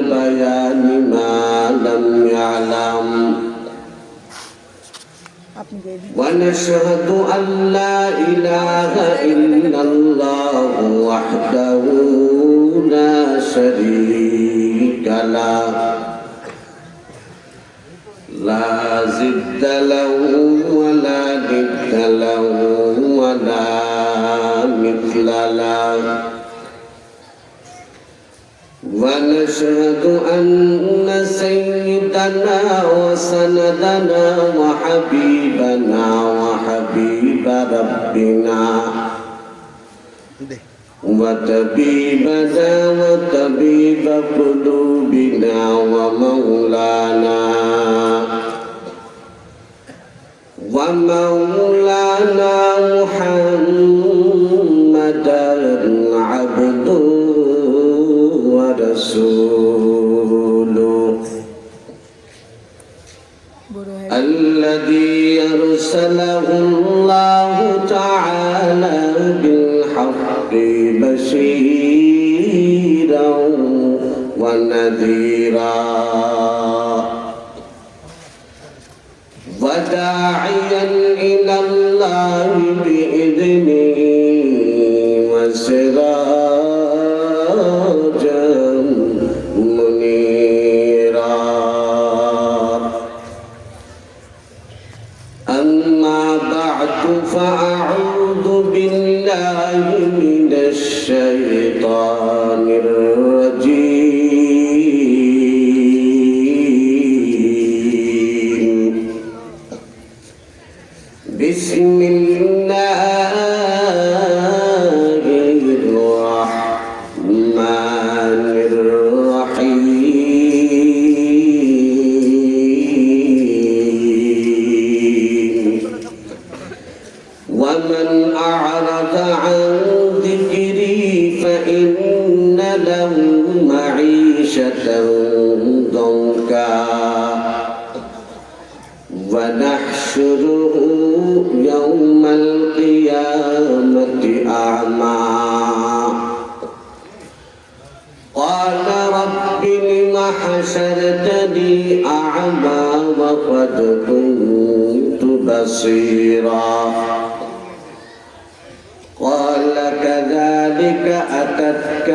البيان ما لم يعلم ونشهد أن لا إله إلا الله وحده لا شريك له لا ضد له ولا ند له ولا مثل له ونشهد أن سيدنا وسندنا وحبيبنا وحبيب ربنا وطبيبنا وطبيب قلوبنا ومولانا محمدا عبده ورسوله الذي أرسله الله تعالى بالحق بشيرا ونذيرا وداعيا إلى الله بإذنه وسراجا منيرا أما بعد فأعوذ بالله من الشيطان الرجيم بسم الله الرحمن الرحيم ومن أعرض عن ذكري فإن له معيشة ضنكا ونحشره يوم القيامة أعمى قال رب لم حشرتني أعمى وقد كنت بصيرا قال كذلك أتتك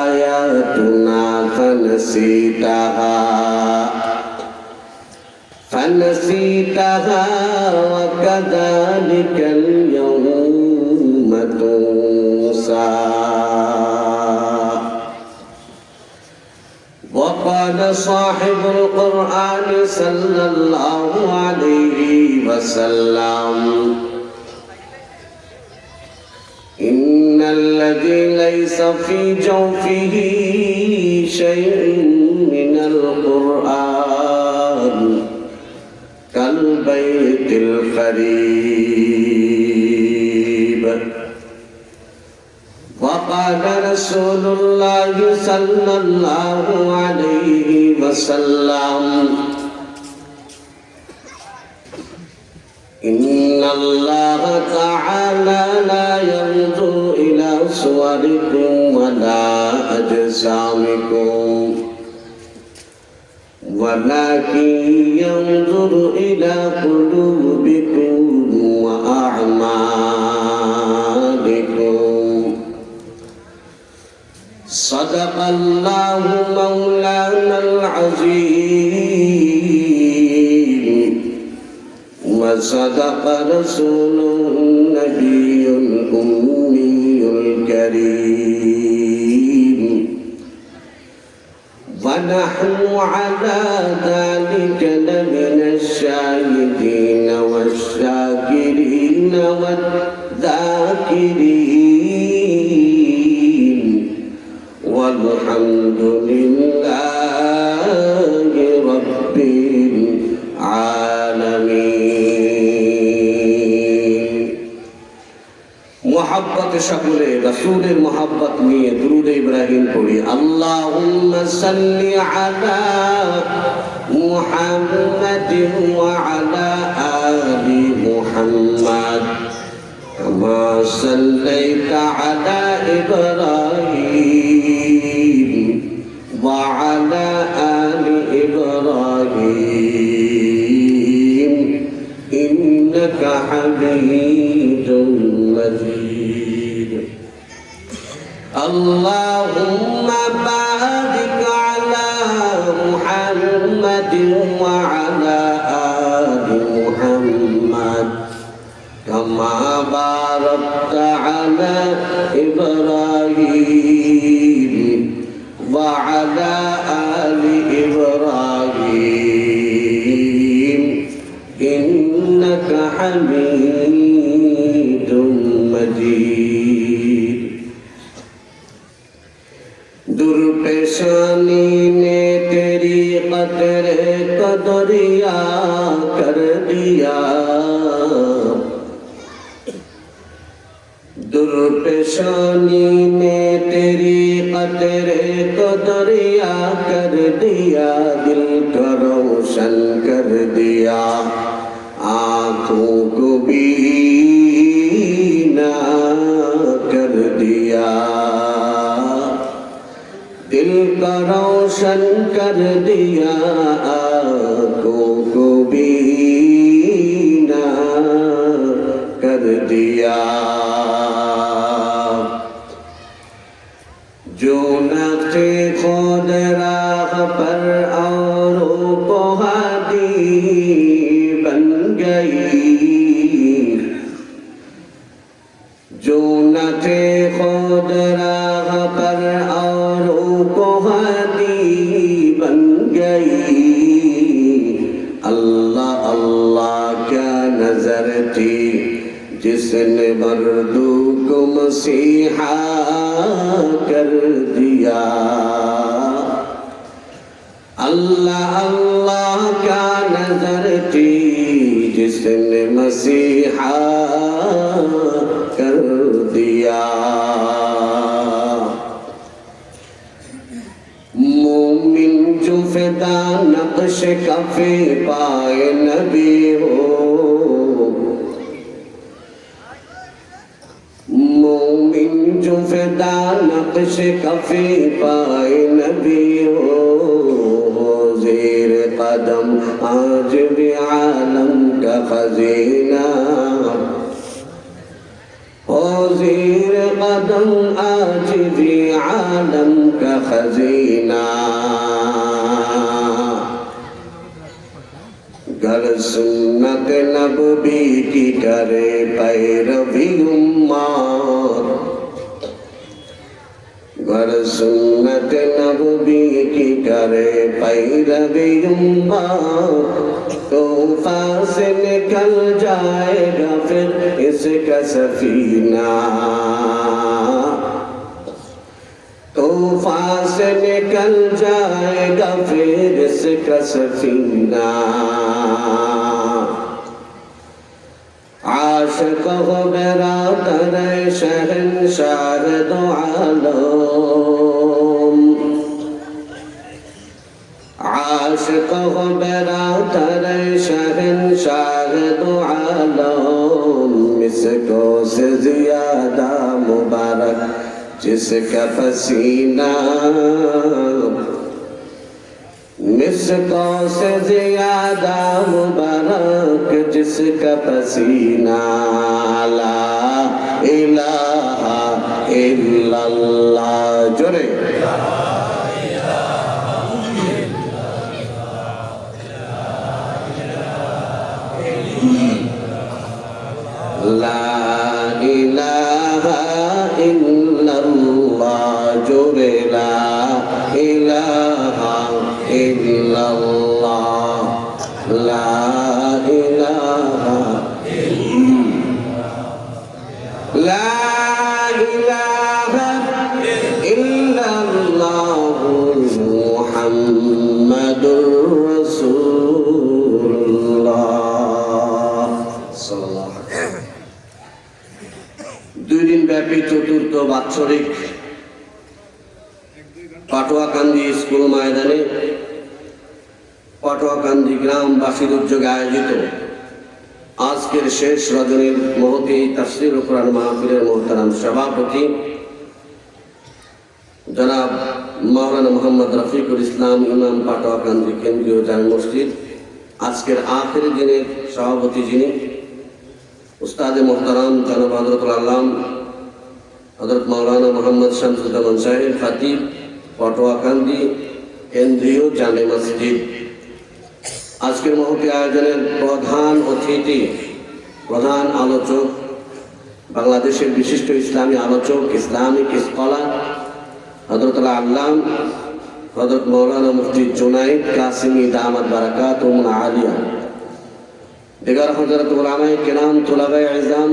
آياتنا فنسيتها وكذلك اليوم تنسى وقال صاحب القرآن صلى الله عليه وسلم إن الذي ليس في جوفه شيء من القرآن كالبيت الخريب وقال رسول الله صلى الله عليه وسلم إن الله تعالى لا ينظر إلى صوركم ولا أجسامكم ولكن ينظر إلى قلوبكم وأعمالكم صدق الله مولانا العظيم وصدق رسوله النبي الأمي الكريم ونحن على ذلك لمن الشاهدين والشاكرين والذاكرين والحمد لله رب العالمين محبت شكر رسول محبت নিয়ে درود إبراهيم পড়ি اللهم صل على محمد وعلى آل محمد كما صليت على إبراهيم وعلى آل إبراهيم إنك حميد مجيد اللهم بارك على محمد وعلى آل محمد كما باركت على إبراهيم وعلى آل إبراهيم إنك حميد مجيد दुर्पेशानी ने तेरी कदरे कदरिया कर दिया दुर्पेशानी ने तेरी कदरे कदरिया कर दिया दिल को रोशन कर दिया आँखों को बीना कर दिया दिल का रोशन कर दिया आँखों को बीना कर दिया जो नक्शे खुद राह पर औरों को हादी बन गई जो नक्शे खुद राह पर औरों को हादी बन गई अल्लाह अल्लाह क्या नजर थी जिसने मर्दू को मसीहा कर दिया अल्लाह अल्लाह क्या नजर थी जिसने मसीहा कर दिया मोमिन जो फिदा नक्श कफे पाए नबी हो मोमिन जो फिदा नक्श कफे पाए नबी हो ज़ेर कदम आज भी आलम का खजीना हो ज़ेर कदम आज भी आलम का खजीना गर सुन्नत नबवी की करे पैरवी उम्मत गर सुन्नत नबवी की करे पैरवी उम्मत तूफा से निकल जाएगा फिर इसका सफीना तूफा से निकल जाएगा फिर इसका सफीना आशिक हो बरातर शहंशाह दो आलम आशिक हो बरातर शहंशाह दो आलम इसको से ज्यादा मुबारक जिसका पसीना मिसको से ज्यादा मुबारक जिसका पसीना ला इलाहा इल्लल्लाह जोरे ला इलाहा इल्लल्लाह जोरे ला इलाहा इल्लल्लाह ला इलाहा ला इलाहा इल्लल्लाह मुहम्मदुर রাসূলুল্লাহ সাল্লাল্লাহু আলাইহি দুই দিন ব্যাপী চতুর্থ বাৎসরিক পাটুয়াকান্দি স্কুল ময়দানে পাটুয়াকান্দি গ্রামবাসীর উদ্যোগে আয়োজিত আজকের শেষ রজনীর মহতী তাফসীর ও কোরআন মাহফিলের মোহতারাম সভাপতি জনাব মাওলানা মোহাম্মদ রফিকুল ইসলাম ইমাম পাটোয়াকান্দি কেন্দ্রীয় জামে মসজিদ, আজকের আখেরি দিনের সভাপতি যিনি উস্তাদে মোহতারাম জনাব হযরতুল আল্লাম হযরত মাওলানা মোহাম্মদ শামসুজ্জামান সাহেব খতিব পাটোয়াকান্দি কেন্দ্রীয় জামে মসজিদ। আজকের মহতি আয়োজনের প্রধান অতিথি, প্রধান আলোচক, বাংলাদেশের বিশিষ্ট ইসলামী আলোচক, ইসলামিক স্কলার হযরতুল আল্লাম হযরত মাওলানা মুফতি জুনাইদ কাসিমি দামাত বারাকাতুহুম আলিয়া, দিগার হযরত উলামায়ে কেরাম, তুলাবায়ে ইলম,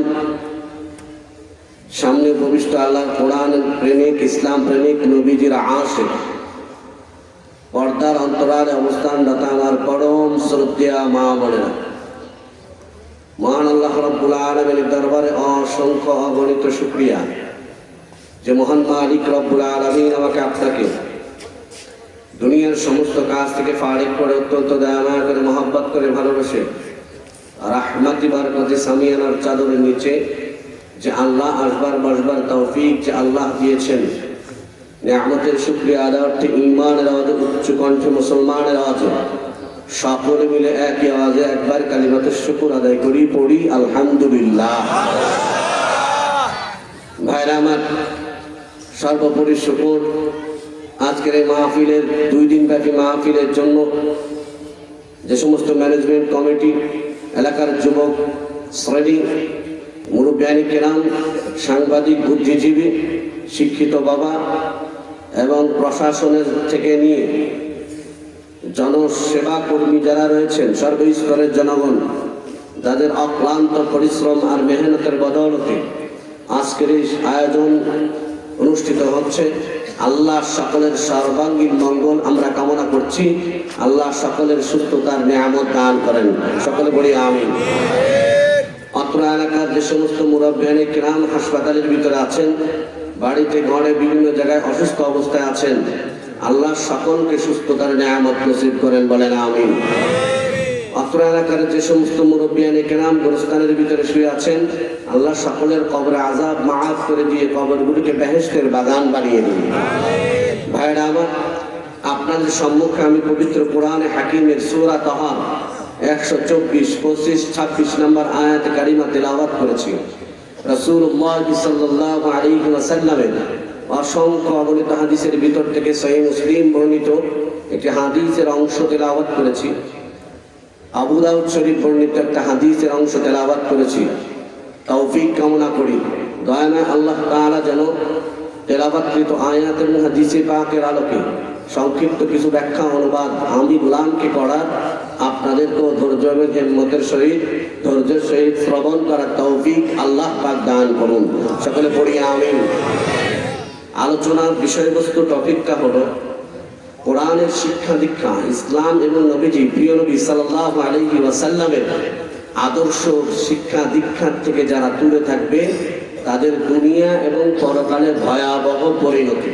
সামনে ভবিষ্যৎ আল্লাহর কোরআন প্রেমিক, ইসলাম প্রেমিক, নবীজির আশিক, পর্দার অন্তরালে অবস্থানরত আমার পরম শ্রদ্ধেয় মা বোনেরা, মহান আল্লাহ রাব্বুল আলামিনের দরবারে অসংখ্য অগণিত শুকরিয়া যে মহান মালিক রব্বুল আলামিন আমাকে আপনাকে দুনিয়ার সমস্ত কাজ থেকে ফারিক করে অত্যন্ত দয়া করে মহব্বত করে ভালোবেসে রাহমাতি বারাকাতি সামিয়ানার চাদরের নিচে যে আল্লাহ আসবার বসবার তৌফিক যে আল্লাহ দিয়েছেন, নিয়ামতের শুকরিয়া আদায়ার্থে ঈমানের আওয়াজে উচ্চ কণ্ঠে মুসলমানের আওয়াজে সকলে মিলে একই আওয়াজে একবার কালিমাতুশ শুকর আদায় করি, পড়ি আলহামদুলিল্লাহ। ভাইরা আমার, সর্বোপরি শুকর আজকের এই মাহফিলের 2 দিন ব্যাপী মাহফিলের জন্য যে সমস্ত ম্যানেজমেন্ট কমিটি, এলাকার যুবক শ্রেণী, মুরব্বিয়ানি কেরাম, সাংবাদিক, বুদ্ধিজীবী, শিক্ষিত বাবা এবং প্রশাসনের থেকে নিয়ে জনসেবা কর্মী যারা রয়েছেন, সর্বস্তরের জনগণ যাদের অক্লান্ত পরিশ্রম আর মেহনতের বদৌলতে আজকের এই আয়োজন অনুষ্ঠিত হচ্ছে, আল্লাহ সকলের সর্বাঙ্গীন মঙ্গল আমরা কামনা করছি। আল্লাহ সকলের সুস্থতার নিয়ামত দান করেন, সকলে বলি আমিন। অত্র এলাকার যে সমস্ত মুরব্বিয়ানে কেরাম হাসপাতালের ভিতরে আছেন, বাড়িতে ঘরে বিভিন্ন জায়গায় অসুস্থ অবস্থায় আছেন, আল্লাহ সকলকে সুস্থতার নিয়ামত নসিব করেন, বলেন আমিন। অত্র এলাকার যে সমস্ত মুরব্বিয়ানে কেরাম গোরস্থানের ভিতরে শুয়ে আছেন, আল্লাহ সকলের কবরে আযাব মাফ করে দিয়ে কবরগুলিকে বেহেশতের বাগান বানিয়ে দিন। ভাইরা আমার, আপনাদের সম্মুখে আমি পবিত্র কোরআনে হাকিমের সূরা তাহা 124, 25, 26 নম্বর আয়াত কারিমা তেলাওয়াত করেছি। রাসূলুল্লাহ সাল্লাল্লাহু আলাইহি ওয়াসাল্লামের অসংখ্য অগণিত হাদিসের ভিতর থেকে সহিহ মুসলিম বর্ণিত একটি হাদিসের অংশ তেলাওয়াত করেছি। আবু দাউদ শরীফ বর্ণিত একটা হাদিসের অংশ তেলাওয়াত করেছি। তৌফিক কামনা করি দয়াময় আল্লাহ তাআলা যেন তেলাওয়াতকৃত আয়াত এবং হাদিসে পাকের আলোকে সংক্ষিপ্ত কিছু ব্যাখ্যা অনুবাদ আমি গোলামকে করার, আপনাদেরকেও ধৈর্য এবং হিম্মতের সহিত ধৈর্যের সহিত শ্রবণ করার তৌফিক আল্লাহ পাক দান করুন, সকলে পড়ি আমিন। আলোচনার বিষয়বস্তু টপিকটা হলো কোরআনের শিক্ষা দীক্ষা, ইসলাম এবং নবীজি প্রিয় নবী সাল্লাল্লাহু আলাইহি ওয়াসাল্লামের আদর্শ শিক্ষা দীক্ষার থেকে যারা দূরে থাকবে তাদের দুনিয়া এবং পরকালে ভয়াবহ পরিণতি।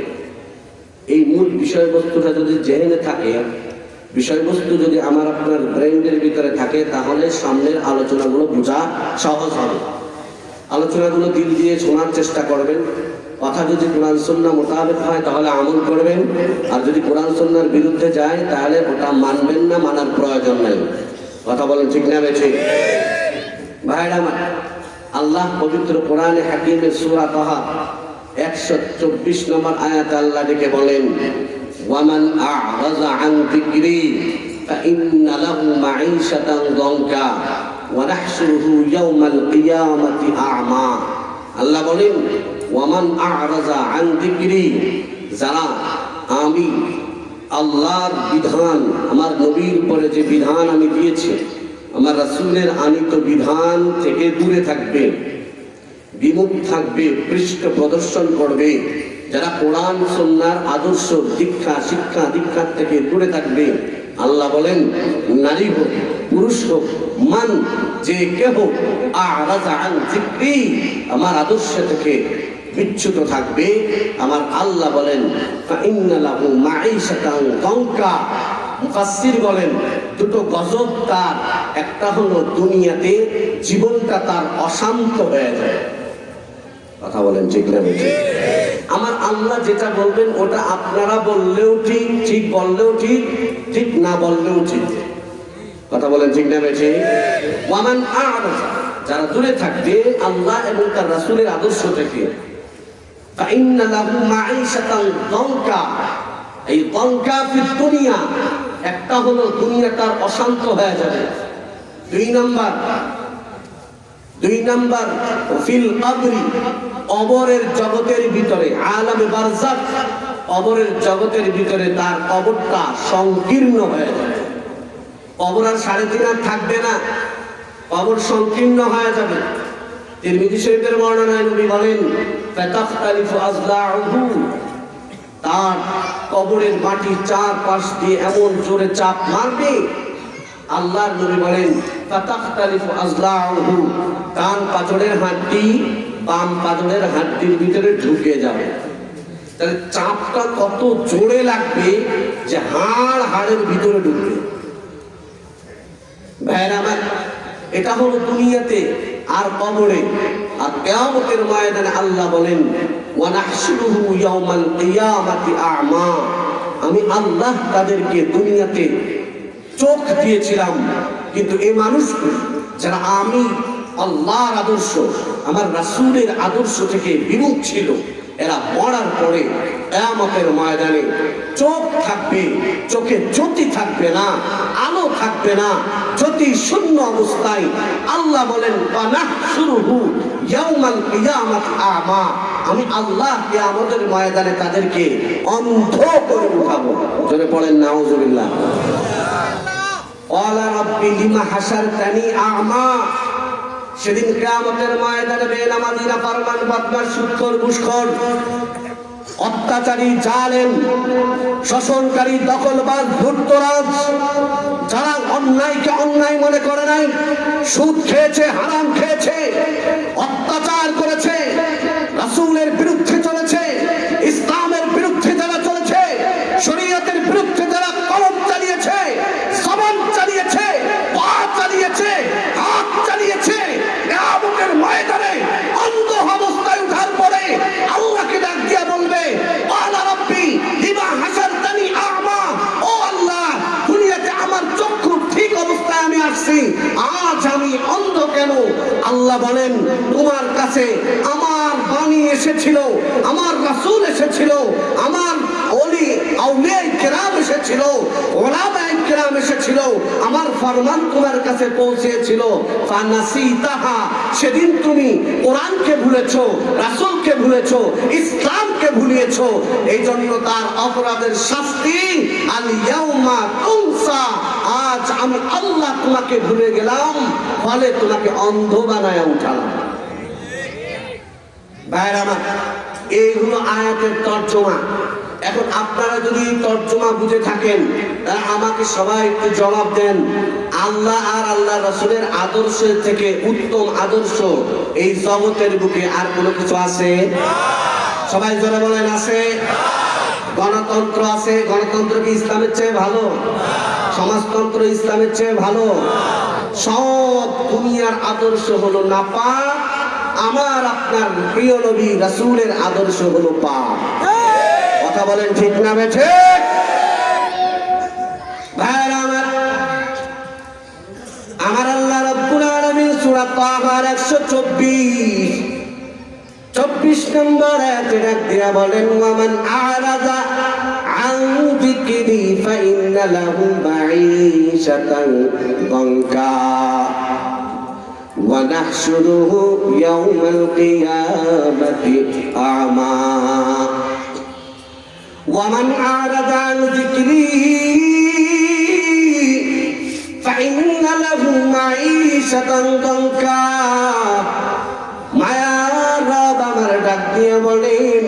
এই মূল বিষয়বস্তুটা যদি জেনে থাকে, বিষয়বস্তু যদি আমার আপনার ব্রেইনের ভিতরে থাকে, তাহলে সামনের আলোচনাগুলো বোঝা সহজ হবে। আলোচনাগুলো দিল দিয়ে শোনার চেষ্টা করবেন। কথা যদি কোরআন সুন্নাহ মোতাবেক হয় তাহলে আমল করবেন, আর যদি কোরআন সুন্নাহর বিরুদ্ধে যায় তাহলে ওটা মানবেন না, মানার প্রয়োজন নেই। কথা বলেন ঠিক না বেঠিক? ভাইরা আমার, আল্লাহ পবিত্র কোরআনে হাকিমের সূরা তাহা 124 নম্বর আয়াত আল্লাহ ডেকে বলেন, ওয়ামান আ'রাযা আন যিকরি ফাইন্না লাহু মাঈশাতান যানকা ওয়া নাহশুরুহু ইয়াওমাল কিয়ামাতি আ'মা। আল্লাহ বলেন, ওয়ামান আ'রাযা আন যিকরি, যারা আমি আল্লাহর বিধান, আমার নবীর উপরে যে বিধান আমি দিয়েছি, আমার রাসূলের আনিত বিধান থেকে দূরে থাকবে, বিমুখ থাকবে, পৃষ্ঠ প্রদর্শন করবে, যারা কোরআন সুন্নাহর আদর্শ দীক্ষা শিক্ষা দীক্ষার থেকে দূরে থাকবে, আল্লাহ বলেন নারী হোক পুরুষ হোক, মান যে কেহ আ'রাযা আন যিকরি, আমার আদর্শ থেকে বিচ্যুত থাকবে, আমার আল্লাহ বলেন ফাইন্না লাহু মাঈশাতান যানকা। মুফাসসির বলেন দুটো গজব তার, একটা হলো দুনিয়াতে জীবনটা তার অশান্ত হয়ে যায়, কথা বলেন ঠিক না ঠিক? আমার আল্লাহ যেটা বলবেন ওটা আপনারা বললেও ঠিক, ঠিক বললেও ঠিক, ঠিক না বললেও ঠিক। কথা বলেন ঠিক না ঠিক? ওয়ামান আ'রাযা, যারা দূরে থাকবে আল্লাহ এবং তার রাসূলের আদর্শ থেকে, ফাইন্না লাহু মাঈশাতান দানকা, এই দানকা ফিদ দুনিয়া, একটা হলো দুনিয়া তার অশান্ত হয়ে যাবে। দুই নাম্বার ফিল কবরি, কবরের জগতের ভিতরে, আলামে বারজাখ, কবরের জগতের ভিতরে তার কবরটা সংকীর্ণ হয়ে যাবে। কবর আর 3.5 হাত থাকবে না, কবর সংকীর্ণ হয়ে যাবে। তিরমিজি শরীফের বর্ণনায় নবী বলেন, ফাতাখতালিফু আযলাউহু, তার কবরের মাটি চারপাশ দিয়ে এমন জোরে চাপ মারবে, আল্লাহর নবী বলেন ফাতাখতালিফু আযলাউহু, ডান পাজরের হাড্ডি বাম পাজরের হাড্ডির ভিতরে ঢুকে যাবে। তাহলে চাপটা কত জোরে লাগবে যে হাড়ের ভিতরে ঢুকবে। ভাইরা আমার, এটা হলো দুনিয়াতে আর কবরে। আর কিয়ামতের ময়দানে আল্লাহ বলেন ওয়া নাহশুরুহু ইয়াওমাল কিয়ামাতি আ'মা, আমি আল্লাহ তাদেরকে দুনিয়াতে চোখ দিয়েছিলাম, কিন্তু এই মানুষগুলো যারা আমি আল্লাহর আদর্শ, আমার রাসূলের আদর্শ থেকে বিমুখ ছিল, এরা মরার পরে কিয়ামতের ময়দানে চোখ থাকবে, চোখে জ্যোতি থাকবে না, আলো থাকবে না, জ্যোতি শূন্য অবস্থায়। আল্লাহ বলেন ওয়া নাহশুরুহু ইয়াওমাল কিয়ামাতি আ'মা, আমি আল্লাহ কিয়ামতের ময়দানে তাদেরকে অন্ধ করে উঠাবো। জোরে পড়েন নাউযুবিল্লাহ। ক্বালা রাব্বি লিমা হাশারতানি আ'মা, সেদিন কিয়ামতের ময়দানে বেনামাজিরা, ফারমান বদমাশ, সুদখোর, ঘুষখোর, অত্যাচারী, জালেম, শোষণকারী, দখলবাজ, ধূর্তরাজ, যারা অন্যায়কে অন্যায় মনে করে নাই, সুদ খেয়েছে, হারাম খেয়েছে, অত্যাচার করেছে, রাসূলের বিরুদ্ধে চলেছে, ইসলামের বিরুদ্ধে যারা চলেছে, শরীয়তের বিরুদ্ধে যারা কলম চালিয়েছে, জবান চালিয়েছে, পা চালিয়েছে, হাত চালিয়েছে, কিয়ামতের ময়দানে অন্ধ অবস্থায় উঠার পরে আল্লাহকে ডাক দিয়া বলবে ক্বালা রাব্বি লিমা হাশারতানি আ'মা, ও আল্লাহ, দুনিয়াতে আমার চক্ষু ঠিক অবস্থায় আমি আসছি, আজ আমি অন্ধ কেন? আল্লাহ বলেন তোমার কাছে আমার বাণী এসেছিল, আমার রাসূল এসেছিল, আমার ওলি আউলিয়া কিরাম এসেছিল, ওলামায়ে কিরাম এসেছিল, আমার ফরমান তোমার কাছে পৌঁছেছিল, ফানাসিতাহা, সেদিন তুমি কোরআনকে ভুলেছো, রাসূলকে ভুলেছো, ইসলামকে ভুলিয়েছো, এই জন্য তার অপরাধের শাস্তি আল ইয়াউমা তুনসা, আজ আমি আল্লাহ তোমাকে ভুলে গেলাম, ফলে তোমাকে অন্ধ বানায় উঠালাম। ভাইরা আমার, এই হলো আয়াতের তর্জমা। এখন আপনারা যদি তর্জমা বুঝে থাকেন তাহলে আমাকে সবাই একটু জবাব দেন, আল্লাহ আর আল্লাহ রাসূলের আদর্শের থেকে উত্তম আদর্শ এই জগতের বুকে আর কোনো কিছু আছে? সবাই জোরে বলেন আছে? গণতন্ত্র আছে, গণতন্ত্র কি ইসলামের চেয়ে ভালো? সমাজতন্ত্র ইসলামের চেয়ে ভালো? সব দুনিয়ার আদর্শ হলো নাপাক, আমার আপনার প্রিয় নবী রাসূলের আদর্শ হলো পাক। কথা বলেন ঠিক না বেঠে? ভাইরা আমার আল্লাহ রাব্বুল আলামিন সূরা তাহার 124 নম্বর আয়াতে ডাক দিয়া বলেন ওয়ামান আ'রাযা আন যিকরি ফাইন্না লাহু মাঈশাতান দানকা ওয়া নাহশুরুহু ইয়াওমাল কিয়ামাতি আ'মা ومن أعرض عن ذكري فإن له معيشة ضنكا মায়ার রব আমার ডাক দিয়ে বলেন,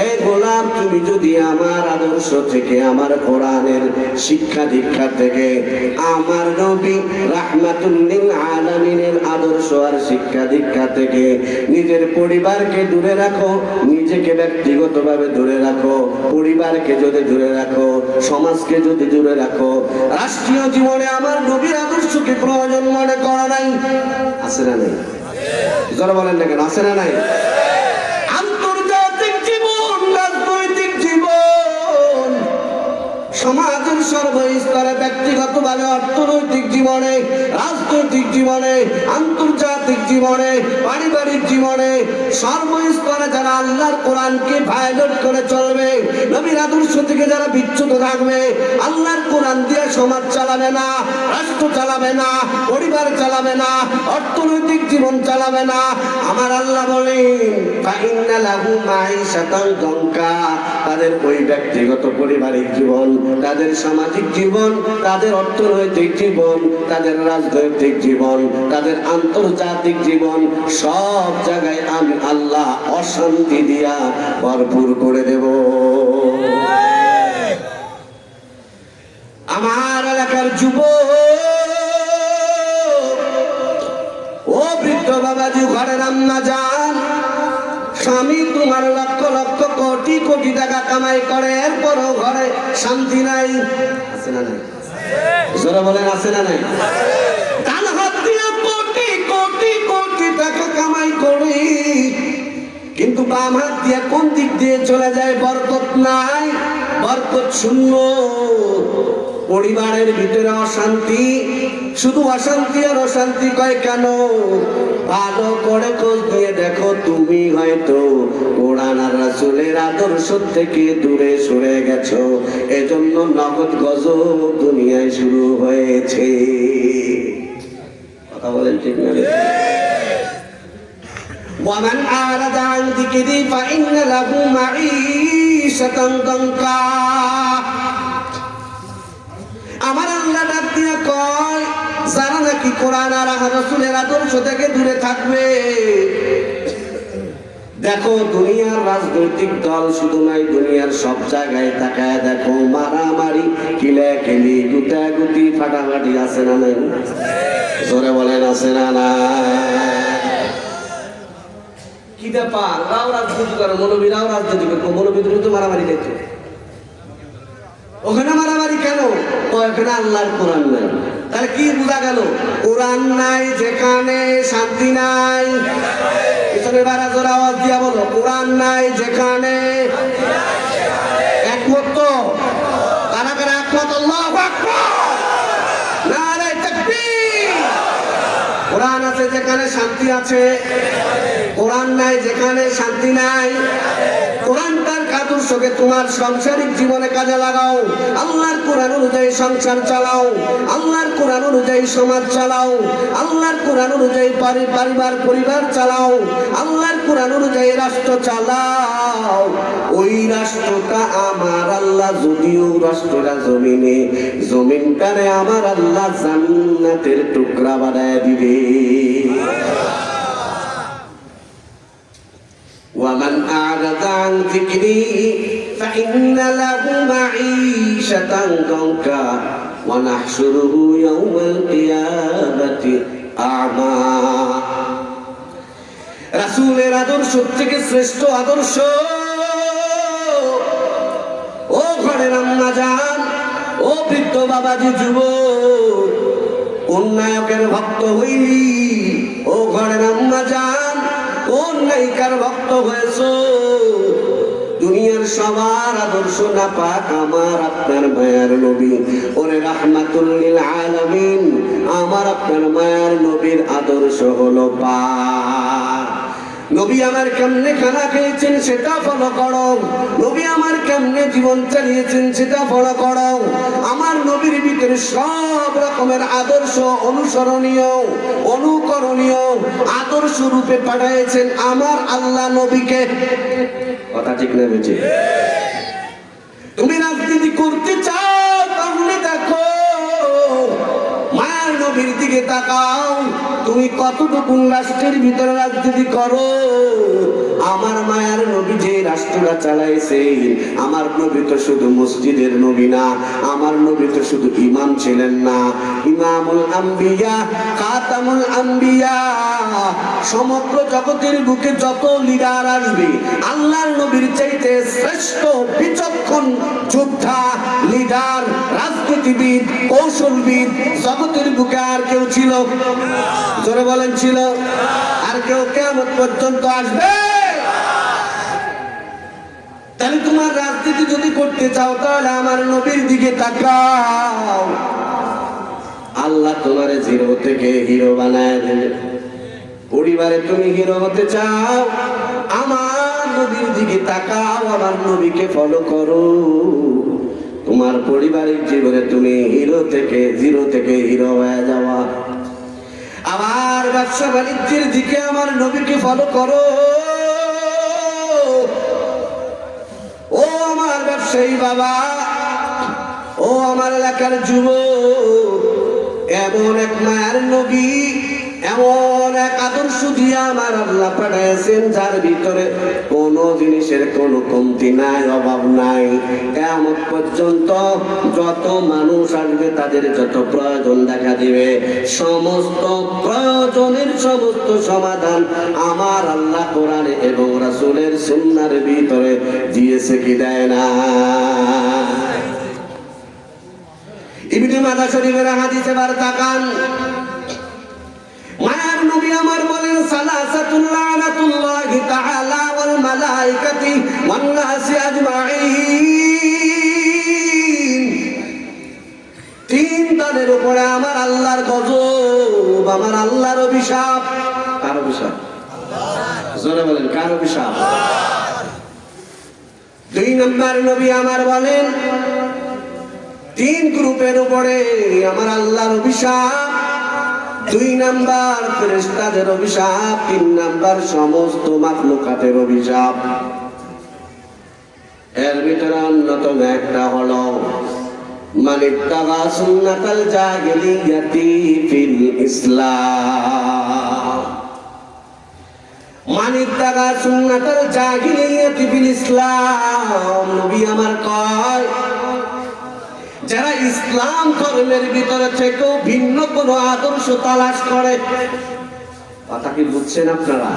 এই গোলাম, তুমি যদি আমার আদর্শ থেকে, আমার কোরআনের শিক্ষা দীক্ষা থেকে, আমার নবী রাহমাতুল লিল আলামিনের আদর্শ আর শিক্ষা দীক্ষা থেকে নিজের পরিবারকে দূরে রাখো, নিজেকে ব্যক্তিগতভাবে দূরে রাখো, পরিবারকে যদি দূরে রাখো, সমাজকে যদি দূরে রাখো, রাষ্ট্রীয় জীবনে আমার নবীর আদর্শকে প্রয়োজন মনে করা নাই, আছে না নাই? যারা বলেন না কেন আছে না নাই? সমাজের সর্বস্তরে, ব্যক্তিগতভাবে, অর্থনৈতিক জীবনে, রাজনৈতিক জীবনে, আন্তর্জাতিক জীবনে, পারিবারিক জীবনে, সর্বস্তরে যারা আল্লাহর কোরআনকে ভায়োলেট করে চলবে, নবীর আদর্শ থেকে যারা বিচ্যুত থাকবে, আল্লাহর কোরআন দিয়ে সমাজ চালাবে না, রাষ্ট্র চালাবে না, পরিবার চালাবে না, অর্থনৈতিক জীবন চালাবে না, আমার আল্লাহ বলেন ফাইন্না লাহু মাঈশাতান দঙ্কা, তাদের ওই ব্যক্তিগত পারিবারিক জীবন, তাদের সামাজিক জীবন, তাদের অর্থনৈতিক জীবন, তাদের রাজনৈতিক জীবন, তাদের আন্তর্জাতিক জীবন, সব জায়গায় আমি আল্লাহ অশান্তি দিয়া ভরপুর করে দেব। আমার এলাকার যুবক, ও বৃদ্ধ বাবাজি, ঘরের আম্মা যান, স্বামী তোমার লক্ষ লক্ষ কোটি কোটি টাকা কামাই করে, এরপরও ঘরে শান্তি নাই, আছে না নাই? জোরে বলেন, আছে না নাই? ডান হাত দিয়ে কোটি কোটি কোটি টাকা কামাই করি, কিন্তু বাম হাত দিয়ে কোন দিক দিয়ে চলে যায়? বরকত নাই, বরকত শূন্য। পরিবারের ভিতরে অশান্তি, শুধু অশান্তি আর অশান্তি। কয় কেন? ভালো করে খোঁজ নিয়ে দেখো, তুমি হয়তো কোরআন আর রাসূলের আদর্শ থেকে দূরে সরে গেছো, এজন্য নগদ গজব দুনিয়ায় শুরু হয়েছে। কথা বলেন ঠিক না? ومن أعرض عن ذكري فإن له معيشة ضنكا। আমার আল্লাহ ডাক দিয়ে কয়, যারা নাকি কোরআন আর রাসূলের আদর্শ থেকে দূরে থাকবে, দেখো দুনিয়ার রাজনৈতিক দল শুধু নাই, দুনিয়ার সব জায়গায় তাকায় দেখো, মারামারি, কিলাকিলি, গুতাগুতি, ফাটাফাটি, আছে না নাই? জোরে বলেন, আছে না নাই? কি ব্যাপার? রাও রাজনীতি করে, মৌলবীরাও রাজনীতি করে, মৌলবীদের তো মারামারি দেখছে। ওখানে মারামারি কেন? ওখানে আল্লাহর কোরআন নাই। তাহলে কি বোঝা গেল? কোরআন নাই যেখানে শান্তি নাই। পিছনে বারা জোরে আওয়াজ দিয়া বলো, কোরআন নাই যেখানে। একমত তো? কারা কারা একমত? আল্লাহু আকবার, নারে তাকবীর। কোরআন আছে যেখানে শান্তি আছে, কোরআন নাই যেখানে শান্তি নাই। কোরআনটার আদর্শকে তোমার সাংসারিক জীবনে কাজে লাগাও, আল্লাহর কোরআন অনুযায়ী সংসার চালাও, আল্লাহর কোরআন অনুযায়ী সমাজ চালাও, আল্লাহর কোরআন অনুযায়ী পরিবার চালাও, আল্লাহর কোরআন অনুযায়ী রাষ্ট্র চালাও। ওই রাষ্ট্রটা আমার আল্লাহ, যদিও রাষ্ট্রটা জমিনে, জমিনটারে আমার আল্লাহ জান্নাতের টুকরা বানায় দিবে। ومن أعرض عن ذكري فإن له معيشة ضنكا ونحشره يوم القيامة أعمى। রাসূলের আদর্শ থেকে শ্রেষ্ঠ আদর্শ, ও ঘরের আম্মা জান, ও বৃদ্ধ বাবাজি, যুবক, কোন নায়কের ভক্ত হইলি? ও ঘরের আম্মা জান, কোন নায়িকার ভক্ত হয়েছো? দুনিয়ার সবার আদর্শ না পাক আমার আপনার মায়ার নবী, ওরে রাহমাতুল লিল আলামিন, আমার আপনার মায়ার নবীর আদর্শ হলো পাক। নবী আমার কেমনে খানা খেয়েছেন সেটা ফলো করো, নবী আমার কেমনে জীবন চালিয়েছেন সেটা ফলো করো। আমার নবীর ভিতরে সব রকমের আদর্শ অনুসরণীয়, অনুকরণীয় আদর্শ রূপে পাঠিয়েছেন আমার আল্লাহ নবীকে। কথা ঠিক না বেঁচে? তুমি রাজনীতি করতে চাও, তাহলে দেখো মায়ের নবীর দিকে তাকাও, তুমি কতটুকু রাষ্ট্রের ভিতরে রাজনীতি করো। আমার মায়ের নবী যে রাষ্ট্রটা চালাইছেন, আমার নবী তো শুধু মসজিদের নবী না, আমার নবী তো শুধু ইমাম ছিলেন না, ইমামুল আম্বিয়া, খাতামুল আম্বিয়া। সমগ্র জগতের বুকে যত লিডার আসবে, আল্লাহর নবীর চাইতে শ্রেষ্ঠ বিচক্ষণ যোদ্ধা, লিডার, রাজনীতিবিদ, কৌশলবিদ জগতের বুকে আর কেউ ছিল? জোরে বলেন, ছিল? আর কেউ কিয়ামত পর্যন্ত আসবে? তাহলে তোমার রাজনীতি যদি করতে চাও তাহলে আমার নবীর দিকে তাকাও, আল্লাহ তোমার জিরো থেকে হিরো বানায় দেবে। পরিবারে তুমি হিরো হতে চাও, আমার নবীর দিকে তাকাও, আমার নবীকে ফলো করো। তোমার পারিবারিক জীবনে তুমি জিরো থেকে হিরো হয়ে যাওয়া। আমার ব্যবসা বাণিজ্যের দিকে আমার নবীকে ফলো করো। ও আমার ব্যবসায়ী বাবা, ও আমার এলাকার যুবক, এমন এক মায়ের নবী, এমন এক আদর্শ দিয়ে আমার আল্লাহ পাঠাইছেন যার ভিতরে কোনো জিনিসের কোনো কমতি নাই, অভাব নাই। কিয়ামত পর্যন্ত যত মানুষ আসবে তাদের যত প্রয়োজন দেখা দিবে, সমস্ত প্রয়োজনের সমস্ত সমাধান আমার আল্লাহ কোরআনে এবং রাসূলের সুন্নাহর ভিতরে দিয়েছে কি দেয় না? ইবনে মাজাহ শরীফের হাদিসে বার তাকান, মায়ার নবী আমার বলেন, সালাসাতুল লানাতুল্লাহি তাআলা ওয়াল মালাইকাতি ওয়ান নাসি আজমাইন। তিন দলের উপরে আমার আল্লাহর গজব, আমার আল্লাহর অভিশাপ। কার অভিশাপ? জোরে বলেন, কার অভিশাপ? দুই নম্বর নবী আমার বলেন, তিন গ্রুপের উপরে আমার আল্লাহর অভিশাপ। দুই নাম্বার ফেরেশতাদের অভিশাপ, তিন নাম্বার সমস্ত মাখলুকাতের অভিশাপ। এর ভিতরে অন্যতম একটা হলো মান ইত্তাবা সুন্নাতাল জাহিলিয়াতি ফিল ইসলাম। মান ইত্তাবা সুন্নাতাল জাহিলিয়াতি ফিল ইসলাম। নবী আমার কয়, যারা ইসলাম ধর্মের ভিতরে থেকেও ভিন্ন কোন আদর্শ তালাশ করে। কথা কি বুঝছেন আপনারা?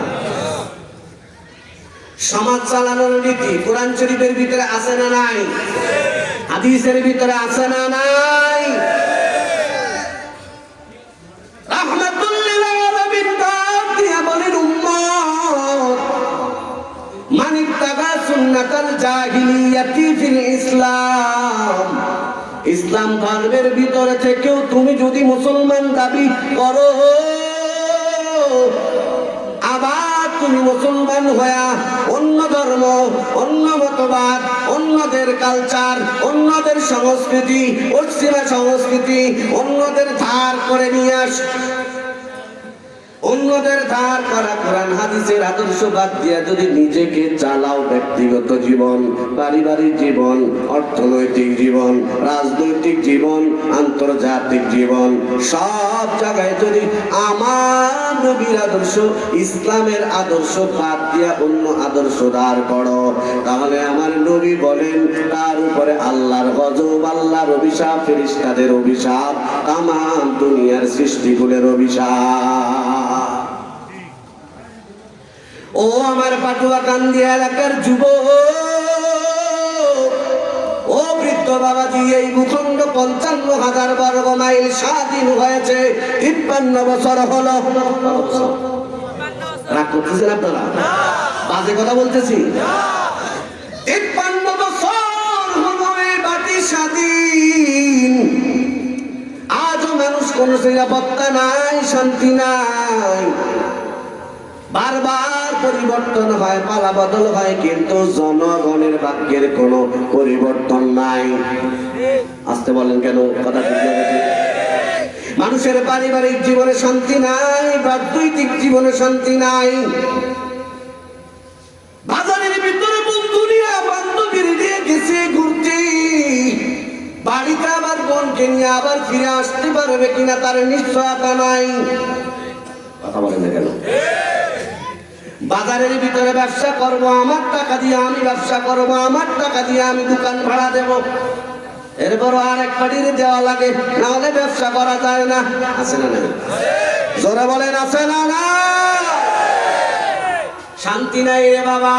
সমাজ চালানোর নীতি কোরআন শরীফের ভিতরে আছে না নাই? হাদিসের ভিতরে আছে না নাই? রাহমাতুল লিল আলামিন দিয়া বলেন, উম্মত মান ইত্তাবা সুন্নাতাল জাহিলিয়াতি ফিল ইসলাম। ইসলাম ধর্মের ভিতরে থেকেও তুমি যদি মুসলমান দাবি করো, আবার তুমি মুসলমান হয়ে অন্য ধর্ম, অন্য মতবাদ, অন্যদের কালচার, অন্যদের সংস্কৃতি, পশ্চিমা সংস্কৃতি অন্যদের ধার করে নিয়ে আস, অন্যদের ধার করা কোরআন হাদিসের আদর্শ বাদ দিয়া যদি নিজেকে চালাও, ব্যক্তিগত জীবন, পারিবারিক জীবন, অর্থনৈতিক জীবন, রাজনৈতিক জীবন, আন্তর্জাতিক জীবন, সব জায়গায় যদি আমার নবীর আদর্শ, ইসলামের আদর্শ বাদ দিয়া অন্য আদর্শ দাঁড় করো, তাহলে আমার নবী বলেন তার উপরে আল্লাহর গজব, আল্লাহর অভিশাপ, ফেরেশতাদের অভিশাপ, তামাম দুনিয়ার সৃষ্টিকুলের অভিশাপ। ও আমার পাটুয়াকান্দি এলাকার যুবক, ও বৃদ্ধ বাবাজি, এই ভূখণ্ড 55,000 বর্গ মাইল স্বাধীন হয়েছে 53 বছর হলো। রাগ করতেছেন আপনারা? বাজে কথা বলতেছি? 53 বছর হলো এই মাটি স্বাধীন। আজও মানুষ কোনো নিরাপত্তা নাই, শান্তি নাই। বারবার পরিবর্তন হয়, পালা বদল হয়, কিন্তু জনগণের ভাগ্যের কোনো পরিবর্তন নাই। আসতে বলেন কেন? কথা ঠিক লাগে? মানুষের পারিবারিক জীবনে শান্তি নাই, রাজনৈতিক জীবনে শান্তি নাই। বাজারের ভিতরে বন্ধু নিয়ে বান্ধবীর দিয়ে গেছে ঘুরতে, বাড়িতে আবার বোনকে নিয়ে আবার ফিরে আসতে পারবে কিনা তার নিশ্চয়তা নাই। কথা বলেন না কেন? বাজারের ভিতরে ব্যবসা করব, আমার টাকা দিয়ে আমি ব্যবসা করব, আমার টাকা দিয়ে আমি দোকান ভাড়া দেব, এরপর আর এক পাটির দেওয়া লাগে, না হলে ব্যবসা করা যায় না। আছে না নাই? জোরে বলেন, আছে না না? শান্তি নাই রে বাবা,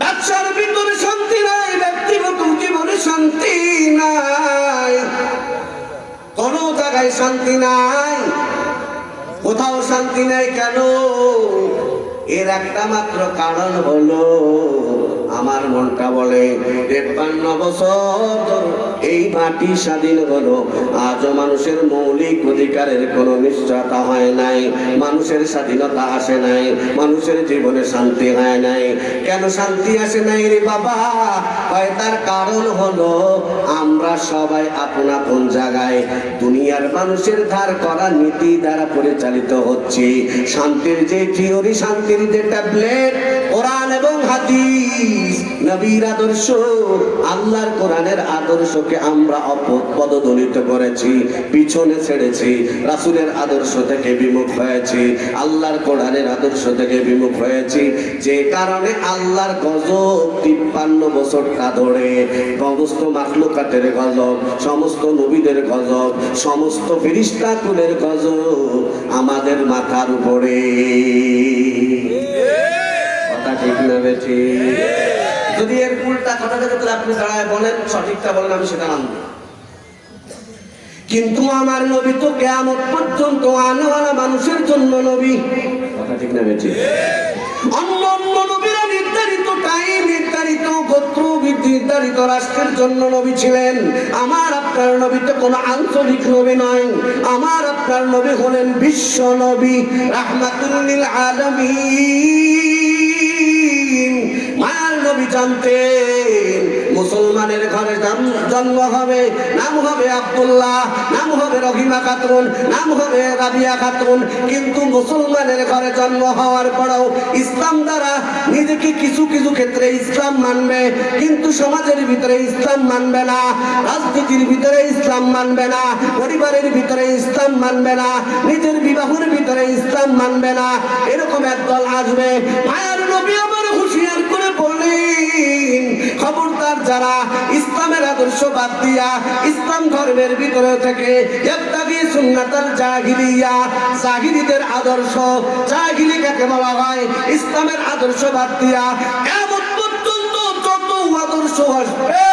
ব্যবসার ভিতরে শান্তি নাই, ব্যক্তিগত জীবনে শান্তি নাই, কোনো জায়গায় শান্তি নাই, কোথাও শান্তি নাই। কেন? এর একটা মাত্র কারণ হলো আমার মনটা বলে 53 বছর এই মাটি স্বাধীন হলো, আজও মানুষের মৌলিক অধিকারের কোনো নিশ্চয়তা হয় নাই, মানুষের স্বাধীনতা আসে নাই, মানুষের জীবনে শান্তি হয় নাই। কেন শান্তি আসে নাই রে বাবা? হয় তার কারণ হলো আমরা সবাই আপন আপন জায়গায় দুনিয়ার মানুষের ধার করা নীতি দ্বারা পরিচালিত হচ্ছে। শান্তির যে থিওরি, শান্তির যে ট্যাবলেট, কোরআন এবং হাদিস, নবীর আদর্শ, আল্লাহর কোরআনের আদর্শকে আমরা অপদদলিত করেছি, পিছনে ছেড়েছি, রাসূলের আদর্শ থেকে বিমুখ হয়েছি, আল্লাহর কোরআনের আদর্শ থেকে বিমুখ হয়েছি। যে কারণে আল্লাহর গজব 53 বছরটা ধরে সমস্ত মাখলুকাতের গজব, সমস্ত নবীদের গজব, সমস্ত ফেরেশতা কুলের গজব আমাদের মাথার উপরে। কথা ঠিক না বেঠি? যদি এর উল্টা কথা থাকে তাহলে আপনি দাঁড়ায় বলেন, সঠিকটা বলেন, আমি সেটা মানব। কিন্তু আমার নবী তো কিয়ামত পর্যন্ত আনেওয়ালা মানুষের জন্য নবী। কথা ঠিক না বেঠি? অন্য অন্য নবীরা নির্ধারিত টাইম, নির্ধারিত গোত্র, নির্ধারিত রাষ্ট্রের জন্য নবী ছিলেন। আমার আপনার নবী তো কোনো আঞ্চলিক নবী নয়, আমার আপনার নবী হলেন বিশ্ব নবী, রাহমাতুল লিল আলামিন। মায়ার নবী জানতেন মুসলমানের ঘরে জন্ম হবে, নাম হবে আব্দুল্লাহ, নাম হবে রহিমা খাতুন, নাম হবে রাবিয়া খাতুন। কিন্তু মুসলমানের ঘরে জন্ম হওয়ার পরেও ইসলাম দ্বারা নিজেকে কিছু কিছু ক্ষেত্রে ইসলাম মানবে, কিন্তু সমাজের ভিতরে ইসলাম মানবে না, রাজনীতির ভিতরে ইসলাম মানবে না, পরিবারের ভিতরে ইসলাম মানবে না, নিজের বিবাহের ভিতরে ইসলাম মানবে না। এরকম একদল আসবে। মায়ার নবী আমার হুঁশিয়ার করে বললেন, খবরদার যারা ইসলামের আদর্শ বাদ দিয়া ইসলাম ধর্মের ভিতরে থেকে ইবতাগি সুন্নাতাল জাহিলিয়া, জাহিলীদের আদর্শ, জাহিলী কাকে বলা হয়, ইসলামের আদর্শ বাদ দিয়া কিয়ামত পর্যন্ত যত আদর্শ আসবে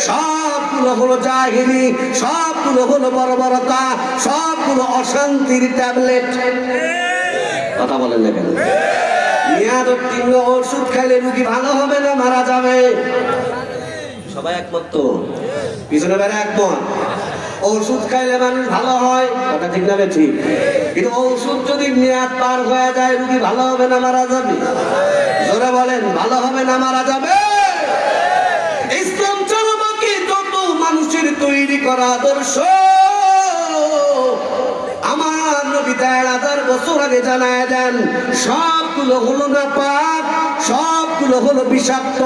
সবগুলো হলো জাহিলী, সবগুলো হলো বর্বরতা, সবগুলো অশান্তির ট্যাবলেট। কথা বলেন না কেন? মেয়াদোত্তীর্ণ ওষুধ খাইলে রোগী ভালো হবে না মারা যাবে? সবাই একমত তো? পিছনে বেড়ে একমত। ওষুধ খাইলে মানুষ ভালো হয়, কথা ঠিক না ঠিক? কিন্তু ওষুধ যদি মেয়াদ পার হয়ে যায় রোগী ভালো হবে না মারা যাবে? জোরে বলেন, ভালো হবে না মারা যাবে? ইসলাম চালাবাকে যত মানুষের তৈরি করা আদর্শ আমার নবী 1000 বছর আগে জানায় দেন, সবগুলো হলো না পাপ, সবগুলো হলো বিষাক্ত।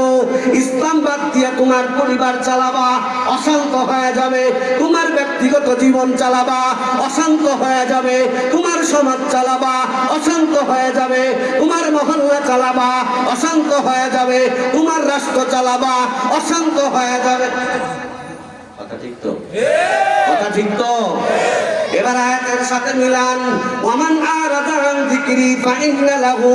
ইসলাম বাদ দিয়া তোমার পরিবার চালাবা, অশান্ত হয়ে যাবে। তোমার ব্যক্তিগত জীবন চালাবা, অশান্ত হয়ে যাবে। তোমার সমাজ চালাবা, অশান্ত হয়ে যাবে। তোমার মহল্লা চালাবা, অশান্ত হয়ে যাবে। তোমার রাষ্ট্র চালাবা, অশান্ত হয়ে যাবে। কথা ঠিক তো? কথা ঠিক তো? এবার আয়াতের সাথে মিলান, ওয়ামান আরাদা আন যিকরি ফাইন্না লাহু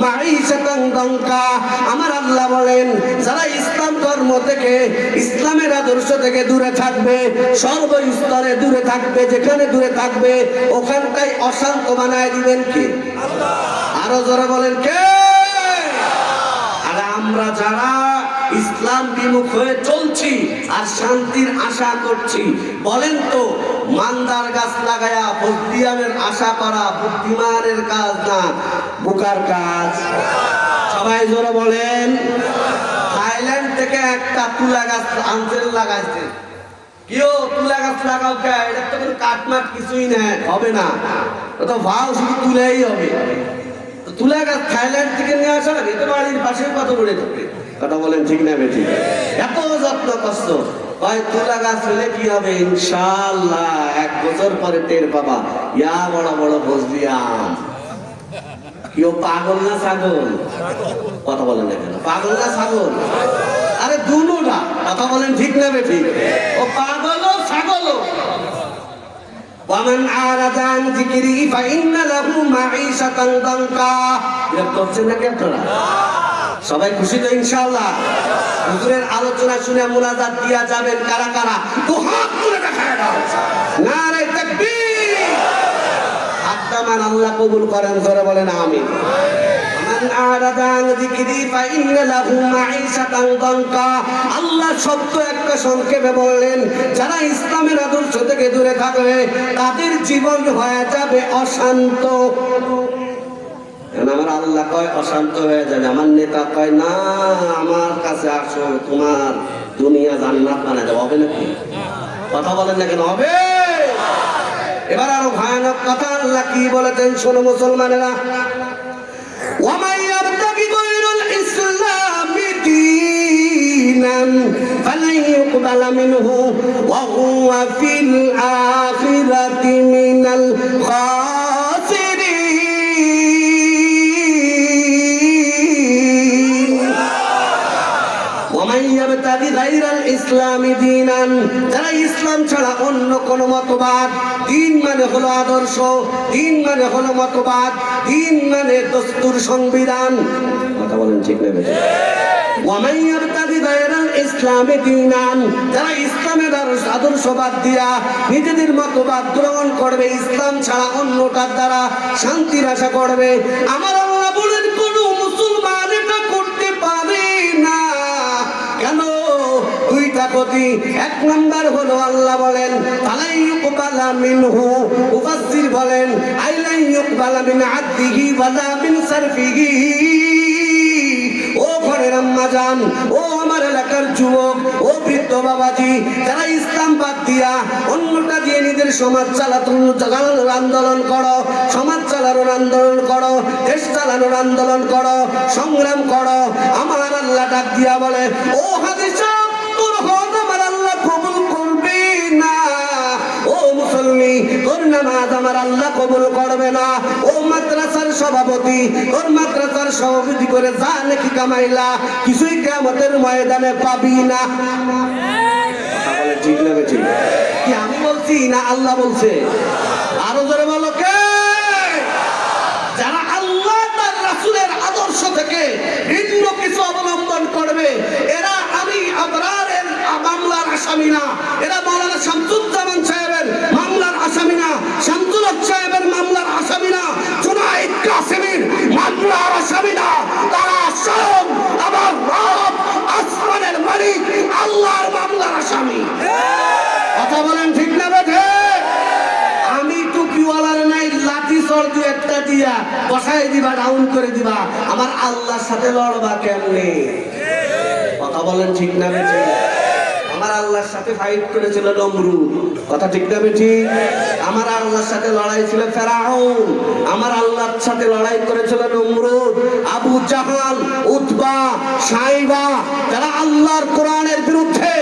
মাঈশাতান দানকা। আমার আল্লাহ বলেন, যারা ইসলাম ধর্ম থেকে, ইসলামের আদর্শ থেকে দূরে থাকবে, সর্বস্তরে দূরে থাকবে, যেখানে দূরে থাকবে ওখানটাই অশান্ত বানায় দিবেন কি আল্লাহ? আরো জোরে বলেন কে? আর আমরা যারা ইসলাম বিমুখ হয়ে চলছি আর শান্তির আশা করছি, বলেন তো মান্দার গাছ লাগায়া বস্তিয়ামের আশা করা বুদ্ধিমানের কাজ না বোকার কাজ? সবাই জোরে বলেন। থাইল্যান্ড থেকে একটা তুলা গাছ আনছেন, লাগাইছে। কেউ তুলা গাছ লাগাও কে? এটা তো কোনো কাটমাট কিছুই না, হবে না, তো ভাও শুধু তুলাই হবে। তুলা গাছ থাইল্যান্ড থেকে নিয়ে আসা লাগে, তো বাড়ির পাশে কত করে থাকে। কথা বলেন ঠিক না বেঠিক? এত যত্ন কষ্ট হয়, তুলা গাছ হলে কি হবে? ইনশাআল্লাহ 1 বছর পরে টের পাবা, ইয়া বড় বড় ফজলি আম। কেউ পাগল না ছাগল? কথা বলেন না কেন? পাগল না ছাগল? আরে দুটোটা। কথা বলেন ঠিক না বেঠিক? ও পাগল ও ছাগল। ওয়ামান আরাদা আন যিকরি ফাইন্না লাহু মাঈশাতান দানকা। বিরক্ত হচ্ছেন নাকি আপনারা? সবাই খুশি তো ইনশাআল্লাহ? হুজুরের আলোচনা শুনে মুনাজাত দিয়া যাবেন কারা কারা? তো হাত তুলে দেখায় দাও। নারে তাকবীর। হাতটা মান আল্লাহ কবুল করেন, জোরে বলেন আমিন। আমার আল্লাহ শব্দ একটা সংক্ষেপে বললেন, যারা ইসলামের আদর্শ থেকে দূরে থাকবে তাদের জীবন হয়ে যাবে অশান্ত। আমার আল্লাহ কয় অশান্ত হয়ে যাবে, আমার নেতা কয় না আমার কাছে আসো তোমার দুনিয়া জান্নাত বানায় দেওয়া হবে নাকি? কথা বলেন না কেন? হবে। এবার আরো ভয়ানক কথা আল্লাহ কি বলেছেন শোনো মুসলমানেরা, ওয়ামান ইয়াবতাগি গায়রাল ইসলামি দীনান ফালান ইউকবালা মিনহু ওয়া হুয়া ফিল আখিরাতি মিনাল খাসিরিন। ওয়ামান ইয়াবতাগি গায়রাল ইসলামি দীনান, যারা ইসলাম ছাড়া অন্য কোন মতবাদ, দিন মানে হলো আদর্শ, দিন মানে হলো মতবাদ, দিন মানে দস্তুর সংবিধান। কথা বলেন ঠিক না বেঠিক? ওয়ামান ইয়াবতাগি গায়রাল ইসলামি দীনান, যারা ইসলামের আদর্শ বাদ দিয়া নিজেদের মতবাদ গ্রহণ করবে, ইসলাম ছাড়া অন্যটার দ্বারা শান্তির আশা করবে, আমার আল্লাহ বলেন কোন মুসলমান এটা করতে পারে না। কেন? দুইটা ক্ষতি। এক নাম্বার হলো আল্লাহ বলেন ফালাই ইউকবালা মিনহু, মুফাসসির বলেন আইলাই ইউকবালা মিন আদলিহি ওয়ালা মিন সারফিহি। ও ঘরের আম্মা জান, ও আমার এলাকার যুবক, ও বৃদ্ধ বাবাজি, যারা ইসলাম বাদ দিয়া অন্যটা দিয়ে নিজের সমাজ চালানোর আন্দোলন করো, সমাজ চালানোর আন্দোলন করো, দেশ চালানোর আন্দোলন করো, সংগ্রাম করো, আমার আল্লাহ ডাক দিয়া বলে ও হাদিসা তোর হদ আমার আল্লাহ কবুল করবে না। ও মুসলমান, তোর নামাজ আমার আল্লাহ কবুল করবে না। ও মাদ্রাসার সভাপতি, তোর মাদ্রাসার সভাপতি করে যা নাকি কামাইলা কিছুই কিয়ামতের ময়দানে পাবি না। বলে ঠিক না বেঠিক? কি আমি বলছি না আল্লাহ বলছে? আরো জোরে বলো কে? যারা আল্লাহ তার রাসূলের আদর্শ থেকে ভিন্ন কিছু অবলম্বন করবে এরা আমি আবরারের মামলার আসামি না, এরা মাওলানা শামসুজ্জামান সাহেবের মামলার আসামি না, শামসুল হক সাহেবের মামলার আসামি না, জুনায়েদ কাসেমীর মামলার আসামি না, তারা স্বয়ং আমার রব আসমানের মালিক আল্লাহর মামলার আসামি। কথা বলেন ঠিক না বেঠে? আমি টুপিওয়ালার নাই লাঠি চড় দিয়ে একটা দিয়া বসাই দিবা, ডাউন করে দিবা, আমার আল্লাহর সাথে লড়বা কেমনে? কথা বলেন ঠিক না বেঠে? আমার আল্লাহর সাথে ফাইট করেছিল নমরুদ। কথা ঠিক না বেঠিক? আমার আল্লাহর সাথে লড়াই ছিল ফেরাউন, আমার আল্লাহর সাথে লড়াই করেছিল নমরুদ, আবু জাহাল, উতবা, সাইবা, যারা আল্লাহর কোরআনের বিরুদ্ধে,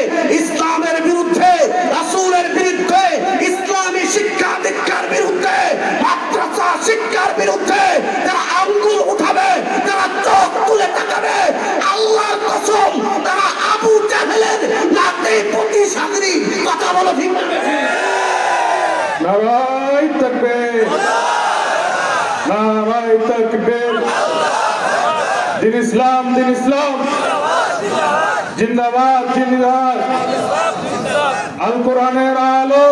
ইসলামের বিরুদ্ধে, রাসূলের বিরুদ্ধে, ইসলামী শিক্ষা দীক্ষার বিরুদ্ধে, মাদ্রাসা শিক্ষার বিরুদ্ধে যারা আঙ্গুল উঠাবে, যারা চোখ তুলে তাকাবে, আল্লাহর কসম তারা আবু জাহেলের নাতি পুতি সাগরি। কথা বলো ঠিক না বেঠিক? নারায়ে তাকবীর, নারায়ে তাকবীর। দিন ইসলাম, দিন ইসলাম জিন্দাবাদ, জিন্দাবাদ। আল কোরআনের আলো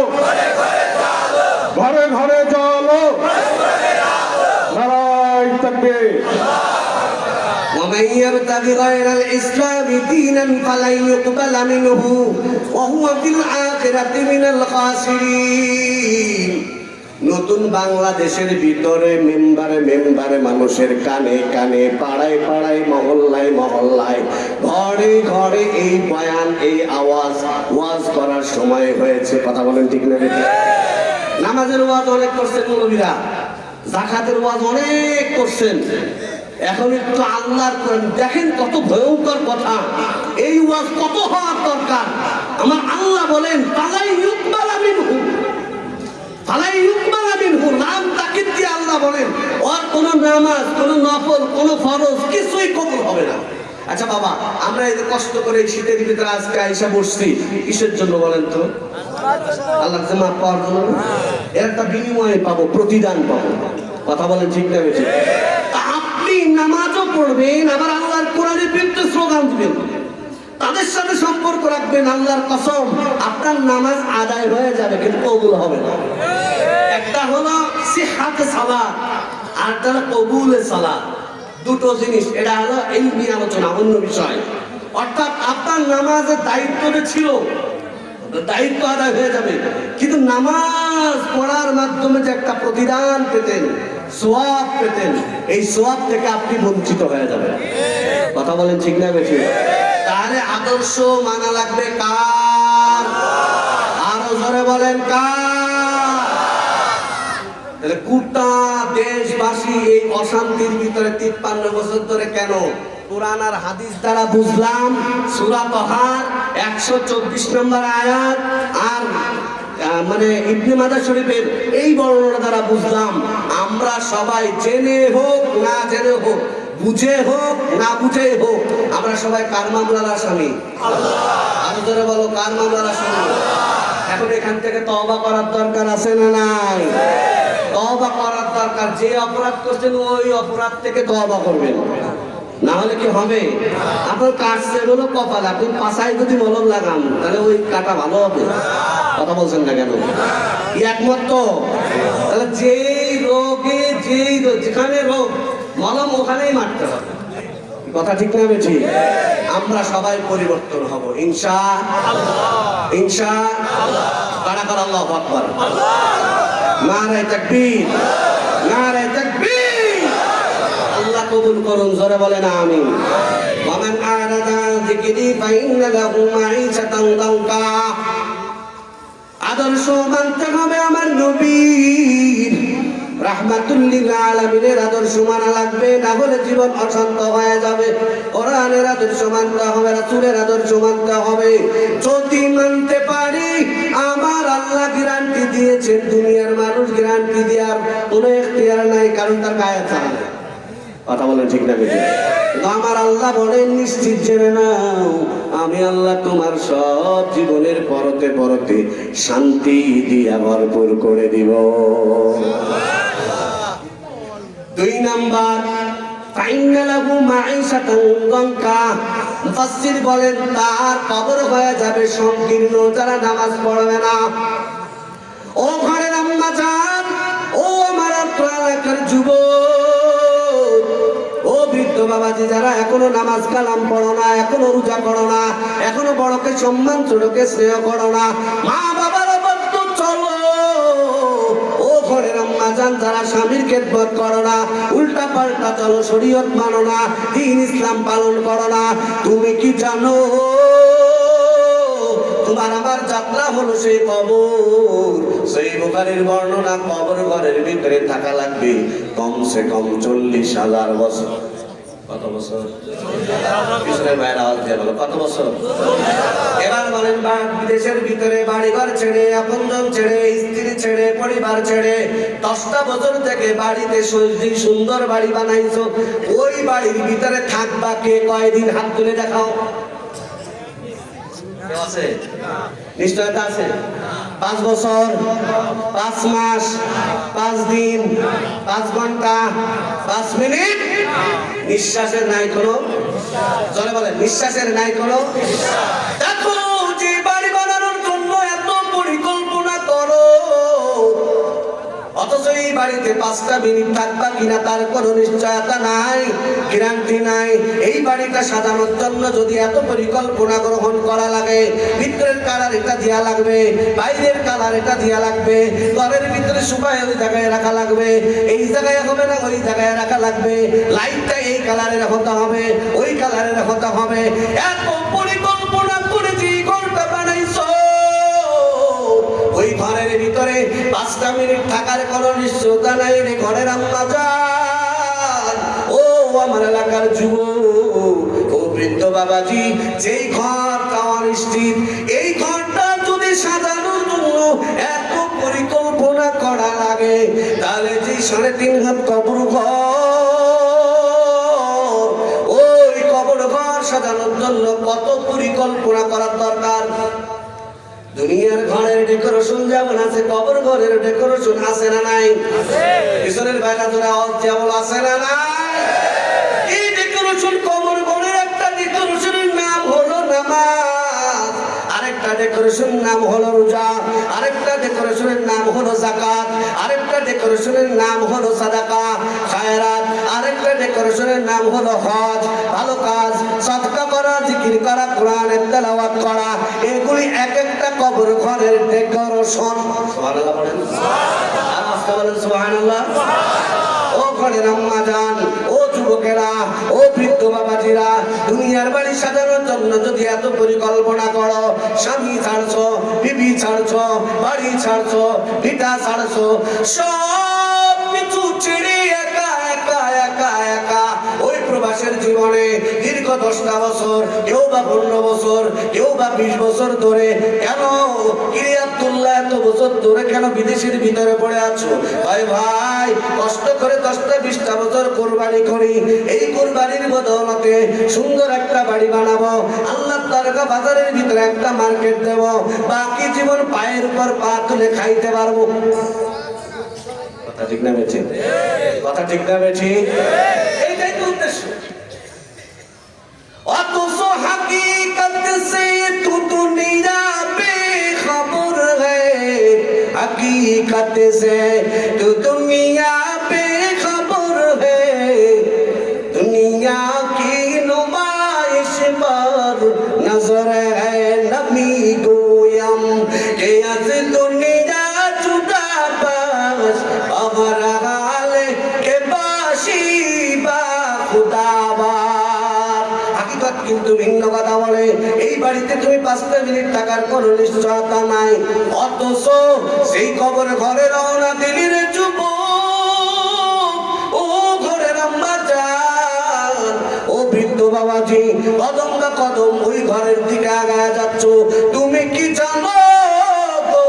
ঘরে ঘরে চলো, নারায়ে তাকবীর। ومن يبتغي غير الإسلام دينا فلن يقبل منه وهو في الآخرة من الخاسرين। নতুন বাংলাদেশের ভিতরে মেম্বারে মেম্বারে মানুষের কানে কানে, পাড়ায় পাড়ায়, মহল্লায় মহল্লায়, ঘরে ঘরে এই বয়ান, এই আওয়াজ ওয়াজ করার সময় হয়েছে। কথা বলেন ঠিক না বেঠিক? নামাজের ওয়াজ অনেক করছেন মৌলবীরা, যাকাতের ওয়াজ অনেক করছেন, এখন একটু আল্লাহর কোরআন দেখেন কত ভয়ঙ্কর কথা, এই ওয়াজ কত হওয়ার দরকার। আমার আল্লাহ বলেন ফালাই ইউকবালা মিনহু, ফালাই ইউকবালা মিনহু, নাম তাকিদ দিয়ে আল্লাহ বলেন ওর কোনো নামাজ, কোনো নফল, কোনো ফরজ কিছুই কবুল হবে না। আচ্ছা বাবা, আমরা এই যে কষ্ট করে এই শীতের ভিতরে আজকে আইসা বসছি কিসের জন্য বলেন তো? আল্লাহ মাফ পাওয়ার জন্য। এর একটা বিনিময়ে পাবো, প্রতিদান পাবো। কথা বলেন ঠিক না বেঠিক? আপনি নামাজও পড়বেন, আবার আল্লাহর কোরআনের বিরুদ্ধে স্লোগান দিবেন, তাদের সাথে সম্পর্ক রাখবেন, আল্লাহর কসম আপনার নামাজ আদায় হয়ে যাবে কিন্তু কবুল হবে না। একটা হলো সিহাত সালাত, আর একটা হলো কবুল সালাত। দুটো জিনিস, এটা হলো এই নিয়ে আলোচনা, অন্য বিষয়। অর্থাৎ আপনার নামাজের দায়িত্বটা ছিল, দায়িত্ব আদায় হয়ে যাবে, কিন্তু নামাজ পড়ার মাধ্যমে যে একটা প্রতিদান পেতেন, সোয়াব পেতেন, এই সোয়াব থেকে আপনি বঞ্চিত হয়ে যাবেন। কথা বলেন ঠিক না বেশি? তাহলে আদর্শ মানা লাগবে কার? আরো জোরে বলেন কার? তাহলে গোটা দেশবাসী এই অশান্তির ভিতরে 53 বছর ধরে কেন? কোরআন আর হাদিস দ্বারা বুঝলাম, সূরা তাহার 124 নম্বর আয়াত আর মানে ইবনে মাজাহ শরীফের এই বর্ণনা দ্বারা বুঝলাম, আমরা সবাই জেনে হোক না জেনে হোক, বুঝে হোক না বুঝে হোক, আমরা সবাই কার মামলার আসামি? আল্লাহ। আরো জোরে বলো, কার মামলার আসামি? এখন এখান থেকে তওবা করার দরকার আছে না নাই? তওবা করার দরকার। যে অপরাধ করছেন ওই অপরাধ থেকে তওবা করবেন, না হলে কি হবে? আপনার কাটছে হলো কপাল, আপনি পাছায় যদি মলম লাগান তাহলে ওই কাটা ভালো হবে। কথা বলছেন না কেন? একমাত্র তাহলে যেই রোগে যেখানে রোগ মলম ওখানেই মারতে হবে। কথা ঠিক না বেঠি? আমরা সবাই পরিবর্তন হব ইনশাআল্লাহ, ইনশাআল্লাহ। কারা আল্লাহু আকবার, নারে তাকবীর, নারে তাকবীর। আল্লাহ কবুল করুন, জোরে বলেন আমিন। ওয়া মান আরাদা যিকরি ফাইন্না লাহু মাঈশাতান দানকা। আদর্শ মানতে হবে আমার নবীর, রাহমাতুল লিল আলামিনের আদর্শ মানা লাগবে, না হলে জীবন অশান্ত হয়ে যাবে। কোরআনের আদর্শ মানতে হবে, রাসূলের আদর্শ মানতে হবে। যদি মানতে পারি, আমার আল্লাহ গ্যারান্টি দিয়েছেন, দুনিয়ার মানুষ গ্যারান্টি দেওয়ার কোনো এখতিয়ার নাই, কারণ তার গায়ে ছাড়া নাই। কথা বলেন ঠিক না বেশি? আমার আল্লাহ বলেন, নিশ্চিত জেনে নাও, আমি আল্লাহ তোমার সব জীবনের পরতে পরতে শান্তি দিয়া ভরপুর করে দিব। 2 নাম্বার, ফাইন্না লাহু মাঈশাতান দানকা। মুফাসসির বলেন তার কবর হয়ে যাবে সংকীর্ণ, যারা নামাজ পড়বে না। ও ঘরের আম্মা জান, ও আমার এলাকার যুবক, ও বৃদ্ধ বাবাজি যারা এখনো নামাজ কালাম পড়ো না, এখনো রোজা করো না, এখনো বড়কে সম্মান ছোটকে স্নেহ করো না, মা বাবার অবাধ্য চলো। ও ঘরের আম্মা জান যারা স্বামীর খেদমত করো না, উল্টা পাল্টা চলো, শরীয়ত মানো না, দ্বীন ইসলাম পালন করো না, তুমি কি জানো তোমার আমার যাত্রা হলো সেই কবর? সেই বুখারীর বর্ণনা, কবর ঘরের ভিতরে থাকা লাগবে কমসে কম 40,000 বছর। কত বছর? পিছনের ভাইয়ের আওয়াজ দিয়ে বলো, কত বছর? এবার বলেন, বিদেশের ভিতরে বাড়িঘর ছেড়ে, আপনজন ছেড়ে, স্ত্রী ছেড়ে, পরিবার ছেড়ে 10টা বছর থেকে বাড়িতে সুন্দর বাড়ি বানাইছো, ওই বাড়ির ভিতরে থাকবা কে কয়দিন? হাত তুলে দেখাও। আছে? নিশ্চয়তা আছে? 5 বছর, 5 মাস, 5 দিন, 5 ঘন্টা, 5 মিনিট। নিঃশ্বাসের নাই কোনো, চলে বলেন নিঃশ্বাসের নাই কোনো। দেখো, যে বাড়ি বানানোর জন্য এত পরিকল্পনা করো, অথচ এই বাড়িতে 5টা মিনিট থাকবা কিনা তার কোনো নিশ্চয়তা নাই, গ্যারান্টি নাই। এই বাড়িটা সাজানোর জন্য যদি এত পরিকল্পনা গ্রহণ করা লাগে, ভিতরের কালার এটা দেওয়া লাগবে, বাইরের কালার এটা দেওয়া লাগবে, ঘরের ভিতরে সুপায় ওই জায়গায় রাখা লাগবে, এই জায়গায় হবে না ওই জায়গায় রাখা লাগবে, লাইটটা এই কালারের হতে হবে, ওই কালারের হতে হবে, এত পরিকল্পনা করে যে ঘরটা বানাইছো, ওই ঘরের ভিতরে 5টা মিনিট থাকার কোনো নিশ্চয়তা নাই রে ঘরের আম্মা জান। ও আমার এলাকার যুবক, ও বৃদ্ধ বাবাজি, যেই ঘরটা অনিশ্চিত, এই ঘরটা যদি সাজানোর জন্য এত পরিকল্পনা করা লাগে, তাহলে যে 3.5 হাত কবর ঘর, ওই কবর ঘর সাজানোর জন্য কত পরিকল্পনা করার দরকার। দুনিয়ার ঘরের ডেকোরেশন যেমন আছে, কবর ঘরের ডেকোরেশন আছে না নাই? পিছনের বাইরা ধরে যেমন আছে না নাই? এই ডেকোরেশন, কবর ঘরের একটা ডেকোরেশনের নাম হলো নামাজ, আরেকটা ডেকোরেশন নাম হলো রোজা, আরেকটা ডেকোরেশনের নাম হলো যাকাত, আরেকটা ডেকোরেশনের নাম হলো সাদাকা খায়রাত, আরেকটা ডেকোরেশনের নাম হলো হজ, ভালো কাজ, সদকা করা, জিকির করা, কোরআনের তেলাওয়াত করা, এগুলি এক একটা কবর ঘরের ডেকোরেশন। সুবহানাল্লাহ বলেন, আর আস্তে বলেন সুবহানাল্লাহ। ও ঘরের আম্মা জান, ও যুবকেরা, ও বৃদ্ধ বাবাজিরা, দুনিয়ার বাড়ি সাজানোর জন্য যদি এত পরিকল্পনা করো, স্বামী ছাড়ছো, বিবি ছাড়ছো, বাড়ি ছাড়ছো, ভিটা ছাড়ছো, সব কিছু ছেড়ে একা একা একা একা ওই প্রবাসের জীবনে দীর্ঘ 10টা বছর, কেউ বা 15 বছর, কেউ বা 20 বছর ধরে, কেন কিরে আব্দুল্লাহ এত বছর ধরে কেন বিদেশের ভিতরে পড়ে আছো? ভাই ভাই, কষ্ট করে 10টা 20টা বছর কোরবানি করি, এই কোরবানির বদৌলতে সুন্দর একটা বাড়ি বানাবো, আল্লাহ দরগা বাজারের ভিতরে একটা মার্কেট দেব, বাকি জীবন পায়ের উপর পা তুলে খাইতে পারবো। কথা ঠিক না বেঠি? কথা ঠিক না বেঠি? এইটাই তো উদ্দেশ্য। অথচ হकीकत से तू दुनिया बेखबर है, हकीकत से तू दुनिया बेखबर है, दुनिया की नुमाइश पर नजर है नबी गोयम के अज दुनिया जुदा बस अमर हाल के बाशी बा खुदाबार। হাকিকত কিন্তু ভিন্ন কথা বলে। এই বাড়িতে তুমি 5টা মিনিট থাকার কোনো নিশ্চয়তা নাই, অথচ সেই কবর ঘরে রওনা দিলি রে যুবক, ও ঘরের আম্মা জান, ও বৃদ্ধ বাবাজি, কদম বা কদম ওই ঘরের দিকে আগায় যাচ্ছ, তুমি কি জানো গো?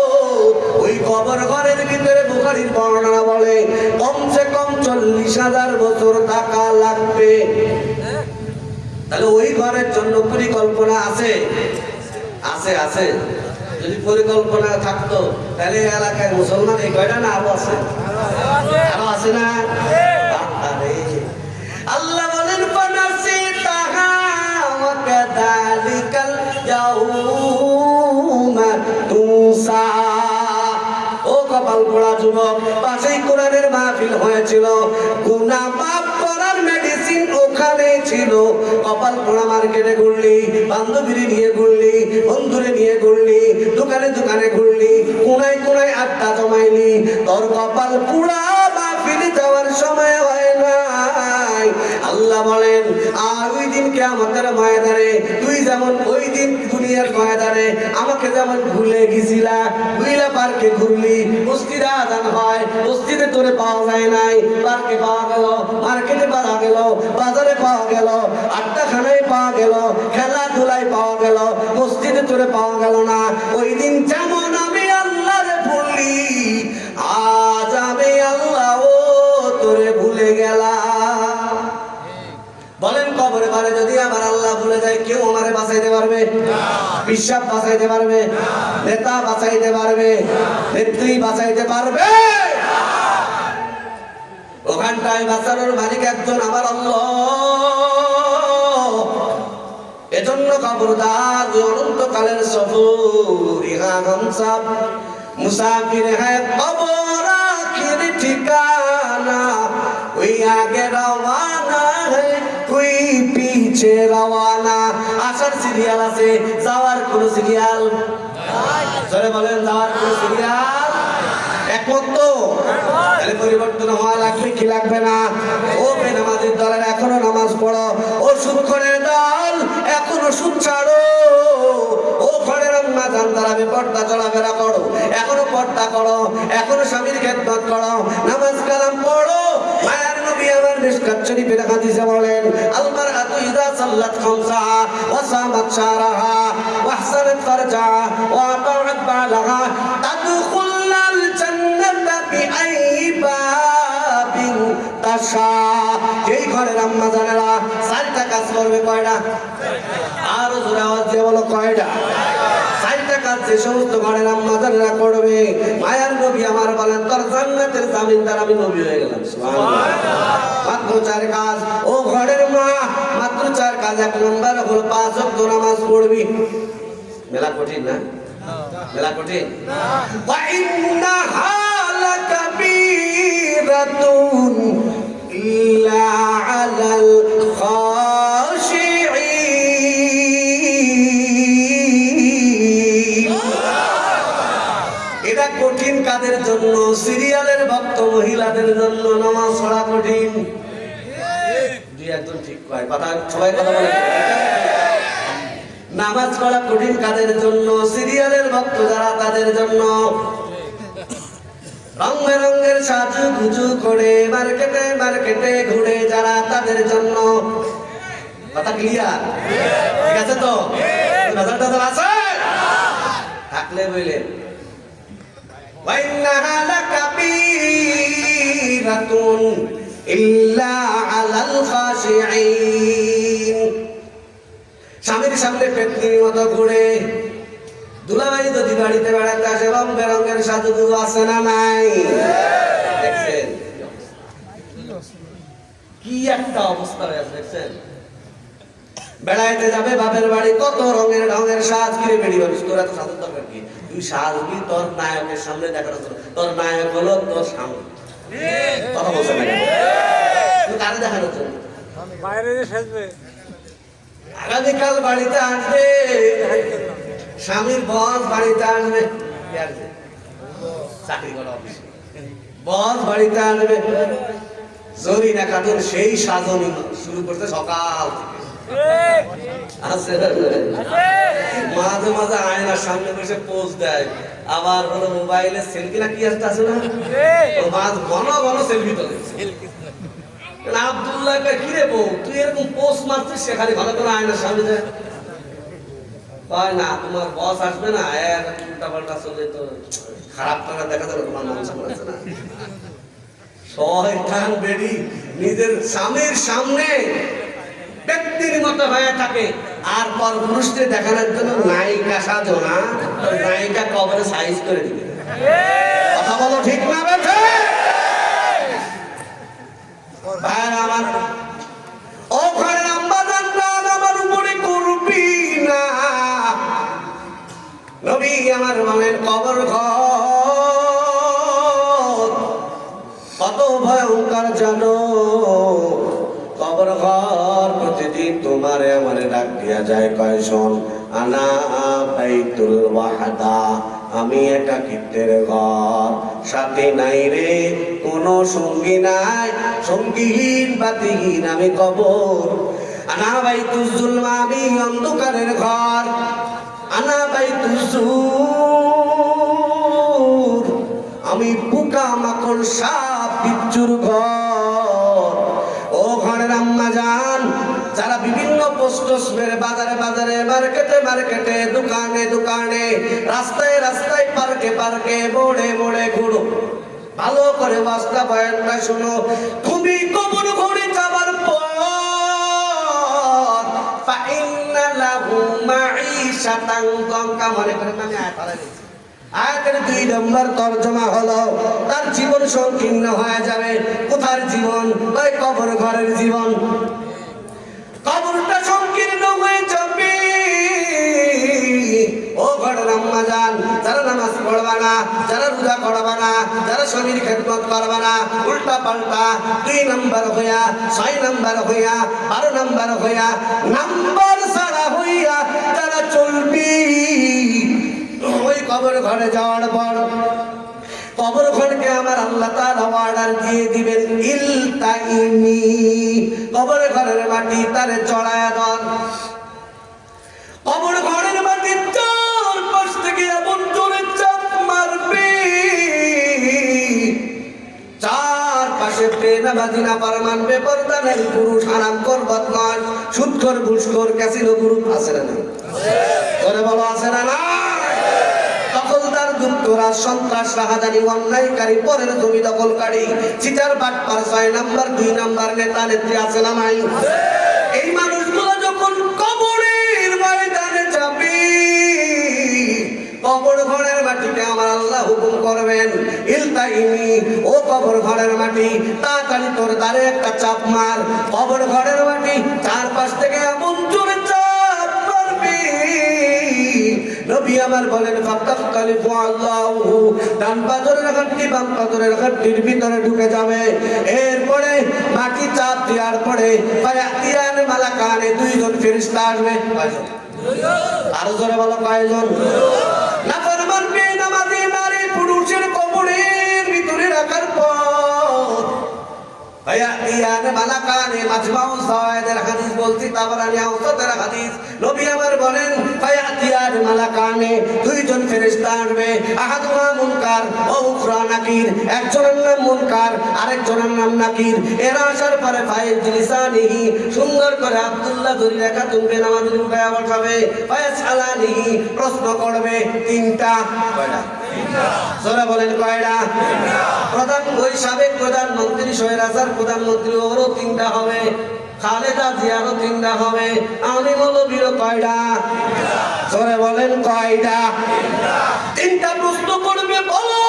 ওই কবর ঘরের ভিতরে বুখারীর বর্ণনা বলে কমসে কম 40,000 বছর থাকা লাগবে। তাহলে ওই ঘরের জন্য পরিকল্পনা আছে, আছে আছে। যদি পরিকল্পনা থাকতো তাহলে এলাকায় মুসলমান এই কয়টা না আরো আছে, আরো আছে না? আল্লাহ বলেন ফানাসিতাহা ওয়া কাযালিকাল ইয়াউমা তুনসা। ও কপাল পোড়া যুবক, পাশেই কোরআনের মাহফিল হয়েছিল, গুনাহ মাফ করার মেডিসিন ওখানে ছিল, কপাল পোড়া মার্কেটে ঘুরলি, বান্ধবীরে নিয়ে ঘুরলি, বন্ধুরে নিয়ে ঘুরলি, দোকানে দোকানে ঘুরলি, কোনায় কোনায় আড্ডা জমাইলি, তোর কপাল পোড়া মাহফিলে যাওয়ার সময় হয় নাই। আল্লাহ বলেন আর ওই দিন কিয়ামতের ময়দানে তুই যেমন ওই দিন দুনিয়ার ময়দানে আমাকে যেমন ভুলে গেছিলা, ভুইলা পার্কে ঘুরলি, মসজিদে আযান হয়, মসজিদে তোরে পাওয়া যায় নাই, পার্কে পাওয়া গেল, মার্কেটে পাওয়া গেল, বাজারে পাওয়া গেল, আড্ডাখানায় পাওয়া গেল, খেলাধুলায় পাওয়া গেল, মসজিদে তোরে পাওয়া গেল না। ওই দিন যেমন আমি আল্লাহরে ভুলি, আজ আমি আল্লাহ ও তোরে ভুলে গেলাম। বলেন কবরে ঘরে যদি আমার আল্লাহ ভুলে যায়, কেউ আমারে বাঁচাইতে পারবে? বিশ্বাস বাঁচাইতে পারবে? নেতা বাঁচাইতে পারবে? নেত্রী বাঁচাইতে পারবে? ওখানটায় বাঁচানোর মালিক একজন আমার আল্লাহ। এজন্য খবরদার, অনন্তকালের সফর ইহা হামসাব মুসাফির হ্যায় কবর আখির ঠিকানা, ওই আগে রওয়ানা है कोई पीछे रवाना। আসার সিরিয়াল আছে, যাওয়ার কোন সিরিয়াল নাই। জোরে বলেন, যাওয়ার কোন সিরিয়াল একমত তো? তাহলে পরিবর্তন হওয়া লাগবে কি লাগবে না? ও বেনামাজির দলের এখনো নামাজ পড়ো, ও সুদখোরের দল এখনো সুদ ছাড়ো, ও ঘরের আম্মা জান তারা বেপর্দা চলাফেরা করো, এখনো পর্দা করো, এখনো স্বামীর খেদমত করো, নামাজ কালাম পড়ো। মায়ার নবী আমার মিশকাত শরীফের হাদিসে বলেন আল মারআতু ইযা সাল্লাত খামসাহা ওয়া সামাত শাহরাহা ওয়া আহসানাত ফারজাহা ওয়া আতাআত বালাহা তাদখুলুল জান্নাতা বিআইয়ি বাবিন তাশা। যেই ঘরের আম্মা জানেরা 4টা কাজ করবে, কয়টা? আর জোরে আওয়াজ দিয়ে বলো কয়টা? 4টা কাজ যে সমস্ত ঘরের আম্মা জানেরা করবে, মায়ার নবী আমার বলেন তোর জান্নাতের জামিনদার আমি নবী হয়ে গেলাম। সুবহানাল্লাহ। মাত্র 4 কাজ। ও ঘরের মা, মাত্র 4 কাজ। 1 নম্বর হলো 5 ওয়াক্ত নামাজ পড়বি। মেলা কঠিন না? মেলা কঠিন ওয়া ইন্নাহা লাকাবীরাতুন ইল্লা আলাল খাশিঈন। এটা কঠিন কাদের জন্য? সিরিয়ালের ভক্ত মহিলাদের জন্য নামাজ পড়া কঠিন। দুই একজন ঠিক কয় কথা, সবাই কথা বলে। নামাজ পড়া কঠিন কাদের জন্য? সিরিয়ালের ভক্ত যারা, তাদের জন্য। রং বেরঙের সাজু গুজু করে মার্কেটে মার্কেটে ঘুরে যারা, তাদের জন্য। কথা ক্লিয়ার? ঠিক আছে তো? নজর টজর আছে? থাকলে বললেন ওয়াইন্নাহা লাকাবীরাতুন ইল্লা আলাল খাশিঈন। স্বামীর সামনে পেতনির মতো ঘুরে, দুলাভাই যদি বাড়িতে বেড়াতে আসে রং বেরঙের সাজুগুজু আছে না নাই? দেখছেন কি একটা অবস্থা হয়েছে, দেখছেন? বেড়াইতে যাবে বাপের বাড়ি, কত রঙের ঢঙের সাজ কিনে বেরিয়ে যাবে। তোর এত সাজের দরকার কি? তুই সাজবি তোর নায়কের সামনে দেখানো, তোর নায়ক হলো তোর সামনে। কথা বলছে না তুই কারে দেখানোর জন্য? বাইরে সাজবে। আগামীকাল বাড়িতে আসবে, স্বামীর বস বাড়িতে আসবে, চাকরি করা অফিসে বস বাড়িতে আসবে। জরিনা খাতুন সেই সাজনি শুরু করতে সকাল থেকে। আছে মাঝে মাঝে আয়নার সামনে বসে পোজ দেয়, আবার হলো মোবাইলে সেলফি না কি একটা আছে না, মাঝ ঘন ঘন সেলফি তোলে। আব্দুল্লাহ কি রে বউ, তুই এরকম পোস্ট মারছিস, সেখানে ভালো করে আয়নার সামনে যায়। কয় না তোমার বস আসবে না, উল্টা পাল্টা চলে তো খারাপ টাকা দেখা যাবে, তোমার মানুষ আছে না। শয়তান বেডি নিজের স্বামীর সামনে ব্যক্তির মতো হয়ে থাকে, আর পর পুরুষকে দেখানোর জন্য নায়িকা সাজো না, নায়িকা কবরে সাইজ করে দিবে। কথা বলো ঠিক না বেঠে? ভাইরা আমার, ওখানে আম্মাজান আমার উপরে করবি না। নবী আমার বলেন কবর ঘর কত ভয়ঙ্কর জানো? কবর ঘর প্রতিদিন তোমারে আমারে ডাক দিয়া যায়, কয় শোন আনা বাইতুল ওয়াহদা, আমি একাকিত্বের ঘর, সাথে নাই রে কোনো সঙ্গী নাই, সঙ্গীহীন বাতিহীন আমি কবর। আনা বাইতুজ জুলমা, আমি অন্ধকারের ঘর, আনা বাইতুজ জুর, আমি পোকা মাকড় সাপ বিচ্ছুর ঘর। ও ঘরের আম্মা জান, যারা বিভিন্ন পোস্ট মেরে বাজারে বাজারে, মার্কেটে মার্কেটে, দোকানে দোকানে, রাস্তায় রাস্তায়, পার্কে পার্কে, মোড়ে মোড়ে ঘুরো, ভালো করে বাস্তা বয়ানটা শুনো। তুমি কবর ঘরে যাবার পর ফাইন্না লাহু মাঈশাতান দঙ্কা, মনে করে আমি আয়াত দিয়েছি। আয়াতের 2 নম্বর তরজমা হলো তার জীবন সংকীর্ণ হয়ে যাবে। কোথার জীবন? ওই কবর ঘরের জীবন। কবরটা সংকীর্ণ হয়ে যাবে। ও ঘরের আম্মা জান, যারা নামাজ পড়বা না, যারা রোজা করবা না, যারা স্বামীর খেদমত করবা না, উল্টা পাল্টা 2 নম্বর হইয়া, 6 নম্বর হইয়া, 12 নম্বর হইয়া, নাম্বার ছাড়া হইয়া যারা চলবি, ওই কবর ঘরে যাওয়ার পর কবর ঘরকে আমার আল্লাহ তাআলা অর্ডার দিয়ে দিবেন, ইলতাইনি, কবর ঘরের মাটি তারে চড়ায়া দাও। কবর ঘরের মাটি চারপাশ থেকে এমন জোরে চাপ মারবে, চারপাশে বেনামাজি নাফরমান বেপরদানের পুরুষ, হারামখোর বদমাশ, সুদখোর ঘুষখোর ক্যাসিনো গ্রুপ আছে না? করে বলো আছে না? না দখলদার, যুক্তরাজ, সন্ত্রাস, রাহাজানি, অন্যায়কারী, পরের জমি দখলকারী, চিটার বাটপার, 6 নম্বর 2 নম্বর নেতা নেত্রী আছে না নাই? এই মানুষগুলো যখন কবরের ময়দানে যাবে, কবর ঘরের মাটিতে আমার আল্লাহ হুকুম করবেন, ইলতাইনি, ও কবর ঘরের মাটি তাড়াতাড়ি তোর দ্বারে একটা চাপ মার। কবর ঘরের মাটি চারপাশ থেকে এমন জোরে চাপ মারবে, নবী আমার বলেন ফাতাখতালিফু আল্লাহু, ডান পাজরের হাড়টি বাম পাজরের হাড়টির ভিতরে ঢুকে যাবে। এরপরে মাটি চাপ দেওয়ার পরে ফায়াতিয়ান মালাকানে, দুইজন ফেরেশতা আসবে। কয়জন? আরো জোরে বলো কয়জন? নাফরমান বেনামাজি নারী পুরুষের কবরের ভিতরে রাখার পর ফায়াতিয়ান মালাকানে, মাজমাউ যাওয়ায়েদের হাদিস বলছি, তাবারানী আওসাতের হাদিস। নবী আমার বলেন ফায়াতিয়ান মালাকানে, দুইজন ফেরেশতা আসবে। আহাদুহা মুনকার ওয়া উখরা নাকির, একজনের নাম মুনকার আরেকজনের নাম নাকির। এরা আসার পরে ফায়েজ লিসানিহি, সুন্দর করে আব্দুল্লাহ ধরে রেখা তুলবে, নামাজে উঠায়া বসাবে। ফায়াসালানিহি, প্রশ্ন করবে তিনটা। কয়টা? জোরে বলেন কয়টা? প্রধান ওই সাবেক প্রধানমন্ত্রী, স্বৈরাচার প্রধানমন্ত্রী, ওরও তিনটা হবে। খালেদা জিয়ারও তিনটা হবে। আমি মৌলবীরও কয়টা? জোরে বলেন কয়টা? তিনটা প্রশ্ন করবে। বলো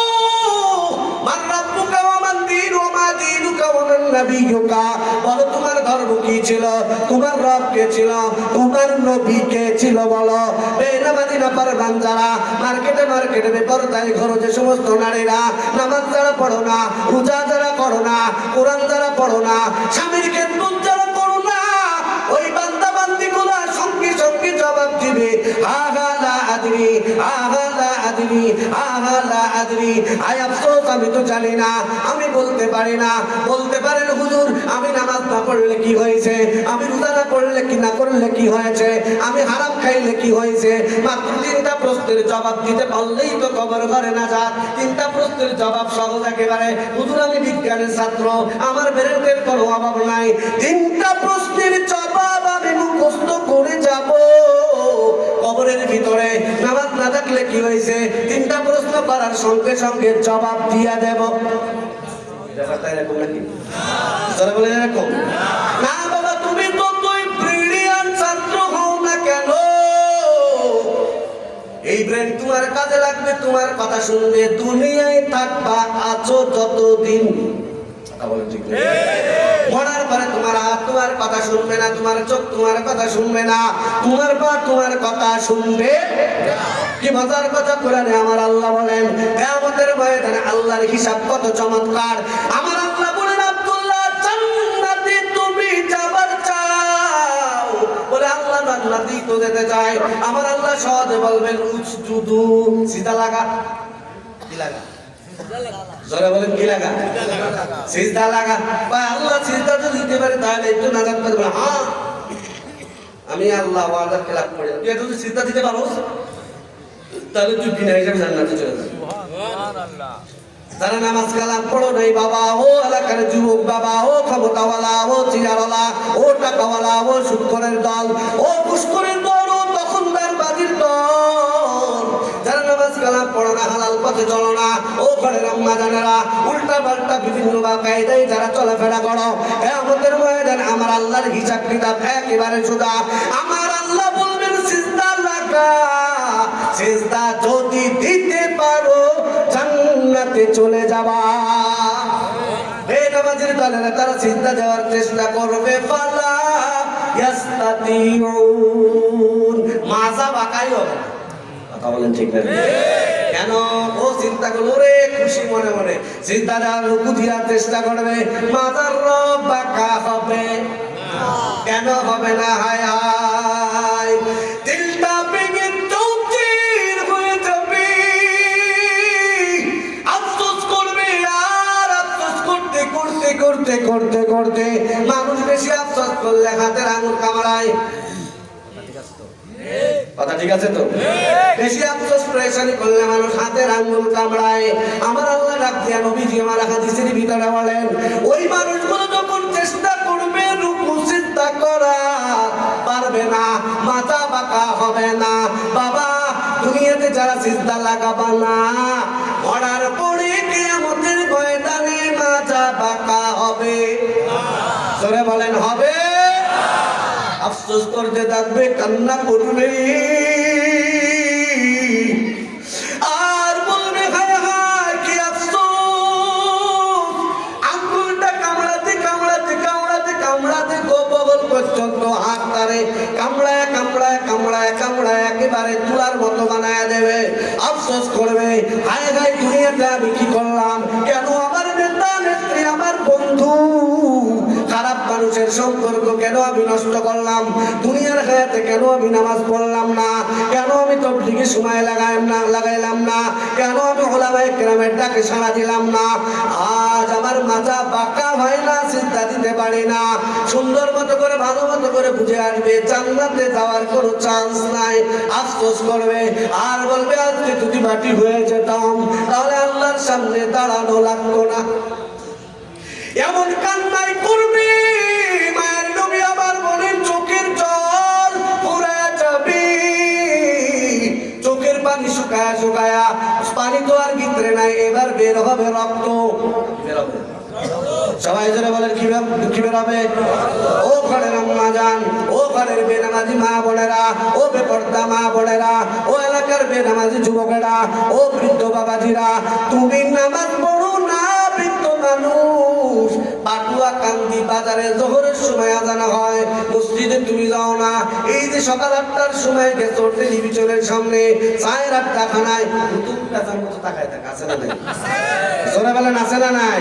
মান রাব্বুকা ওয়া মান দীনুকা ওয়া মা দীনুকা ওয়া মান নাবিয়্যুকা, বলো তোমার ধর্ম কি ছিল, তোমার রব কে ছিল, তোমার নবী কে ছিল বলো। বেনামাজি নাফরমান যারা, মার্কেটে বেপরদায় ঘর যে সমস্ত নারীরা নামাজ যারা পড়ো না, রোজা যারা করো না, কোরআন যারা পড়ো না, স্বামীর খেদমত যারা করো না, ওই বান্দা বান্দিগুলো সঙ্গে সঙ্গে জবাব দিবে আহা লা আদরি, আহা লা আদরি, আহা লা আদরি। আয় আফসোস, আমি তো জানি না, আমি বলতে পারি না। বলতে পারেন হুজুর আমি নামাজ না পড়লে কি হয়েছে, আমি রোজা না পড়লে কি না করলে কি হয়েছে, আমি হারাম খাইলে কি হয়েছে। মাত্র তিনটা প্রশ্নের জবাব দিতে পারলেই তো কবর ঘরে না যা। তিনটা প্রশ্নের জবাব সহজ একেবারে। হুজুর আমি বিজ্ঞানের ছাত্র, আমার ব্রেনের কোনো অভাব নাই, তিনটা প্রশ্নের জবাব আমি মুখস্থ করে যাব কবরের ভিতরে। নামাজ না থাকলে কি হয়েছে, তিনটা প্রশ্ন করার সঙ্গে সঙ্গে জবাব দিয়া দেব। ব্যাপারটা এরকম নাকি? যারা বলে এরকম না বাবা, তুমি যতই ব্রিলিয়ান্ট ছাত্র হও না কেন, এই ব্রেন তোমার কাজে লাগবে, তোমার কথা শুনবে, দুনিয়ায় থাকবা আছো যতদিন। ঠিক মরার পরে তোমার হাত তোমার কথা শুনবে না, তোমার চোখ তোমার কথা শুনবে না, তোমার পা তোমার কথা শুনবে। কি মজার কথা কোরআনে আমার আল্লাহ বলেন, কিয়ামতের ময়দানে আল্লাহর হিসাব কত চমৎকার। আমার আল্লাহ বলেন আব্দুল্লাহ জান্নাতে তুমি যাবার চাও, বলে আল্লাহ জান্নাতে তো যেতে চাই। আমার আল্লাহ সহজে বলবেন উসজুদু, সিজদা লাগা। কি লাগা? জোরে বলেন কি লাগা? সিজদা লাগা। বা আল্লাহ সিজদা তো দিতে পারে, তাহলে একটু নাজাত পাবে। হ্যাঁ আমি আল্লাহ ওয়াদার খেলাফ করি, তুই একটু সিজদা দিতে পারো, তাহলে তুই বিনা হিসাবে জান্নাতে চলে যাবি। সুবহানাল্লাহ। যারা নামাজ কালাম পড়ো নাই বাবা, ও এলাকার যুবক বাবা, ও ক্ষমতাওয়ালা, ও চিয়ারওয়ালা, ও টাকাওয়ালা, ও সুদখোরের দল, ও ঘুষখোরের দল, ও দখলদার বাজির দল, যারা নামাজ কালাম পড়ো না, হালাল পথে চলো না, ও ঘরের আম্মা জানেরা, উল্টা পাল্টা বিভিন্ন কায়দায় যারা চলাফেরা করো, কিয়ামতের ময়দানে আমার আল্লাহর হিসাব কিতাব একেবারে সোজা। আমার আল্লাহ বলবেন সিজদা লাগা, সিজদা যদি দিতে পারো জান্নাতে চলে যাবা। বেনামাজির দলেরা তারা সিজদা দেওয়ার চেষ্টা করবে, ফালা ইয়াস্তাতিউন, মাজা বাঁকাই হবে না। কথা বলেন ঠিক না? কেন? ও চিন্তা করলো রে খুশি মনে মনে চিন্তা দেওয়ার রুকু দেওয়ার চেষ্টা করবে, মাজার রব বাঁকা হবে। কেন হবে না? হায় হায়, দিলটা ভেঙে তকদীর হয়ে যাবে। আফসোস করবে, আর আফসোস করতে করতে করতে করতে করতে মানুষ বেশি আফসোস করলে হাতের আঙুল কামড়ায়। কথা ঠিক আছে তো? বেশি আফসোস পরেশানি করলে মানুষ হাতের আঙ্গুল কামড়ায়। আমার আল্লাহ ডাক দিয়া নবীজি আমার হাদিসের ভিতরে বলেন, ওই মানুষগুলো যখন চেষ্টা করবে রুকু সিজদা করা, পারবে না, মাথা বাঁকা হবে না। বাবা দুনিয়াতে যারা সিজদা লাগাবা না, মরার পরে কিয়ামতের ময়দানে মাথা বাঁকা হবে। জোরে বলেন হবে। আফসোস করতে থাকবে, কান্না করবে, আর বলবে হায় হায় কি আফসোস। আঙ্গুলটা কামড়াতে কামড়াতে কামড়াতে কামড়াতে গোপগল পর্যন্ত হাত তারে কামড়ায় কামড়ায় কামড়ায় কামড়ায় একেবারে তুলার মতো বানায় হায় হায় দুনিয়াতে আমি কি করলাম, কেন আমার নেতা নেত্রী আমার বন্ধু খারাপ মানুষের সম্পর্ক কেন আমি নষ্ট করলাম, দুনিয়ার হায়াতে কেন আমি নামাজ পড়লাম না, কেন আমি তবলিগে সময় লাগাইলাম না, কেন আমি ওলামায়ে কেরামের ডাকে সাড়া দিলাম না। আজ আমার মাথা বাঁকা হয় না, সিজদা দিতে পারি না। সুন্দর মতো করে ভালো মতো করে বুঝে আসবে জান্নাতে যাওয়ার কোনো চান্স নাই, আফসোস করবে আর বলবে আজকে যদি মাটি হয়ে যেতাম তাহলে আল্লাহর সামনে দাঁড়ানো লাগতো না। এমন কান্নাই করবি মায়ের নবী আমার বলেন চোখের জল পুরা যাবে, চোখের পানি শুকায়া শুকায়া পানি তো আর ভিতরে নাই, এবার বের হবে রক্ত। বের হবে সবাই জোরে বলেন কি বের হবে? ও ঘরের আম্মা জান, ও ঘরের বেনামাজি মা বোনেরা, ও বেপর্দা মা বোনেরা, ও এলাকার বেনামাজি যুবকেরা, ও বৃদ্ধ বাবাজিরা, তুমি নামাজ পড়ো না বৃদ্ধ মানুষ, পাটুয়া কান্দি বাজারে জোহরের সময় আজান হয়, মসজিদে তুমি যাও না। এই যে সকাল 8টার সময় গেছো টেলিভিশনের সামনে চায়ের আড্ডা খানায় নতুন কাঁচার মতো তাকায় থাকে, আছে না নাই? জোরে বলেন আছে না নাই?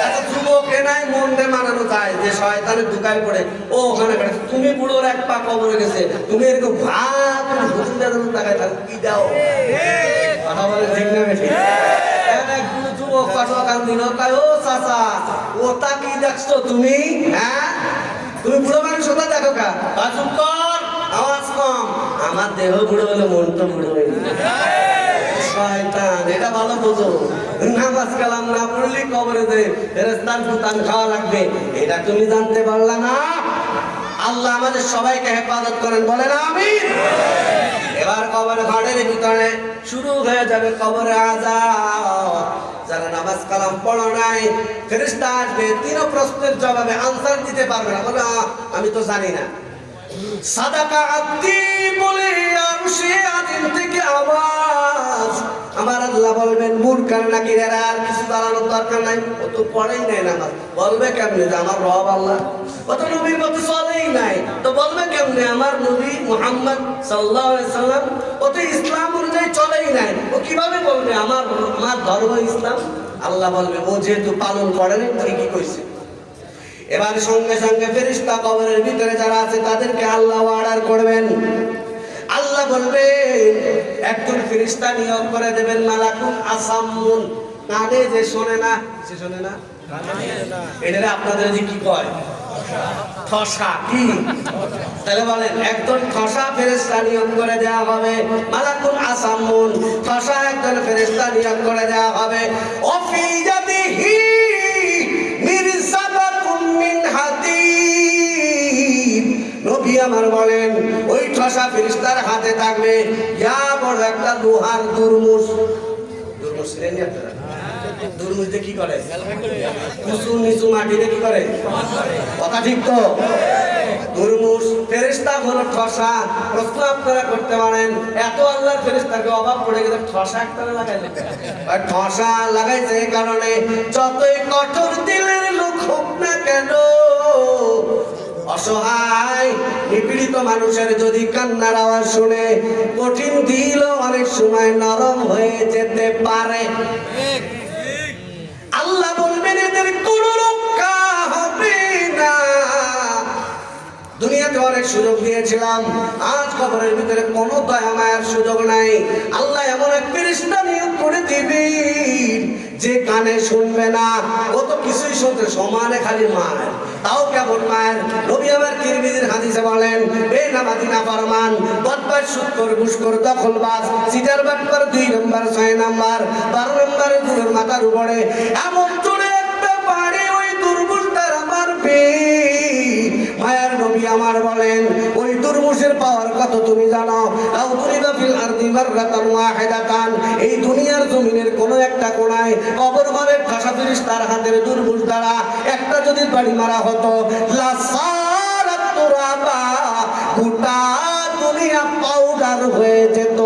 আচ্ছা যুবকে নাই মনকে মানানো যায় যে শয়তানের ঢুকায় পড়ে ও ওখানে তুমি বুড়োর এক পা কবরে গেছে, তুমি এরকম ভাত হুজুরের মতো তাকায় থাকো, কি দাও কথা বলে ঠিক না বেশি? যুবক পাটুয়া কান্দি নৌকায় ও চাচা ও তা কি দেখছো তুমি? হ্যাঁ তুমি বুড়ো মানুষ ওটা দেখো কা চুপ কর, আওয়াজ কম। আমার দেহ বুড়ো হলে মন তো বুড়ো হয়ে শয়তান, এটা ভালো বোঝো। নামাজ কালাম না পড়লে কবরে যে ফেরেশতার ফুতান খাওয়া লাগবে এটা তুমি জানতে পারলা না। আল্লাহ আমাদের সবাইকে হেফাজত করেন, বলেন আমিন। এবার কবরে ঘরের ভিতরে শুরু হয়ে যাবে কবরে আযাব। যারা নামাজ কালাম পড়ো নাই ফেরেশতা আসবে, তিন প্রশ্নের জবাবে আনসার দিতে পারবে না, বলে আমি তো জানি না। সাদাকা আব্দি বলে আরশে আযীম থেকে আওয়াজ, আমার আল্লাহ বলবেন মুনকার নাকিরের আর কিছু জানানোর দরকার নাই, ও তো পড়েই নাই নামাজ, বলবে কেমনে যে আমার রব আল্লাহ? ও তো নবীর পথে চলেই নাই, তো বলবে কেমনে আমার নবী মুহাম্মদ সাল্লাল্লাহু আলাইহি সাল্লাম? ও তো ইসলাম অনুযায়ী চলেই নাই, ও কিভাবে বলবে আমার ধর্ম ইসলাম? আল্লাহ বলবে ও যেহেতু পালন করে নাই ঠিকই কইছে। এবার সঙ্গে সঙ্গে ফেরেশতা কবরের ভিতরে যারা আছে তাদেরকে আল্লাহ অর্ডার করবেন। আল্লাহ বলবে একজন ফেরেশতা নিয়োগ করে দেবেন, মালাকুন আসামুন, কানে যে শোনে না, সে শোনে না, এটা আপনাদের যে কি কয় ঠসা, কি তাহলে বলেন একজন ঠসা ফেরেশতা নিয়োগ করে দেওয়া হবে, মালাকুন আসামুন, ঠসা একজন ফেরেশতা নিয়োগ করে দেওয়া হবে। অফি ইয়াদিহি মিরসাবাতুম মিন হাদিদ, নবী আমার বলেন ওই ঠসা ফেরেশতার হাতে থাকবে ইয়া বড় একটা লোহার দুরমুশ। দুরমুশ ছিলেন আপনারা? দুরমুশ দিয়ে কি করে? উঁচু নিচু মাটিতে কি করে? কথা ঠিক তো? দুরমুশ ফেরেশতা হলো ঠসা। প্রশ্ন আপনারা করতে পারেন এত আল্লাহর ফেরেশতাকে অভাব পড়ে গেছে ঠসা একটা লাগাইছে, আর ঠসা লাগাইছে এই কারণে যতই কঠোর দিলের লোক হোক না কেন, অসহায় নিপীড়িত মানুষের যদি কান্নার আওয়াজ শুনে কঠিন দিল অনেক সময় নরম হয়ে যেতে পারে। আল্লাহ বলবেন এদের কোনো রক্ষা হবে না। দুনিয়াতে অনেক সুযোগ দিয়েছিলাম, আজ কবরের ভিতরে কোনো দয়া মায়ার সুযোগ নাই। আল্লাহ এমন এক ফেরেশতা নিয়োগ করে দিবেন যে কানে শুনবে না, ও তো কিছুই শুনতে সমানে খালি মায়ের, তাও কেমন মায়ের? নবী আমার তিরমিজির হাদিসে বলেন বেনামাজি নাফরমান, বদমাশ, সুদখোর, ঘুষখোর, দখলবাজ, চিটার বাটপার 2 নম্বর 6 নম্বর 12 নম্বরে পুরোর মাথার উপরে এমন জোরে একটা বাড়ি ওই দুর্মুষ তারা মারবে। মায়ার নবী আমার বলেন ওই দুর্মুষের পাওয়ার কত তুমি জানো? লাউ দুরিবা ফিল আরদি মাররাতান ওয়াহিদাতান, এই দুনিয়ার জমিনের কোনো একটা কোণায় কবর ঘরের ঠসা ফেরেশতার হাতের দুর্মুষ দ্বারা একটা যদি বাড়ি মারা হতো, লাসারাত তুরাবা, গোটা দুনিয়া পাউডার হয়ে যেত।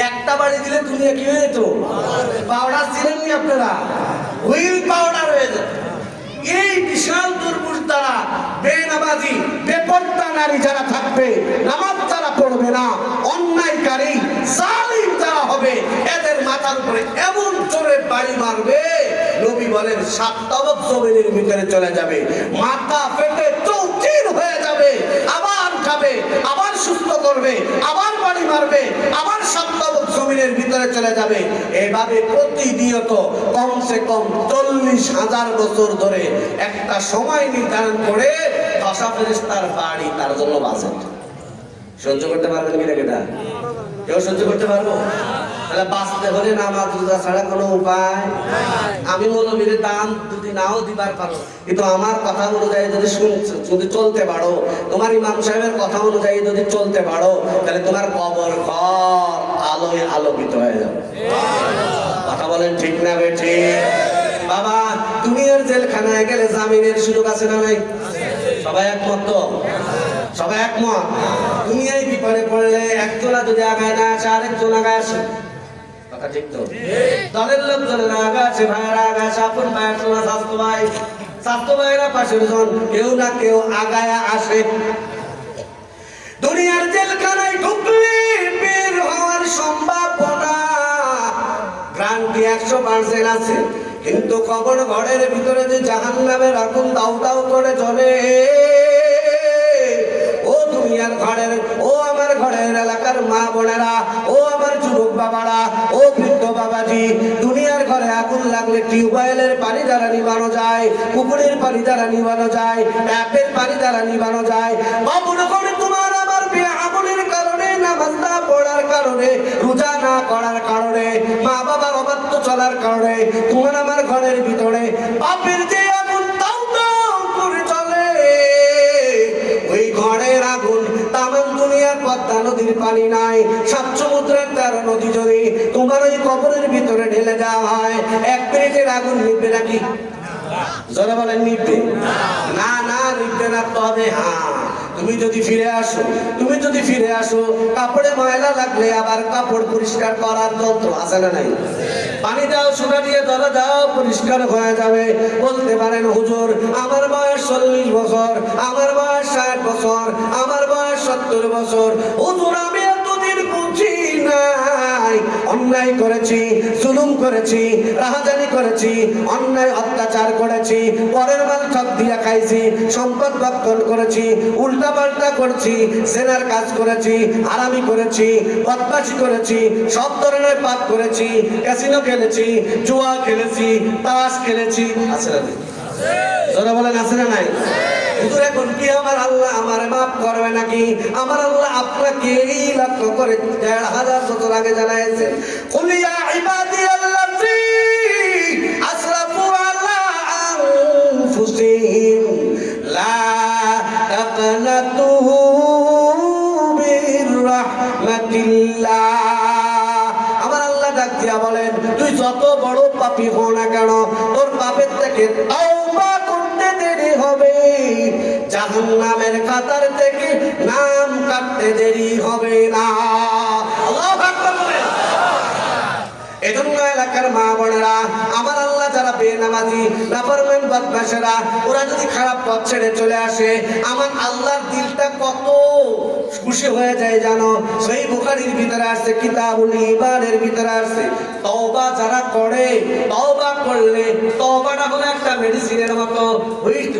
একটা বাড়ি দিলে দুনিয়া কি হয়ে যেত? পাউডার ছিলেন নি আপনারা? হুইল পাউডার হয়ে যেত। এই বিশাল দুর্মুষ দ্বারা বেনামাজি বেপর্দা নারী যারা থাকবে, নামাজ যারা পড়বে না, অন্যায়কারী জালিম যারা হবে, মাথার উপরে এমন জোরে বাড়ি মারবে, নবী বলেন 7 তবক জমিনের ভিতরে চলে যাবে, মাথা ফেটে চৌচির হয়ে যাবে, আবার খাবে, আবার সুস্থ করবে, আবার বাড়ি মারবে, আবার 7 তবক জমিনের ভিতরে চলে যাবে। এভাবে প্রতিনিয়ত কমসে কম 40,000 বছর ধরে একটা সময় নির্ধারণ করে 10 ফেরেশতার বাড়ি তার জন্য বাজেট। সহ্য করতে পারবেন কিনা এটা? কেউ সহ্য করতে পারবো? তাহলে বাঁচতে হলে নামাজ রোজা ছাড়া কোনো উপায়। আমি মৌলবীর দান যদি নাও দিবার পারো, কিন্তু আমার কথা অনুযায়ী যদি চলতে পারো, তোমার ইমাম সাহেবের কথা অনুযায়ী যদি চলতে পারো, তাহলে তোমার কবর ঘর আলোয় আলোকিত হয়ে যাবে। কথা বলেন ঠিক না বেঠিক? বাবা, দুনিয়ার জেলখানায় গেলে জামিনের সুযোগ আছে না নাই? সবাই একমত তো? সবাই একমত? দুনিয়ায় বিপদে পড়লে একজনা যদি আগায় না আসে, আরেকজন আগায় আসে। কথা ঠিক তো? দলের লোকজনের আগায় আসে, ভাইয়েরা আগায় আসে, আপন ভাইয়ের সোনা স্বাস্থ্য ভাইয়েরা পাশের জন, কেউ না কেউ আগায় আসে। দুনিয়ার জেলখানায় ঢুকলে বের হওয়ার সম্ভাবনা গ্রান্টি 100% আছে, কিন্তু কবর ঘরের ভিতরে যে জাহান্নামের আগুন দাউ দাউ করে জ্বলে, ও দুনিয়ার ঘরের, ও আমার ঘরের এলাকার মা বোনেরা, ও আমার যুবক বাবারা, ও বৃদ্ধ বাবাজি, দুনিয়ার ঘরে আগুন লাগলে টিউবওয়েলের পানি দ্বারা নিবানো যায়, পুকুরের পানি দ্বারা নিবানো যায়, ট্যাপের পানি দ্বারা নিবানো যায়। বাবুর ঘরে তোমার আমার আমলের কারণে, নামাজ না পড়ার কারণে, রোজা না করার কারণে, মা বাবার অবাধ্য চলার কারণে তোমার আমার ঘরের ভিতরে পাপের যে আগুন দাউ দাউ করে চলে, ওই ঘরের আগুন তামাম দুনিয়ার পদ্মা নদীর পানি নাই, 7 সমুদ্রের 13 নদী যদি তোমার ওই কবরের ভিতরে ঢেলে দেওয়া হয়, 1 মিনিটের আগুন নিভবে নাকি? জোরে বলেন নিভবে না? না, নিভবে না। তবে হ্যাঁ, তুমি যদি ফিরে আসো, কাপড়ে ময়লা লাগলে আবার কাপড় পরিষ্কার করার যন্ত্র আছে না নাই? পানি দাও, সোনা দিয়ে ধরা দাও, পরিষ্কার হয়ে যাবে। বলতে পারেন হুজুর, আমার বয়স 40 বছর, আমার বয়স 60 বছর, আমার বয়স 70 বছর, হুজুর আমি এতদিন বুঝি নাই, অন্যায় করেছি, জুলুম করেছি, রাহাজানি করেছি, অন্যায় অত্যাচার করেছি, পরের মাল ঠক দিয়া খাইছি, সম্পদ ভক্ষণ করেছি, উল্টা পাল্টা করছি, সেনার কাজ করেছি, হারামি করেছি, বদমাশি করেছি, সব ধরনের পাপ করেছি, ক্যাসিনো খেলেছি, জুয়া খেলেছি, তাস খেলেছি। আছে না? জোরে বলেন আছে না নাই? হুজুর এখন কি আমার আল্লাহ আমার মাফ করবে নাকি? আমার আল্লাহ আপনাকে এই লক্ষ্য করে 1000 বছর আগে জানাইছেন, কুল ইয়া ইবাদিয়াল্লাযী আসরাফু আলা আনফুসিহিম লা তাকনাতু মির রাহমাতিল্লাহ। আমার আল্লাহ ডাক দিয়া বলেন, তুই যত বড় পাপী হও না কেন, তোর পাপের থেকে তওবা করতে দেরি হবে, জাহান্নামের খাতার থেকে নাম কাটতে দেরি হবে না। আল্লাহু আকবার বলেন। এজন্য এলাকার মা বোনেরা, আমার আল্লাহ যারা বেনামাজি, নাফরমান, বদমাশেরা, ওরা যদি খারাপ পথ ছেড়ে চলে আসে, আমার আল্লাহর দিলটা কত খুশি হয়ে যায় জানো? সেই বুখারীর ভিতরে আছে, কিতাবুল ঈমানের ভিতরে আছে, তওবা যারা করে, তওবা করলে, তওবাটা হলো একটা মেডিসিনের মতো,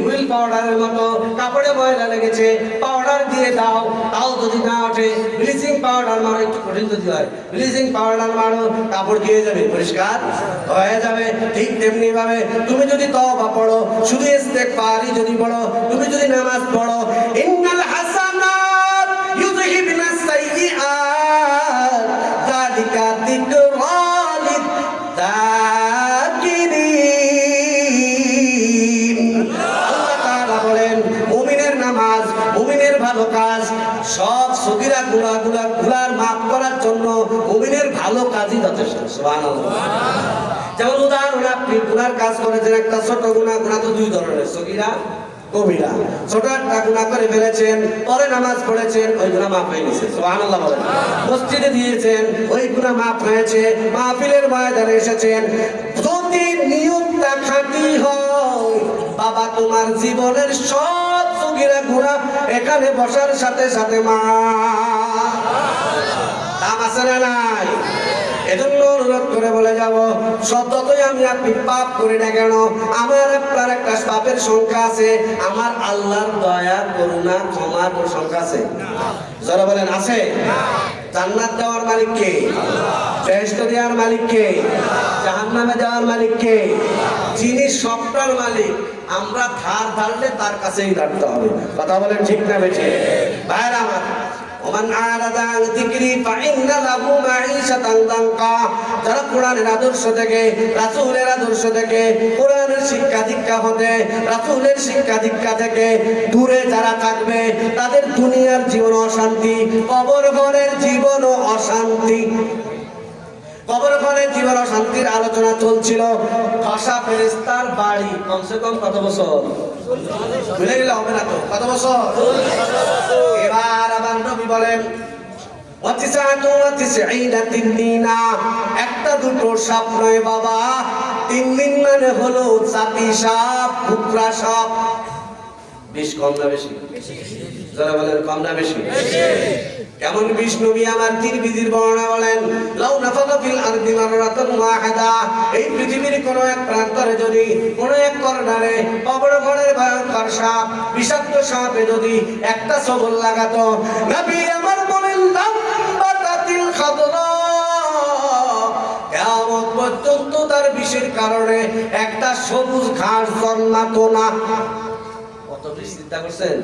হুইল পাউডারের মতো, কাপড়ে ময়লা লেগেছে, পাউডার দিয়ে দাও, তাও যদি না ওঠে, ব্লিচিং পাউডার মারো, একটু কঠিন যদি হয়, ব্লিচিং পাউডার মারো, কাপড় দিয়ে যাবে, পরিষ্কার হয়ে যাবে। ঠিক তেমনি ভাবে তুমি যদি তওবা পড়ো, শুধু ইস্তেগফারই যদি পড়ো, তুমি যদি নামাজ পড়ো, ইন্নাল হাসানাত ইউযহিবনাস সাইয়্যাত যালিকা যিকরা লিয-যাকিরিন। আল্লাহ তাআলা বলেন, মুমিনের নামাজ, মুমিনের ভালো কাজ, সব সগীরা গুনাহগুলোর মাফ করার জন্য মুমিনের ভালো কাজই যথেষ্ট। সুবহানাল্লাহ। যেমন উদাহরণ, আপনি গুনার কাজ করেছেন, একটা ছোট গুনাহ তো 2 ধরনের, সগীরা, কবিরা। ছোট একটা গুনাহ করে ফেলেছেন, পরে নামাজ পড়েছেন, ওই গুনাহ মাফ হয়ে গেছে। সুবহানাল্লাহ বলেন। মসজিদে দিয়েছেন, ওই গুনাহ মাফ হয়েছে। মাহফিলের ময়দানে এসেছেন, যদি নিয়তটা খাঁটি হয়, বাবা তোমার জীবনের সব সগীরা গুনাহ এখানে বসার সাথে সাথে মা দাম আছে না নাই? এজন্য অনুরোধ করে বলে যাব, সততই আমি আপনি পাপ করি না কেন, আমার আপনার একটা পাপের সংখ্যা আছে, আমার আল্লাহর দয়া করুণা ক্ষমার কোনো সংখ্যা আছে? যারা বলেন আছে। জান্নাত দেওয়ার মালিক কে? বেহেশত দেওয়ার মালিক কে? জাহান্নামে দেওয়ার মালিক কে? যিনি সবটার মালিক, আমরা ধার ধারলে তার কাছেই ধারতে হবে। কথা বলেন ঠিক না বেঠিক? ভাইরা আমার, ওমান আরাদা আন যিকরি ফাইন্না লাহু মাঈশাতান দানকা। যারা কোরআনের আদর্শ থেকে, রাসূলের আদর্শ থেকে, কোরআনের শিক্ষা দীক্ষা হতে, রাসূলের শিক্ষা দীক্ষা থেকে দূরে যারা থাকবে, তাদের দুনিয়ার জীবন অশান্তি, কবর ঘরের জীবন অশান্তি। কবর ঘরের জীবন অশান্তির আলোচনা চলছিল। ফাঁসা ফেরেশতার বাড়ি কমসে কম কত বছর? ভুলে গেলে হবে না তো, কত বছর? এবার আবার নবী বলেন একটা দুটো সাপ নয় বাবা, 3 দিন মানে হলো চাপি সাপ, কুকরা সাপ। বিষ কম না বেশি? যারা বলেন কম না বেশি? কেমন বিষ? নবী আমার তিরমিজির বর্ণনা বলেন, লাউ নাফাকা ফিল আরদি মাররাতান ওয়াহিদা। এই পৃথিবীর কোন এক প্রান্তরে যদি, কোন এক কর্নারে কবর ঘরের ভয়ঙ্কর সাপ, বিষাক্ত সাপে যদি একটা সবল লাগাতো, নবী আমার বলেন লাম্বাতাতিল খাদরা, কিয়ামত পর্যন্ত তার বিষের কারণে একটা সবুজ ঘাস জন্মাতো না। কত বেশি চিন্তা করছেন?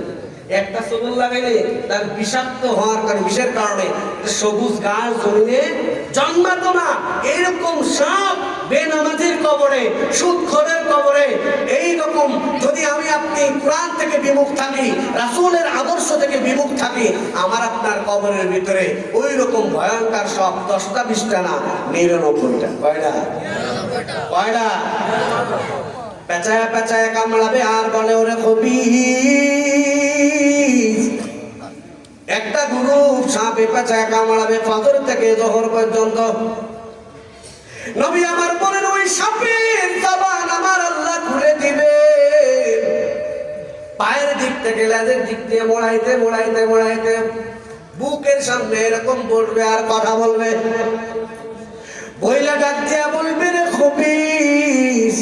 একটা সবল লাগাইলে তার বিষাক্ত হওয়ার কারণে, বিষের কারণে সবুজ ঘাস জমিনে জন্মাতো না। এরকম সাপ বেনামাজির কবরে, সুদখোরের কবরে, এইরকম যদি আমি আপনি কোরআন থেকে বিমুখ থাকি, রাসূলের আদর্শ থেকে বিমুখ থাকি, আমার আপনার কবরের ভিতরে ওই রকম ভয়ঙ্কর সব 10টা 20টা না, 99টা। কয়টা? কয়টা? পেঁচায় পেঁচায় কামড়াবে আর বলে ওরে খবিস। একটা গ্রুপ সাপে পেঁচায় কামড়াবে ফজর থেকে জোহর পর্যন্ত। নবী আমার বলেন ওই সাপের জবান আমার আল্লাহ খুলে দিবে, পায়ের দিক থেকে লেজের দিক দিয়ে মোড়াইতে মোড়াইতে মোড়াইতে বুকের সামনে এরকম বলবে আর কথা বলবে। বইলা ডাক দিয়া বলবে রে খবিস,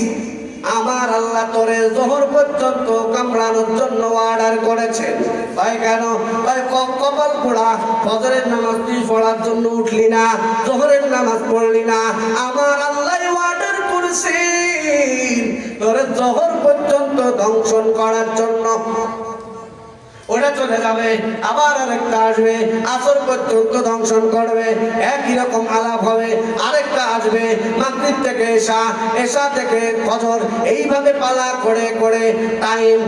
আমার আল্লাহ তোরে জোহর পর্যন্ত কামড়ানোর জন্য অর্ডার করেছেন। ভাই কেন? ভাই কপাল পোড়া, ফজরের নামাজ তুই পড়ার জন্য উঠলি না, জোহরের নামাজ পড়লি না, আমার আল্লাহ অর্ডার করেছেন তোরে জোহর পর্যন্ত ধ্বংসন করার জন্য। ওটা চলে যাবে, আবার আরেকটা আসবে, আসর পর্যন্ত ধ্বংসন করবে, একই রকম আলাপ হবে। আরেকটা আসবে মাগরিব থেকে এশা, এশা থেকে ফজর, এইভাবে পালা করে করে টাইম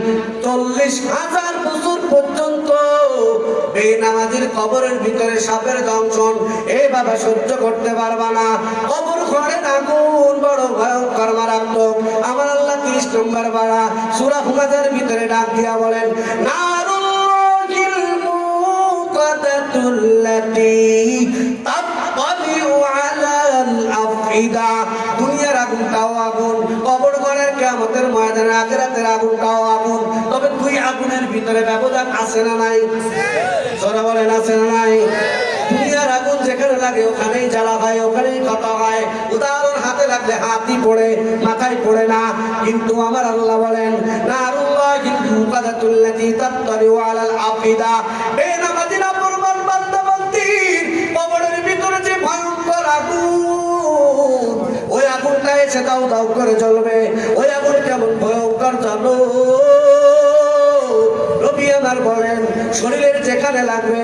40,000 বছর পর্যন্ত বেনামাজির কবরের ভিতরে সাপের দংশন এইভাবে সহ্য করতে পারবা না। কবর ঘরের আগুন বড় ভয়ঙ্কর মারাত্মক। আমার আল্লাহ 30 নম্বর পারা সূরা হুমাযার ভিতরে ডাক দিয়া বলেন, দুনিয়ার আগুনটাও আগুন, কবর ঘরের কিয়ামতের ময়দানে আখিরাতের আগুনটাও আগুন। তবে দুই আগুনের ভিতরে ব্যবধান আছে না নাই? যারা বলেন আছে না নাই? দুনিয়ার আগুন যেখানে লাগে ওখানেই জ্বালা হয়, ওখানেই কথা হয়। উদাহরণ হাতে লাগলে হাতই পড়ে, মাথায় পড়ে না। কিন্তু আমার আল্লাহ বলেন, নারুল্লাহিল মুকাদাতুল্লাতী তাত্তারিউ আলাল আফিদা, বেনামাজি নাফরমান বান্দা-বান্দীর কবরের ভিতরে যে ভয়ঙ্কর আগুন, ওই আগুনটা এসে দাউ দাউ করে জ্বলবে। ওই আগুন কেমন ভয়ঙ্কর জানো? নবী আমার বলেন, শরীরের যেখানে লাগবে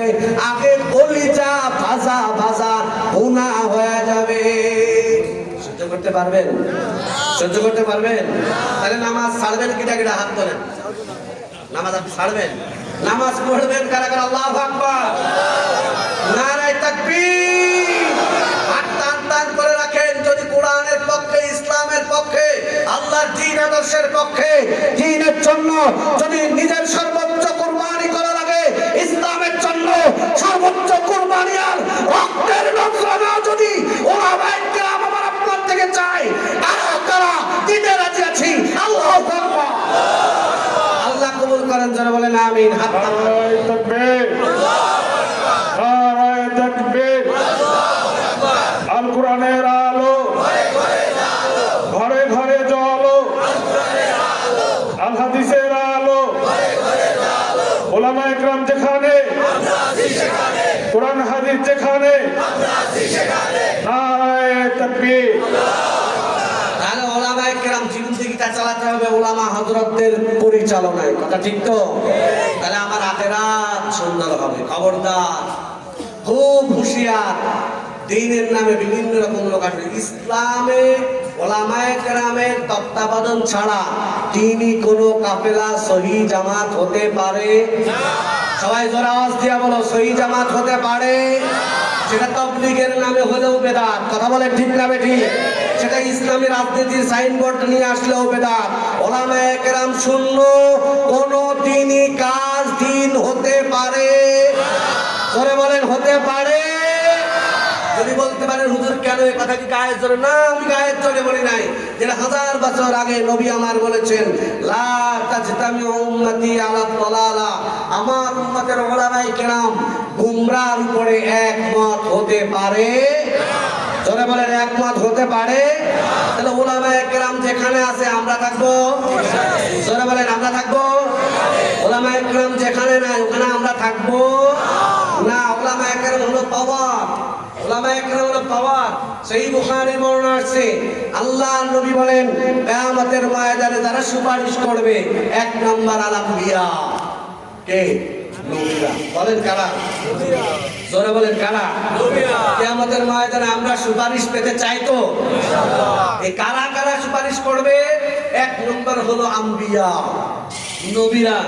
আগে কলিজা ভাজা ভাজা ভুনা হয়ে যাবে। সহ্য করতে পারবেন? সহ্য করতে পারবেন? তাহলে নামাজ ছাড়বেন কিটা কিটা? হাত তোলেন। নামাজ আপনি ছাড়বেন? নামাজ পড়বেন কারা কারা? আল্লাহু আকবার, নারায়ে তাকবীর। হাত টান টান করে রাখেন যদি কোরআনের পক্ষে, ইসলামের পক্ষে, আল্লাহর দ্বীন আদর্শের পক্ষে, দ্বীনের জন্য যদি নিজের সর্বোচ্চ কুরবানি করা লাগে, ইসলামের জন্য সর্বোচ্চ কুরবানি আর রক্তের নজরানা যদি ওলামায়ে কেরাম আমার আপনার থেকে চাই, কারা কারা দিতে রাজি আছি? আল্লাহু আকবার। আল্লাহ কবুল করেন যারা বলেন আমিন। হাত নারায়ে তাকবীর, নারায়ে তাকবীর। আল কোরআনের আলো ঘরে ঘরে জ্বলো আল হাদিসের আলো ওলামা একরাম যেখানে কোরআন হাদিস যেখানে নারায়ে তাকবীর। তাহলে ওলামায়ে কেরাম জীবনটা চালাতে হবে ওলামা হযরতদের পরিচালনায়, কথা ঠিক তো? তাহলে আমার আখিরাত সুন্দর হবে। খবরদার, খুব হুঁশিয়ার। দ্বীনের নামে বিভিন্ন রকম লোক আসবে। ইসলামে ওলামায়ে কেরামের তত্ত্বাবধান ছাড়া তিনি কোনো কাফেলা সহি জামাত হতে পারে না। সবাই জোরে আওয়াজ দিয়া বলো, সহি জামাত হতে পারে? সেটা তাবলীগের নামে হলেও বেদাত, কথা বলে ঠিক না বেঠিক? সেটা ইসলামী রাজনীতির সাইনবোর্ড নিয়ে আসলেও বেদাত। ওলামায়ে কেরাম শূন্য, কোনো দিনই কাজ দিন হতে পারে? জোরে বলেন, হতে পারে? যদি বলতে পারেন হুজুর কেন এই কথা কি গায়ের জোরে? না, আমি গায়ের জোরে বলি নাই। যেটা 1000 বছর আগে নবী আমার বলেছেন, লা তাজতামিউ উম্মতি আলা দালালা, আমার উম্মতের ওলামায়ে কেরাম গুমরাহর উপরে একমত হতে পারে না। জোরে বলেন, একমত হতে পারে? তাহলে ওলামায়ে কেরাম যেখানে আছে আমরা থাকবো। জোরে বলেন, আমরা থাকবো। ওলামায়ে কেরাম যেখানে নাই ওখানে আমরা থাকবো না। ওলামায়ে কেরাম হলো পাওয়ার, ওলামায়ে কেরাম হলো পাওয়ার। সহিহ বুখারীর বর্ণনা আছে, আল্লাহর নবী বলেন কিয়ামতের ময়দানে যারা সুপারিশ করবে, 1 নম্বর আল আম্বিয়া। কে? নবীরা। বলেন কারা? নবীরা। জোরে বলেন কারা? নবীরা। কিয়ামতের ময়দানে আমরা সুপারিশ পেতে চাই তো ইনশাআল্লাহ। এই কারা কারা সুপারিশ করবে? 1 নম্বর হলো আম্বিয়া, নবীরা।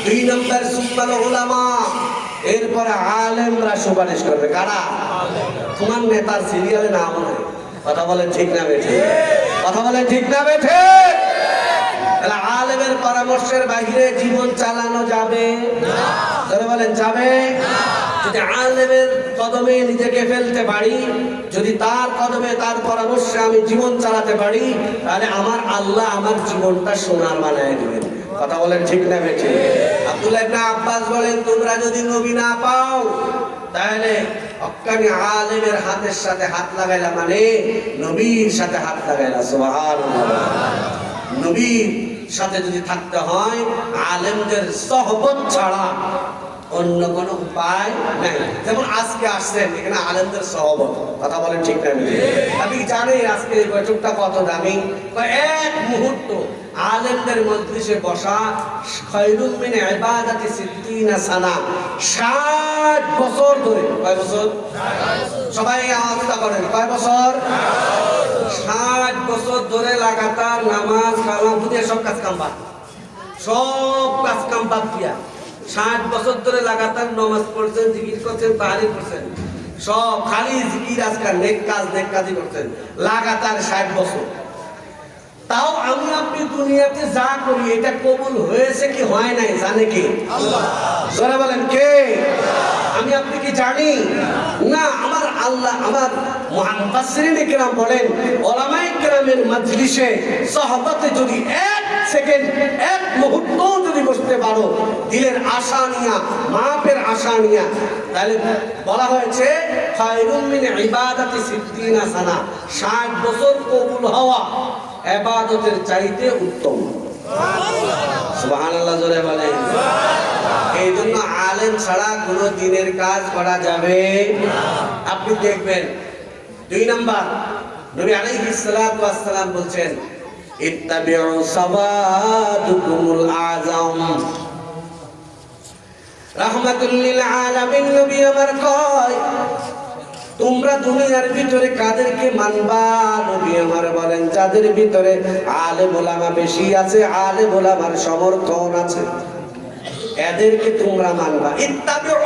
2 নম্বর সুম্মাল উলামা, এরপরে আলেমরা সুপারিশ করবে। কারা? তোমার নেতার সিরিয়ালে নাম নাই। কথা বলেন ঠিক না বেঠে? কথা বলেন ঠিক না বেঠে? তাহলে আলেমের পরামর্শের বাইরে জীবন চালানো যাবে না। যারা বলেন যাবে না। যদি আলেমের কদমে নিজেকে ফেলতে পারি, যদি তার কদমে তার পরামর্শে আমি জীবন চালাতে পারি, তাহলে আমার আল্লাহ আমার জীবনটা সোনার বানায় দিবেন। কথা বলেন ঠিক না বেঠে? আব্দুল্লাহ ইবনে আব্বাস বলেন, তোমরা যদি নবী না পাও তাহলে হক্কানি আলেমের হাতের সাথে হাত লাগাইলা মানে নবীর সাথে হাত লাগাইলা। সুবহানাল্লাহ। নবীর সাথে যদি থাকতে হয় আলেমদের সহবত ছাড়া অন্য কোনো উপায় নাই। যেমন আজকে আসছেন এখানে আলেমদের সহবত, কথা বলেন ঠিক না? আপনি জানেন আজকে এই বৈঠকটা কত দামি? এক মুহূর্ত আলেমদের মজলিসে বসা খায়রুম মিন ইবাদাতি 60 সানা, 60 বছর ধরে। কয় বছর? সবাই আওয়াজটা করেন, কয় বছর? 60 বছর ধরে লাগাতার নামাজ কালাম দিয়ে সব কাজ কাম বাদ, সব কাজ কাম বাদ দিয়া 60 বছর ধরে লাগাতার নামাজ পড়ছেন, জিকির করছেন, তাহলিল করছেন, সব খালি জিকির আজকাল নেক কাজই করছেন লাগাতার 60 বছর। তাও আমি আপনি দুনিয়াতে যা করি এটা কবুল হয়েছে কি হয় নাই জানে কে? আল্লাহ। জোরে বলেন কে? আমি আপনি কি জানি না? আমার আল্লাহ। আমার মুফাসসিরিনে কেরাম বলেন, উলামায়ে কেরামের মজলিসে সহবতে যদি 1 সেকেন্ড 1 মুহূর্ত যদি বসতে পারো দিলের আশা নিয়া, মাপের আশা নিয়া, তাহলে বলা হয়েছে খায়রুম মিন ইবাদাতি 60 সানা, 60 বছর কবুল হওয়া ইবাদতের চাইতে উত্তম। সুবহানাল্লাহ। জোরে বলেন। এই জন্য আলেম ছাড়া কোনো দিনের কাজ করা যাবে না। আপনি দেখবেন 2 নাম্বার নবী আলাইহিস সালাতু ওয়াস সালাম বলছেন, ইত্তাবিউ সাওয়াদুকুমুল আযম। রাহমাতুল লিল আলামিন নবী আমার কয়, তোমরা দুনিয়ার ভিতরে কাদেরকে মানবা? নবী আমার বলেন, যাদের ভিতরে আলেম ওলামা বেশি আছে, আলেম ওলামার সমর্থন আছে, এদেরকে তোমরা মানবা। ইত্তাবিউ,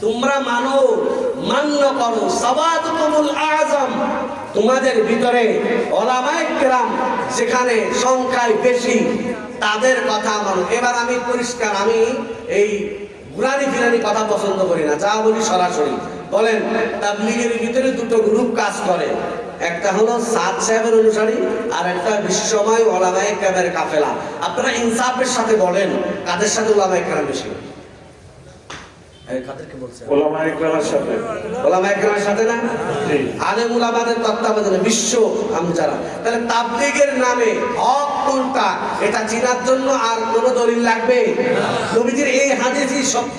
তোমরা মানো, মান্য করো। সাওয়াদুকুমুল আযম, তোমাদের ভিতরে উলামায়ে কেরাম যেখানে সংখ্যায় বেশি তাদের কথা মানো। এবার আমি পরিষ্কার, আমি এই ঘুরানি ফিরানি কথা পছন্দ করি না, যা বলি সরাসরি। বলেন, তাবলীগের ভিতরে 2টো গ্রুপ কাজ করে, একটা হলো সাদ সাহেবের অনুসারী আর একটা বিশ্বময় উলামায়ে কেরামের কাফেলা। আপনারা ইনসাফের সাথে বলেন কাদের সাথে উলামায়ে কেরাম বেশি? ওলামা ইকরামের সাথে। ওলামা ইকরামের সাথে না? জি। আলেম উলামাদের তত্ত্বাবধানে বিশ্ব আমজারা। তাহলে তাবলীগের নামে হক কোনটা এটা চেনার জন্য আর কোন দলিল লাগবে? নবীজির এই হাদিসই সত্য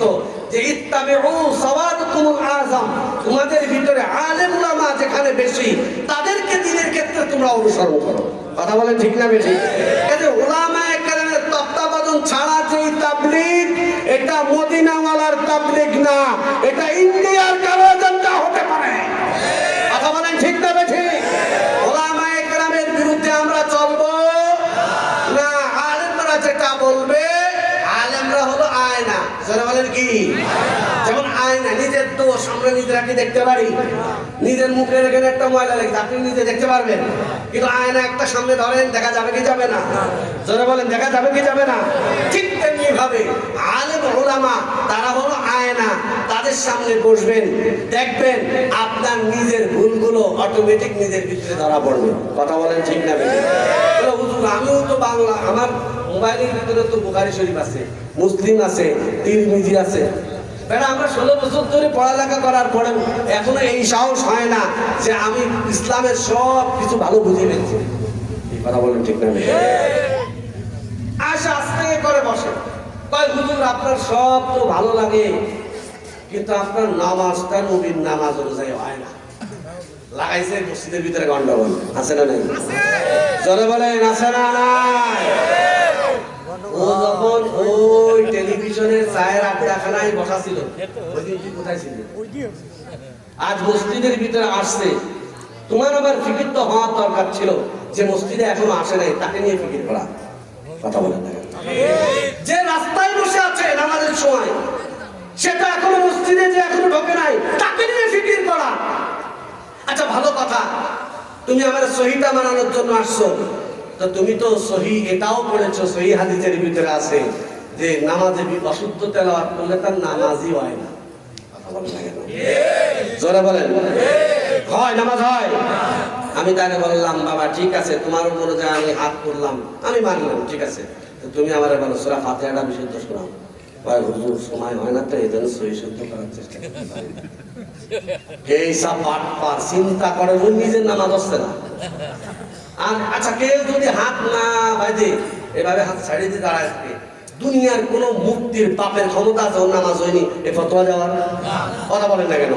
যে ইত্তাবিউ সাওয়াদুকুমুল আযম, তোমাদের ভিতরে আলেম উলামা যেখানে বেশি তাদেরকে দ্বীনের ক্ষেত্রে তোমরা অনুসরণ করো। কথা বলেন ঠিক না বেশি? এই যে উলামা ইকরামের তত্ত্বাবধান ছাড়া যেই তাবলীগ, এটা মদিনাওয়ালার তাবলীগ না, এটা ইন্ডিয়ার কারো এজেন্ডা হতে পারে। কথা বলেন ঠিক না বেশি? ওলামা ইকরামের বিরুদ্ধে আমরা চলবো না। আলেমরা যেটা বলবে, আলেমরা হলো আয়না। যারা বলেন কি? যেমন আয়না, নিজের দোষ আমরা নিজেরা কি দেখতে পারি? নিজের মুখের এখানে একটা ময়লা লেগেছে, আপনি নিজে দেখতে পারবেন, কিন্তু আয়না একটা সামনে ধরেন, দেখা যাবে কি যাবে না? যারা বলেন দেখা যাবে কি যাবে না? ঠিক তেমনি ভাবে আলেম ওলামা তারা হলো আয়না, তাদের সামনে বসবেন, দেখবেন আপনার নিজের ভুলগুলো অটোমেটিক নিজের ভিতরে ধরা পড়বে। কথা বলেন ঠিক না বেশি? হুজুর আমিও তো বাংলা, আমার মোবাইলের ভিতরে তো বুখারী শরীফ আছে, মুসলিম আছে, তিরমিজি আছে। আমরা 16 বছর ধরে পড়ালেখা করার পরেও এখনো এই সাহস হয় না যে আমি ইসলামের সব কিছু ভালো বুঝে ফেলছি। কথা বলেন ঠিক না? আশা আস্তে করে বসে, কয় হুজুর আপনার সব তো ভালো লাগে, কিন্তু আপনার নামাজটা নবীর নামাজ অনুযায়ী হয় না। লাগাইছে মসজিদের ভিতরে গন্ডগোল, আছে না নাই? চলে বলেন আছে না নাই? ও যখন ওই টেলিভিশনের চায়ের আড্ডাখানায় বসা ছিল, ওই দিন তুই কোথায় ছিল? আজ মসজিদের ভিতরে আসছে, তোমার আবার ফিকির তো হওয়ার দরকার ছিল যে মসজিদে এখনো আসে নাই, তাকে নিয়ে ফিকির করা। কথা বলেন না? যে রাস্তায় বসে আছে নামাজের সময়, সেটা এখনো মসজিদে যে এখনো ঢোকে নাই, তাকে নিয়ে ফিকির করা। আচ্ছা ভালো কথা, তুমি আমার সহিটা মানানোর জন্য আসছো, তো তুমি তো সহি এটাও পড়েছো, সহি হাদিসের ভিতরে আছে যে নামাজে অশুদ্ধ তেলাওয়াত করলে তার নামাজই হয় না। কথা বলেন না কেন? জোরে বলেন। হয় নামাজ হয়? আমি তাকে বললাম বাবা ঠিক আছে, তোমার উপরে যা আমি হাত করলাম আমি মানলাম, ঠিক আছে, তো তুমি আমার বলো সূরা ফাতিহাটা বিশুদ্ধ শোনাও। হুজুর সময় হয় না তো এই জন্য সহি শুদ্ধ করার চেষ্টা করতে পারি। এই সব পাট চিন্তা করে নিজের নামাজ হচ্ছে না। আর আচ্ছা কেউ যদি হাত না বাঁধে, এভাবে হাত ছাড়িয়ে দিয়ে দাঁড়ায় থাকে, দুনিয়ার কোন মুক্তির পাপের ক্ষমতা আছে ওর নামাজ হয়নি এ ফতোয়া দেওয়ার? কথা বলেন না কেন?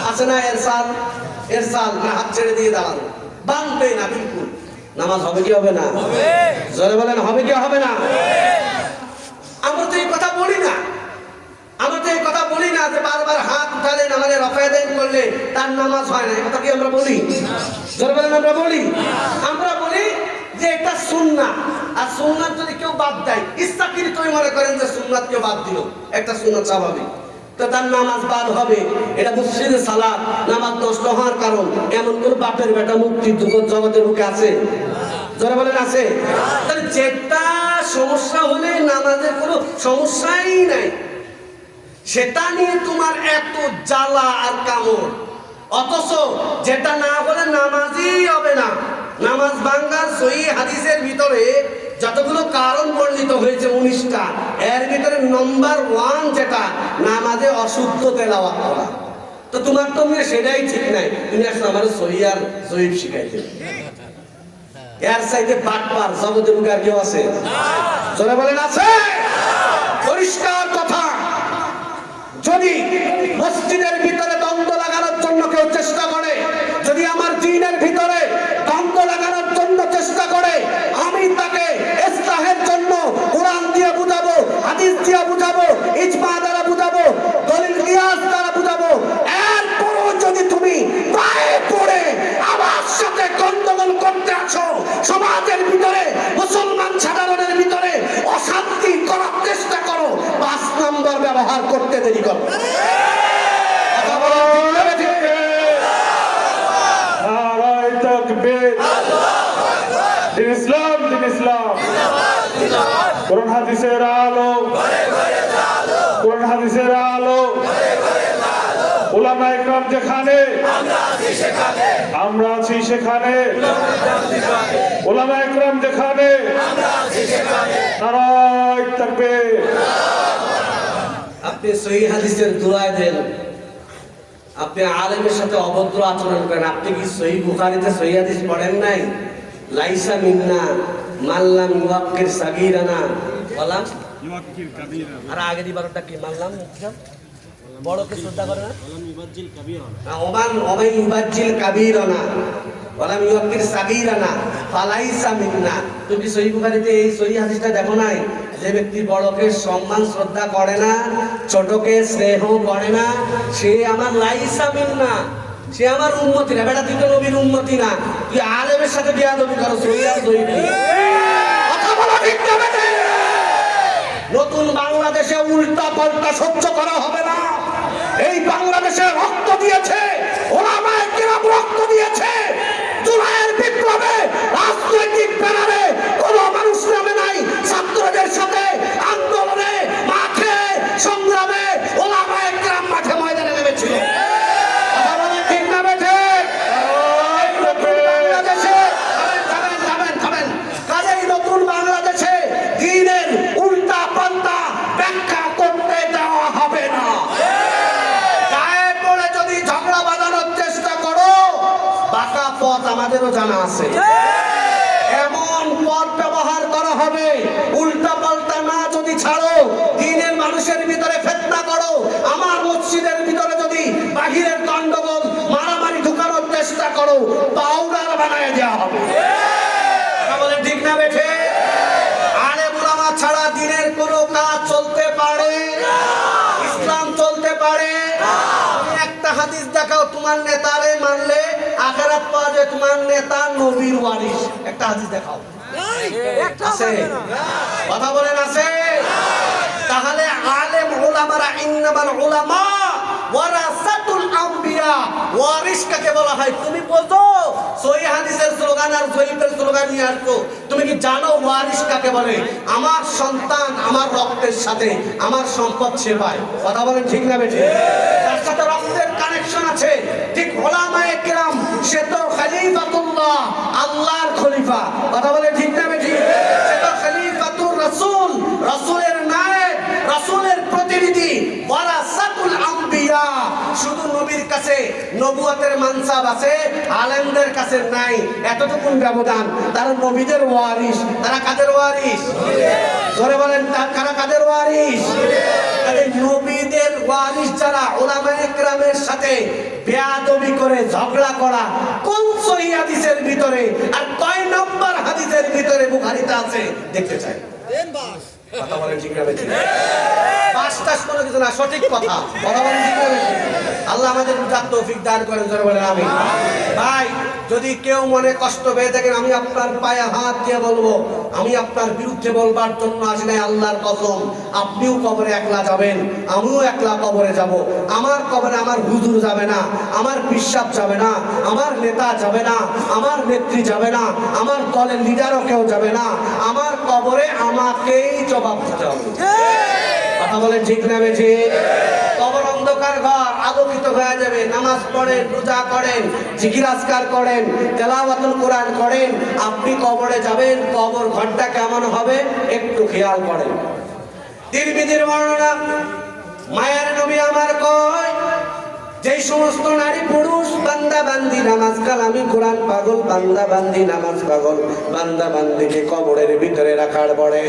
আছে না এরসাল না হাত ছেড়ে দিয়ে দাঁড়ানো, বাঁধবে না বিলকুল, নামাজ হবে কি হবে না? জোরে বলেন হবে কি হবে না? আমরা তো এই কথা বলি না, আমরা তো এই কথা বলি না যে বারবার হাত উঠালে নামাজে রফায়েদাইন করলে তার নামাজ হয় না, এই কথা কি আমরা বলি? জোরে বলেন আমরা বলি? আমরা বলি যে এটা সুন্নাত, আর সুন্নাত যদি কেউ বাদ দেয়, ইচ্ছাকৃত মনে করেন যে সুন্নাত কেউ বাদ দিল, একটা সুন্নাত স্বাভাবিক, তো তার নামাজ বাদ হবে, এটা মুফসিদে সালাত, নামাজ নষ্ট হওয়ার কারণ, এমন কোন বাপের বেটা মুক্তির জগতের মুখে আছে? জোরে বলেন আছে? তাহলে যেটা সমস্যা হলে নামাজের কোনো সমস্যাই নাই, সেটা নিয়ে তোমার এত জ্বালা আর কামড়, অথচ যেটা না বলে নামাজই হবে না। নামাজ ভাঙ্গার সহিহ হাদিসের ভিতরে যতগুলো কারণ বর্ণিত হয়েছে 19টা, এর ভিতরে নম্বর 1 যেটা নামাজে অশুদ্ধ তেলাওয়াত করা। তো তোমার তো সেটাই ঠিক নাই, তুমি আসলে আমার সহিহ আর জয়ীফ শিখাইতে, এর চাইতে বাটপার জগতে মুখে আর কেউ আছে? জোরে বলেন আছে? পরিষ্কার কথা, যদি মসজিদের ভিতরে দ্বন্দ্ব লাগানোর জন্য কেউ চেষ্টা করে, যদি আমার দ্বীনের ভিতরে দ্বন্দ্ব লাগানোর জন্য চেষ্টা করে, আমি তাকে ইসলাহের জন্য কোরআন দিয়ে বুঝাবো, হাদিস দিয়ে বুঝাবো, ইজমা দ্বারা বুঝাবো, দলিল কিয়াস দ্বারা বুঝাবো। এরপরও যদি তুমি পায়ে পড়ে আমার সাথে গন্ডগোল করতে আসো, সমাজের ভিতরে মুসলমান সাধারণের ভিতরে অশান্তি করার চেষ্টা করো, 5 নম্বর ব্যবহার করতে দেরি করো। দিন ইসলাম, দিন ইসলাম, কোরআন হাদিসের আলো, কোরআন হাদিসের আলো, উলামা ইকরাম যেখানে আমরা আছি সেখানে, উলামা ইকরাম যেখানে নারায়ে তাকবীর। আপনি সহিহ হাদিসের দুলায় দেন, আপনি আলেমের সাথে অভদ্র আচরণ করেন। আপনি কি সহিহ বুখারীতে সহিহ হাদিস পড়েন নাই? লাইসা মিন্না মাল্লাম ইউয়াক্কির সাগীরানা বললাম আর আগে দিবারটা কি মাল্লাম বড়কে শ্রদ্ধা করে না, ওমান ওমান ইউবাজ্জিল কাবীরানা ওয়ালাম ইউয়াক্কির সাগীরানা ফালাইসা মিন্না। তুমি সহিহ বুখারীতে এই সহিহ হাদিসটা দেখো নাই? যে ব্যক্তি বড়কে সম্মান শ্রদ্ধা করে না, ছোটকে স্নেহ করে না, সে আমার লাইসা মিন্না, সে আমার উম্মতি না। বেটা তুই তো নবীর উম্মতি না, তুই আলেমের সাথে বিয়াদবি করো। সহিহ আর সহিহ কথা বলা ঠিক না বেটা। নতুন বাংলাদেশে উল্টা পাল্টা সহ্য করা হবে না। এই বাংলাদেশে রক্ত দিয়েছে ওলামায়ে কেরাম, রক্ত দিয়েছে। জুলাইয়ের বিপ্লবে রাজনৈতিক ব্যানারে কোনো মানুষ নামে নাই। ছাত্রদের সাথে আন্দোলনে মাঠে সংগ্রামে ওলামায়ে কেরাম মাঠে ময়দানে নেমেছিল। কথা বলে ঠিক না বেঠে? বাংলাদেশে থামেন। কাজেই নতুন বাংলাদেশে দ্বীনের উল্টা পাল্টা ব্যাখ্যা করতে দেওয়া হবে না। গায়ে পড়ে যদি ঝগড়া বাঁধানোর চেষ্টা করো, বাঁকা পথ আমাদেরও জানা আছে। এমন পথ ব্যবহার করা হবে, উল্টা পাল্টা না যদি ছাড়ো, দ্বীনের মানুষের ভিতরে ফিতনা করো, আমার মসজিদের ভিতরে যদি বাহিরের গন্ডগোল মারামারি ঢুকানোর চেষ্টা করো, পাউডার বানায় দেওয়া হবে। কথা বলে ঠিক না বেঠে? আলেম ওলামা ছাড়া দ্বীনের কোনো কাজ চলতে পারে, ইসলাম চলতে পারে। তুমি একটা হাদিস দেখাও তোমার নেতারে মানলে আখিরাত পাওয়া যায়, তোমার নেতা নবীর ওয়ারিস। একটা হাদিস দেখাও, আছে? কথা বলেন আছে? তাহলে আলেম ওলামারা ইন্নামাল উলামা ওয়ারাসাতুল আম্বিয়া, ওয়ারিস কাকে বলা হয় তুমি বোঝো? সহিহ হাদিসের স্লোগান আর জয়ীফের স্লোগান নিয়ে আসছো। তুমি কি জানো ওয়ারিস কাকে বলে? আমার সন্তান আমার রক্তের সাথে আমার সম্পদ সে পায়। কথা বলেন ঠিক না বেঠিক? তার সাথে রক্তের কানেকশন আছে। ঠিক ওলামায়ে কেরাম সে তো খলিফাতুল্লাহ, আল্লাহর খলিফা। কথা বলে ঠিক না বেঠিক? সে তো খলিফাতুর রাসূল, রাসূলের নায়েব, রাসূলের প্রতিনিধি। ওয়ারাসাতুল আম্বিয়া, শুধু নবীর কাছে নবুয়তের মানসাব আছে, আলেমদের কাছে নাই। এতটুকুন ব্যবধান। তারা নবীদের ওয়ারিস। তারা কাদের ওয়ারিস? ধরে বলেন কারা কাদের ওয়ারিস? নবীদের ওয়ারিস যারা, উলামায়ে কেরামের সাথে বেয়াদবি করে ঝগড়া করা কোন সহিহ হাদিসের ভিতরে আর কয় নম্বর হাদিসের ভিতরে বুখারীতে আছে দেখতে চাই। কথা বলেন ঠিক না বেঠিক? পাঁচটা কোনো কিছু না, সঠিক কথা। কথা বলেন ঠিক না বেঠিক? আল্লাহ আমাদের বুঝার তৌফিক দান করেন, জোরে বলেন আমিন। ভাই, যদি কেউ মনে কষ্ট পেয়ে থাকেন, আমি আপনার পায়ে হাত দিয়ে বলবো, আমি আপনার বিরুদ্ধে বলবার জন্য আসি নাই। আল্লাহর কসম, আপনিও কবরে একলা যাবেন, আমিও একলা কবরে যাব। আমার কবরে আমার হুজুর যাবে না, আমার পিশাব যাবে না, আমার নেতা যাবে না, আমার নেত্রী যাবে না, আমার দলের লিডারও কেউ যাবে না। আমার কবরে আমাকেই জবাব দিতে হবে। কথা বলেন ঠিক না বেঠিক? কবর অন্ধকার ঘর, আলোকিত হয়ে যাবে। নামাজ পড়েন, রোজা করেন, জিকির আজকার করেন, তেলাওয়াতুল কোরআন করেন, আপনি কবরে যাবেন, কবর ঘরটা কেমন হবে একটু খেয়াল করেন। তিরমিজির বর্ণনা, মায়ের নবী আমার কয়, যেই সমস্ত নারী পুরুষ বান্দা বান্দি নামাজ কালামি কোরআন পাগল, বান্দা বান্দি নামাজ পাগল, বান্দা বান্দিকে কবরের ভিতরে রাখার পরে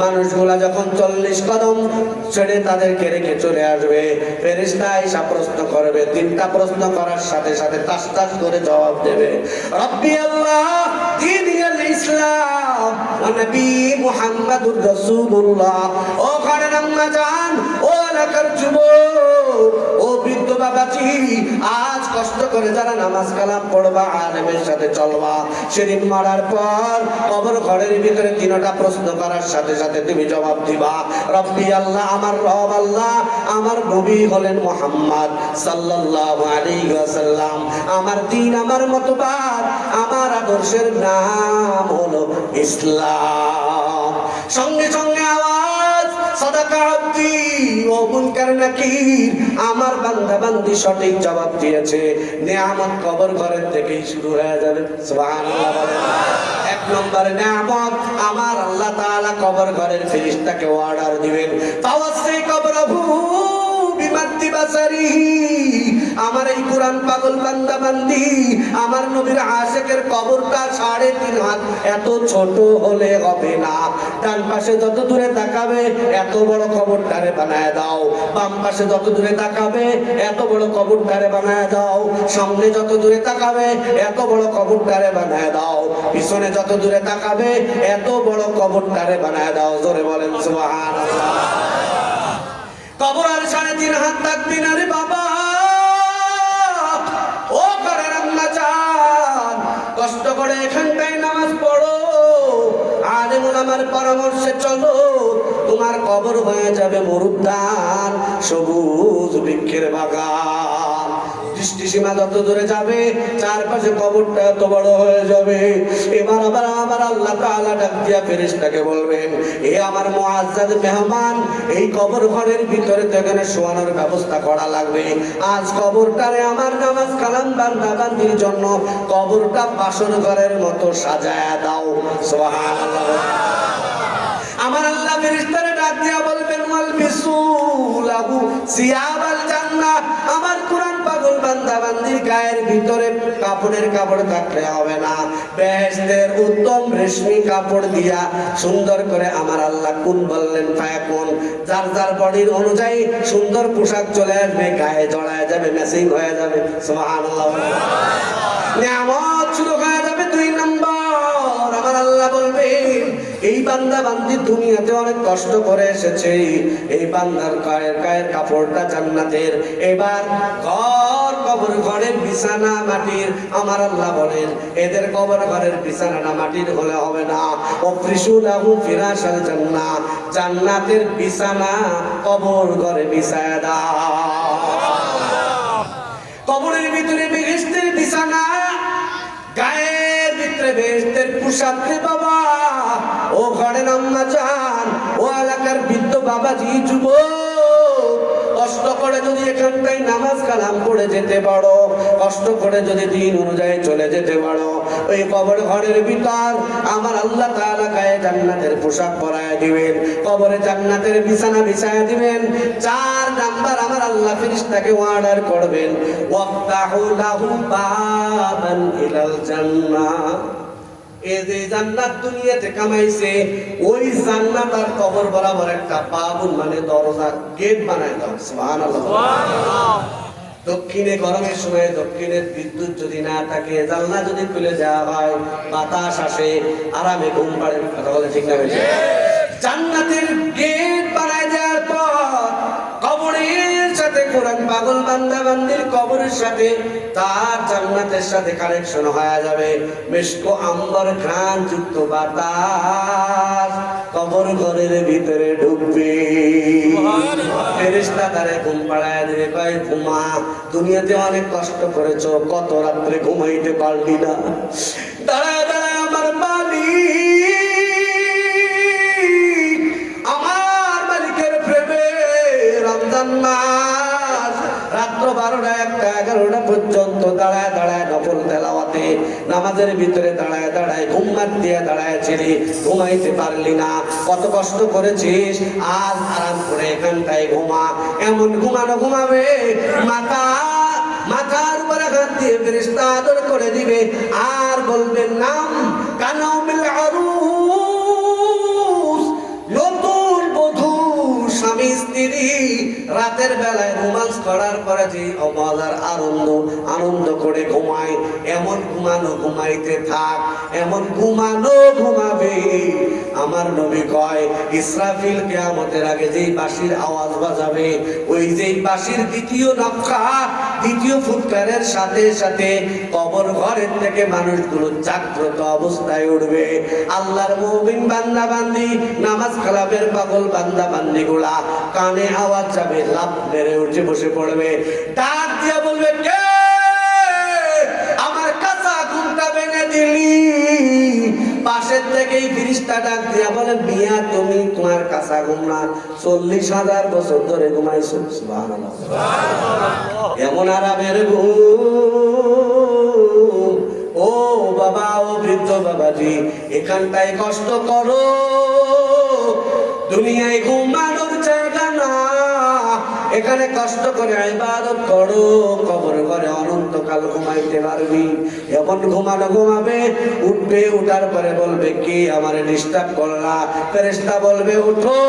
মানুষগুলা যখন 40 কদম ছেড়ে তাদেরকে রেখে চলে আসবে, ফেরেশতা এসে প্রশ্ন করবে। 3টা প্রশ্ন করার সাথে সাথে তাস তাস করে জবাব দেবে, রব্বি আল্লাহ, দীনুল ইসলাম, ওয়া নবী মুহাম্মাদুর রাসূলুল্লাহ। ও ঘরের আম্মা জান, ও এলাকার যুবক, ও বৃদ্ধ বাবাজি, আজ কষ্ট করে যারা নামাজ কালাম পড়বা, আলেমের সাথে চলবা, সেদিন মারার পর কবর ঘরের ভিতরে 3টা প্রশ্ন করার সাথে সাথে তুমি জবাব দিবা, রব্বি আল্লাহ, আমার রব আল্লাহ, আমার নবী হলেন মুহাম্মদ সাল্লাল্লাহু আলাইহি ওয়াসাল্লাম, আমার দ্বীন, আমার মতবাদ, আমার আদর্শের নাম হলো ইসলাম। সঙ্গে সঙ্গে আওয়াজ, সাদাকা আব্দি ও মুনকার নাকির, আমার বান্দা বান্দি সঠিক জবাব দিয়েছে। নিয়ামত কবর ঘরের থেকেই শুরু হয়ে যাবে। সুবহানাল্লাহ বলেন। 1 নম্বর নিয়ামত, আমার আল্লাহ তাআলা কবর ঘরের ফেরেশতাকে অর্ডার দিবেন, ফাওয়াসি কবরহু বিমাদ্দি বাসারিহি, আমার এই কোরআন পাগল বান্দা বান্দি আমার নবীর আশিকের কবরটা 3.5 হাত এত ছোট হলে হবে না। ডান পাশে যত দূরে তাকাবে এত বড় কবরটারে বানায় দাও, বাম পাশে যত দূরে তাকাবে এত বড় কবরটারে বানায় দাও, সামনে যত দূরে তাকাবে এত বড় কবরটারে বানায় দাও, পিছনে যত দূরে তাকাবে এত বড় কবরটারে বানায় দাও। জোরে বলেন সুবহানাল্লাহ। কবর আর 3.5 হাত থাকবি না রে বাবা। ও ঘরের আম্মা জান, কষ্ট করে এখানটায় নামাজ পড়ো, আলেম ওলামার পরামর্শে চলো, তোমার কবর হয়ে যাবে মরুদ্যান, সবুজ বৃক্ষের বাগান। দৃষ্টিসীমা যত দূরে যাবে চারপাশে কবরটা এত বড় হয়ে যাবে। এবার আবার আমার আল্লাহ তাআলা ডাক দিয়া ফেরেশতাকে বলবেন, এ আমার মুআজ্জাজ মেহমান, এই কবর ঘরের ভিতরে তো এখানে শোয়ানোর ব্যবস্থা করা লাগবে। আজ কবরটারে আমার নামাজ কালাম বান্দা বান্দির জন্য কবরটা বাসর ঘরের মতো সাজায়া দাও। সুবহানাল্লাহ। আমার আল্লাহ ফেরেশতারে ডাক দিয়া বলবেন, ওয়ালবিসু লাহু সিয়াবাল জান্নাহ, আমার কোরআন পাগল বান্দা বান্দির গায়ের ভিতরে কাপড়ের কাপড় থাকলে হবে না, বেহেশতের উত্তম রেশমি কাপড় দিয়া সুন্দর করে আমার আল্লাহ কোন বললেন ফায়াকুন, যার যার বডির অনুযায়ী সুন্দর পোশাক চলে আসবে, গায়ে জড়ায় যাবে, ম্যাচিং হয়ে যাবে। সুবহানাল্লাহ। নিয়ামত শুরু হয়ে যাবে। 2 নম্বর, আমার আল্লাহ বলবেন, এই বান্দা বান্দি দুনিয়াতে অনেক কষ্ট করে এসেছে, এই বান্দার গায়ের কাপড়টা জান্নাতের। এবার কবর ঘরের বিছানা মাটির। আমার আল্লাহ বলেন, এদের কবর ঘরের বিছানাটা মাটির হলে হবে না, ওফরিশু লাহু ফিরাশাল জান্নাহ, জান্নাতের বিছানা কবর ঘরে বিছায়া দাও। কবরের ভিতরে বেহেশতের বিছানা, গায়ের ভিতরে বেহেশতের পোশাক রে বাবা। ও ঘরের আম্মা জান, ও এলাকার বৃদ্ধ বাবাজি, যুবক, কষ্ট করে যদি এখানটায় নামাজ কালাম পড়ে যেতে পারো, কষ্ট করে যদি দিন অনুযায়ী চলে যেতে পারো, ওই কবর ঘরের ভিতর আমার আল্লাহ তাআলা গায়ে জান্নাতের পোশাক পরায় দিবেন, কবরে জান্নাতের বিছানা বিছায় দিবেন। 4 নাম্বার, আমার আল্লাহ ফেরেশতাকে অর্ডার করবেন, ওয়াফতাহু লাহু বাবান ইলাল জান্নাহ, এই যে জান্নাত দুনিয়াতে কামাইছে, ওই জান্নাত আর কবর বরাবর একটা বাবুন মানে দরজা, গেট বানায় দাও। সুবহানাল্লাহ। দক্ষিণে গরমের সময় দক্ষিণের বিদ্যুৎ যদি না থাকে, জানলা যদি খুলে দেওয়া হয়, বাতাস আসে, আরামে ঘুম পাড়ে। কথা বলে ঠিক না? জান্নাতের গেট বানায় দেওয়ার পর কবরের সাথে কোরআন পাগল বান্দা বান্দির কবরের সাথে তার জান্নাতের সাথে কানেকশন হয়ে যাবে। মিশকো আম্বর ঘ্রাণ যুক্ত বাতাস কবর ঘরের ভিতরে ঢুকবে। ফেরেশতা তারে ঘুম পাড়ায় দিবে, কয় ঘুমা, দুনিয়াতে অনেক কষ্ট করেছো, কত রাত্রে ঘুমাইতে পারলি না, দাঁড়ায় দাঁড়ায় আমার মালিকের প্রেমে রমজান মাস রাত্র 12টা 1টা 11টা পর্যন্ত দাঁড়ায় দাঁড়ায় নফল তেলাওয়াতে নামাজের ভিতরে দাঁড়ায় দাঁড়ায় ঘুমাত দিয়ে দাঁড়ায়ছিলি, ঘুমাইতে পারলি না, কত কষ্ট করেছিস, আজ আরাম করে এখানটায় ঘুমা। এমন ঘুমানো ঘুমাবে, মাথার উপরে হাত দিয়ে ফেরেশতা আদর করে দিবে, আর বলবেন নাম কানাউমিল আরুস, নতুন বধূ স্বামী স্ত্রী রাতের বেলায় রোমান্স করার পরে যে মজার আনন্দ করে ঘুমায়, এমন ঘুমানো ঘুমাইতে থাক, এমন ঘুমানো ঘুমাবে। আমার নবী কয়, ইসরাফিল কিয়ামতের আগে যেই বাঁশির আওয়াজ বাজাবে, ওই যেই বাঁশির দ্বিতীয় নকশা, দ্বিতীয় ফুৎকারের সাথে সাথে কবর ঘরের থেকে মানুষগুলো জাগ্রত অবস্থায় উঠবে। আল্লাহর মুমিন বান্দা বান্দি, নামাজ কালামের পাগল বান্দা বান্দি গুলা কানে আওয়াজ যাবে, লাফ মেরে উঠে বসে পড়বে, ডাক দিয়া বলবে, কে আমার কাঁচা ঘুমটা ভেঙে দিলি? পাশের থেকেই ফেরেশতা ডাক দিয়া বলে, মিয়া তুমি তোমার কাঁচা ঘুম না, 40,000 বছর ধরে ঘুমাইছো। সুবহানাল্লাহ। এমন আরামের ঘুম। ও বাবা, ও বৃদ্ধ বাবাজি, এখানটায় কষ্ট করো, দুনিয়ায় ঘুমানোর জায়গা না, এখানে কষ্ট করে ইবাদত করো, কবর ঘরে অনন্তকাল ঘুমাইতে পারবি। এমন ঘুমানো ঘুমাবে, উঠবে, উঠার পরে বলবে কি আমারে ডিস্টার্ব করলা। ফেরেশতা বলবে উঠো,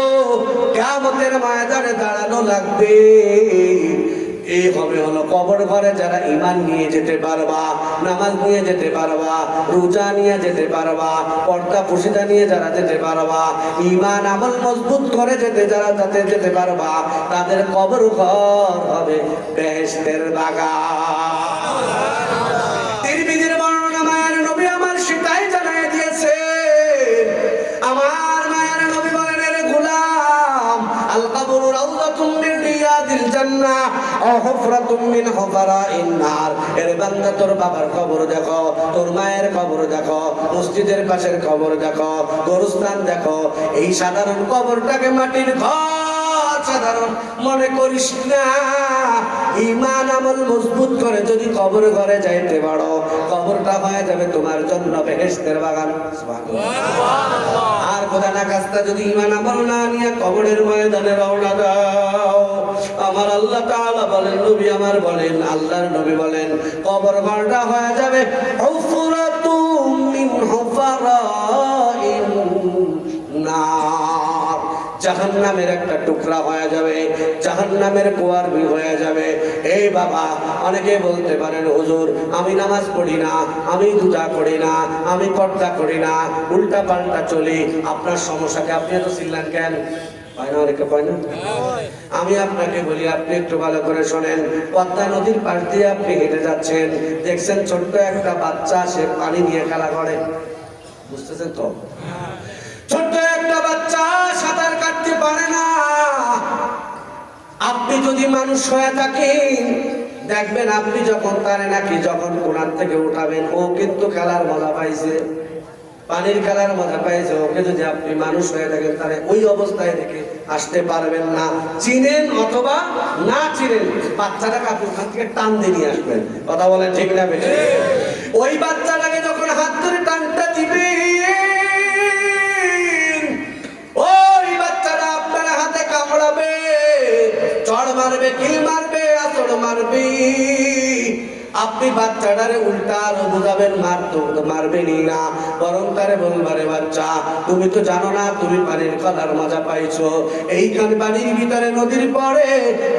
কিয়ামতের ময়দানে দাঁড়ানো লাগবে। এই হবে হলো কবর ঘরে যারা ঈমান নিয়ে যেতে পারবা, নামাজ নিয়ে যেতে পারবা, রোজা নিয়ে যেতে পারবা, পর্দা পুশিদা নিয়ে যারা যেতে পারবা, ঈমান আমল মজবুত করে যেতে পারবা, তাদের কবর ঘর হবে বেহেশতের বাগান। তিরমিজির বর্ণনা মায়ের নবী আমার সেটাই জানাই দিয়েছে। আমার মায়ের নবী বলেন, রে গোলাম, আল কবরু রাউযাতুম মিন রিয়াদিল জান্নাহ আও হুফরাতুম মিন হুফারাইন নার। এরে বান্দা, তোর বাবার কবর দেখো, তোর মায়ের কবর দেখো, মসজিদের পাশের কবর দেখো, গোরস্থান দেখো। এই সাধারণ কবরটাকে মাটির ঘর সাধারণ মনে করিস না। ঈমান আমল মজবুত করে যদি কবর ঘরে যাইতে পারো, কবরটা হয়ে যাবে তোমার জন্য বেহেশতের বাগান। আর খোদা না কাজটা যদি ঈমান আমল না নিয়ে কবরের ময়দানে রওনা দাও, আমার আল্লাহ তাআলা বলেন, নবী আমার বলেন, আল্লাহর নবী বলেন, কবর ঘরটা হয়ে যাবে হুফরাতুম মিন হুফারাইন নার। জাহান্নামের একটা টুকরা হয়ে যাবে, জাহান্নামের কুয়ার হয়ে যাবে। এই বাবা, অনেকে বলতে পারেন হুজুর আমি নামাজ পড়ি না, আমি রোজা করি না, আমি পর্দা করি না, উল্টা পাল্টা চলি। আপনার সমস্যাকে আপনি এত চিল্লান কেন? পায় না, অনেকে পায় না। আমি আপনাকে বলি, আপনি একটু ভালো করে শোনেন। পদ্মা নদীর পাশ দিয়ে আপনি হেঁটে যাচ্ছেন, দেখছেন ছোট্ট একটা বাচ্চা সে পানি নিয়ে খেলা করে, বুঝতেছেন তো? ছোট্ট একটা বাচ্চা সাঁতার কাটতে পারে না। আপনি যদি মানুষ হয়ে থাকেন, দেখবেন আপনি যখন তারে নাকি যখন কোনার থেকে উঠাবেন, ও কিন্তু খেলার মজা পাইছে, পানির খেলার মজা পাইছে। ওকে যদি আপনি মানুষ হয়ে থাকেন, তাহলে ওই অবস্থায় থেকে আসতে পারবেন না। চিনেন অথবা না চিনেন, বাচ্চাটাকে আপনি ওখান থেকে টান দিয়ে নিয়ে আসবেন। কথা বলেন ঠিক না বেশি? ওই বাচ্চাটাকে যখন হাত ধরে টানটা দিবে, ওই বাচ্চাটা আপনার হাতে কামড়াবে, চড় মারবে, কিল মারবে, আচড় মারবে। আপনি বাচ্চাটারে উল্টা আরো বুঝাবেন, মারবেনই না, বরং তারে বলবারে, বাচ্চা তুমি তো জানো না তুমি পানির খেলার মজা পাইছো। এইখানে পানির ভিতরে নদীর পরে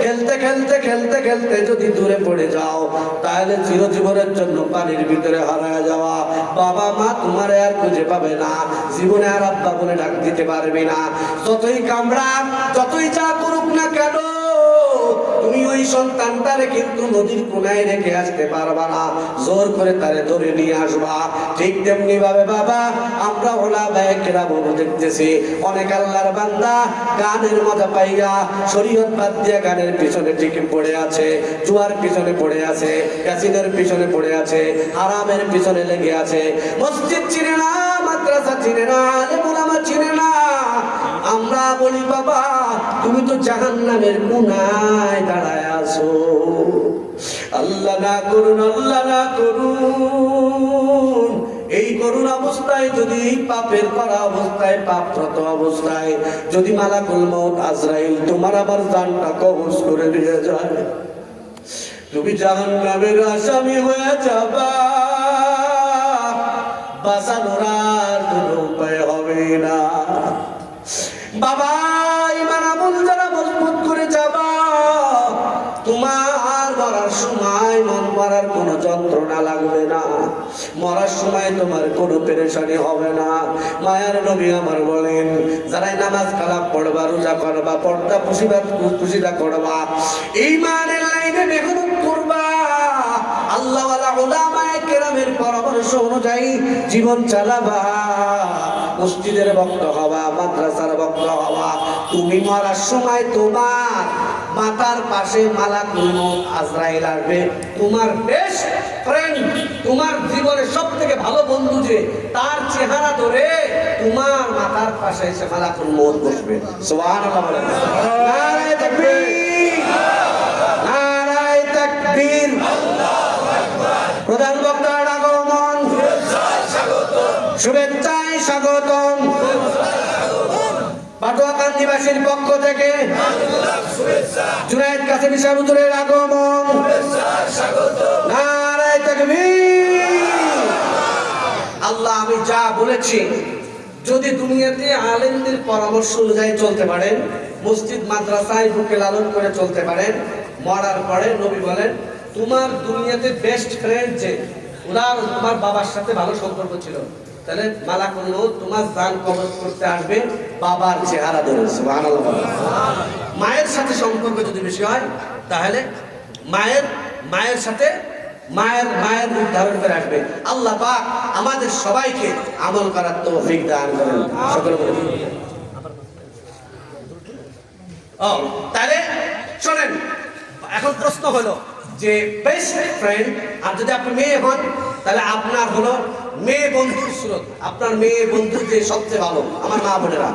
খেলতে খেলতে খেলতে খেলতে যদি দূরে পড়ে যাও, তাহলে চিরজীবনের জন্য পানির ভিতরে হারায় যাওয়া। বাবা মা তোমারে আর খুঁজে পাবে না, জীবনে আর আব্বা বলে ডাক দিতে পারবে না। যতই কামড়াক, যতই যা করুক না কেন, তুমি ওই সন্তানটারে কিন্তু নদীর কোনায় রেখে আসতে পারবা না, জোর করে তারে ধরে নিয়ে আসবা। ঠিক তেমনি ভাবে বাবা, আমরা ওলামায়ে কেরাম দেখতেছি অনেক আল্লাহর বান্দা গানের মজা পাইয়া শরীয়ত বাদ দিয়া গানের পিছনে ঠিক পড়ে আছে, জুয়ার পিছনে পড়ে আছে, ক্যাসিনোর পিছনে পড়ে আছে, হারামের পিছনে লেগে আছে। মসজিদ চিনে না, মাদ্রাসা চিনে না, আলেম ওলামা চিনে না। আমরা বলি বাবা, তুমি তো জাহান্নামের কোনায় দাঁড়ায় আছো। আল্লাহ না করুন, আল্লাহ না করুন, এই করুণ অবস্থায় যদি, এই পাপের করা অবস্থায়, পাপরত অবস্থায় যদি মালাকুল মউত আজরাইল তোমার আবার জানটা কবজ করে নিয়ে যায়, তুমি জাহান্নামের আসামি হয়ে যাবা, বাঁচানোর আর কোনো উপায় হবে না। বাবা, ঈমান আমল যারা মজবুত করে যাবা, তোমার মরার সময় মরার কোনো যন্ত্রণা লাগবে না, মরার সময় তোমার কোনো পেরেশানি হবে না। মায়ার নবী আমার বলেন, যারাই নামাজ কালাম পড়বা, রোজা করবা, পর্দা পুশিদা করবা, ঈমানের লাইনে মেহনত করবা, আল্লাহ ওয়ালা উলামায়ে কেরামের পরামর্শ অনুযায়ী জীবন চালাবা, মসজিদের ভক্ত হবা, মাদ্রাসার ভক্ত হবা, তুমি মরার সময় তোমার মাথার পাশে মালাকুল মউত আজরাইল আসবে, তোমার বেস্ট ফ্রেন্ড, তোমার জীবনের সবথেকে ভালো বন্ধু, যে তার চেহারা ধরে তোমার মাথার পাশে এসে মালাকুল মউত বসবে। সুবহানাল্লাহ বলেন। নারায়ে তাকবীর, নারায়ে তাকবীর। আল্লাহু আকবার। প্রধান বক্তার আগমন, শুভেচ্ছায় স্বাগতম। পাটুয়াকান্দিবাসীর পক্ষ থেকে জুনায়েদ কাসেমি সাহেব হুজুরের আগমন, নারায়ে তাকবীর। আল্লাহ, আমি যা বলেছি যদি দুনিয়াতে আলেমদের পরামর্শ অনুযায়ী চলতে পারেন, মসজিদ মাদ্রাসায় বুকে লালন করে চলতে পারেন, মরার পরে নবী বলেন তোমার দুনিয়াতে বেস্ট ফ্রেন্ড যে, উদাহরণ তোমার বাবার সাথে ভালো সম্পর্ক ছিল, তাহলে মালাকুল মউত তোমার জান কবজ করতে আসবে বাবার চেহারা ধরে। সুবহানাল্লাহ। মায়ের সাথে সম্পর্ক যদি বেশি হয় তাহলে মায়ের সাথে মায়ের রূপ ধারণ করে আসবে। আল্লাহ পাক আমাদের সবাইকে আমল করার তৌফিক দান করেন। সকলে বলে তাহলে শোনেন, এখন প্রশ্ন হলো যে বেস্ট ফ্রেন্ড, আর যদি আপনি মেয়ে হন তাহলে আপনার হলো মেয়ে বন্ধুর সুরত, আপনার মেয়ে বন্ধু যে সবচেয়ে ভালো। আমার মা বোনেরা,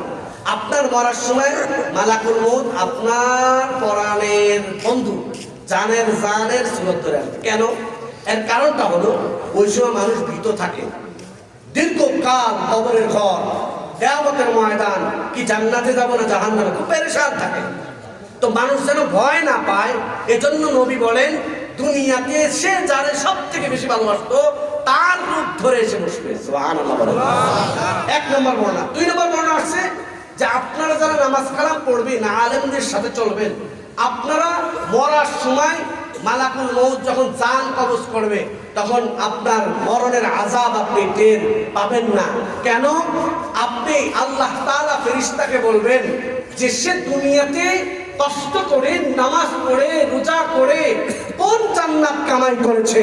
আপনার মরার সময় মালাকুল মউত আপনার পরাণের বন্ধু জানের সুরত ধরে আসবে। কেন? এর কারণটা হলো ওই সময় মানুষ ভীত থাকে, দীর্ঘকাল কবরের ঘর, কিয়ামতের ময়দান, কি জান্নাতে যাব না জাহান্নামে, খুব পেরেশান থাকে। তো মানুষ যেন ভয় না পায়, এজন্য নবী বলেন দুনিয়াতে সে যারে সব থেকে বেশি ভালোবাসতো তার রূপ ধরে এসে বসবে। সুবহানাল্লাহ। এক নম্বর বর্ণনা। দুই নম্বর বর্ণনা আসছে যে আপনারা যারা নামাজ কালাম পড়বেন, আলেমদের সাথে চলবেন, আপনারা মরার সময় মালাকুল মউত যখন জান কবজ করবে তখন আপনার মরণের আযাব আপনি টের পাবেন না। কেন? আপনি আল্লাহ তাআলা ফেরেশতাকে বলবেন যে সে দুনিয়াতে কষ্ট করে নামাজ পড়ে রোজা করে কোন জান্নাত কামাই করেছে,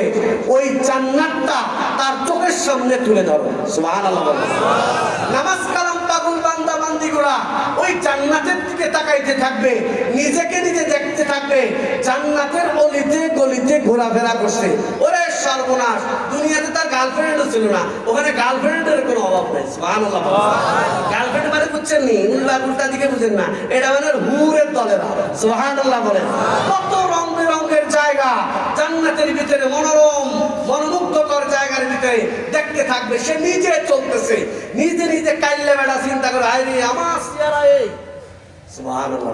ওই জান্নাতটা তার চোখের সামনে তুলে ধরো। সুবহানাল্লাহ। নামাজ কালাম পাগল বান্দা বান্দিগুলা ওই জান্নাতের দিকে তাকাইতে থাকবে, নিজেকে নিজে দেখতে থাকবে জান্নাতের অলিতে গলিতে ঘোরাফেরা করছে। ওরে সর্বনাশ, দুনিয়াতে তার গার্লফ্রেন্ডও ছিল না, ওখানে গার্লফ্রেন্ডের কোনো অভাব নেই। সুবহানাল্লাহ। গার্লফ্রেন্ড মানে বুঝছেন নি, উল্টা দিকে বুঝেন না, এটা মানে হুরের দলেরা। সুবহানাল্লাহ বলেন। কত রং বেরঙের জায়গা জান্নাতের ভিতরে, মনোরম মনোমুগ্ধকর জায়গার ভিতরে দেখতে থাকবে। সে নিজে চলতেছে, নিজে নিজে কাইলে বেড়া চিন্তা করে, আরে আমার চেহারা এই, সুবহানাল্লাহ।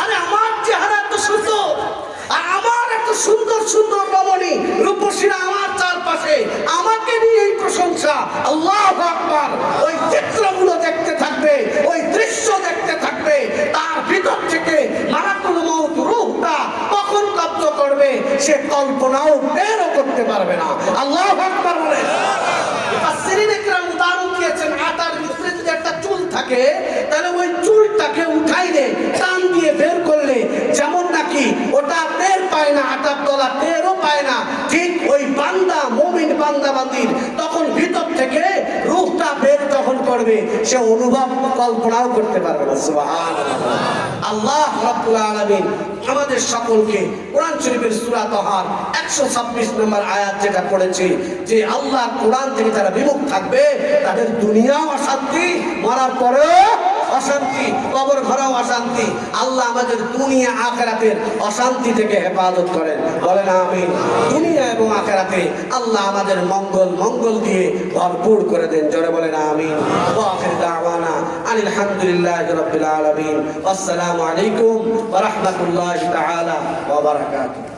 আরে আমার চেহারা এত সুন্দর, আর আমার এত সুন্দর সুন্দর রমণী রূপসীরা আমার চারপাশে, আমাকে নিয়ে এই প্রশংসা। আল্লাহু আকবার। ওই চিত্রগুলো দেখতে থাকবে, ওই দৃশ্য দেখতে থাকবে, তার ভিতর থেকে মালাকুল মউত রূহটা কখন কব্জ করবে সে কল্পনাও বেরও করতে পারবে না। আল্লাহু আকবার বলে। মুফাসসিরিন ইকরাম উদাহরণ দিয়েছেন, আটার ভিতরে যদি একটা চুল থাকে তাহলে ওই চুলটাকে উঠাইলে টান দিয়ে বের করলে যেমন নাকি ওটা টের পায় না, আটার তলা টেরও পায় না, ঠিক ওই বান্দা মুমিন বান্দা বান্দির তখন ভিতর থেকে রূহটা বের যখন করবে সে অনুভব কল্পনাও করতে পারবে না। সুবহানাল্লাহ। আল্লাহ রাব্বুল আলামিন আমাদের সকলকে কোরআন শরীফের সূরা তাহার 126 নম্বর আয়াত যেটা পড়েছি যে আল্লাহ কোরআন থেকে যারা বিমুখ থাকবে তাদের দুনিয়াও অশান্তি, মরার পরেও অশান্তি, কবর ঘরেও অশান্তি। আল্লাহ আমাদের দুনিয়া আখিরাতের অশান্তি থেকে হেফাজত করেন, বলেন আমিন। দুনিয়া এবং আখিরাতে আল্লাহ আমাদের মঙ্গল দিয়ে ভরপুর করে দেন, জোরে বলেন আমিন। ওয়া আখির দাওয়ানা আনিল হামদুলিল্লাহি রাব্বিল আলামিন। আসসালামু আলাইকুম ওয়া রাহমাতুল্লাহি তাআলা ওয়া বারাকাতুহু।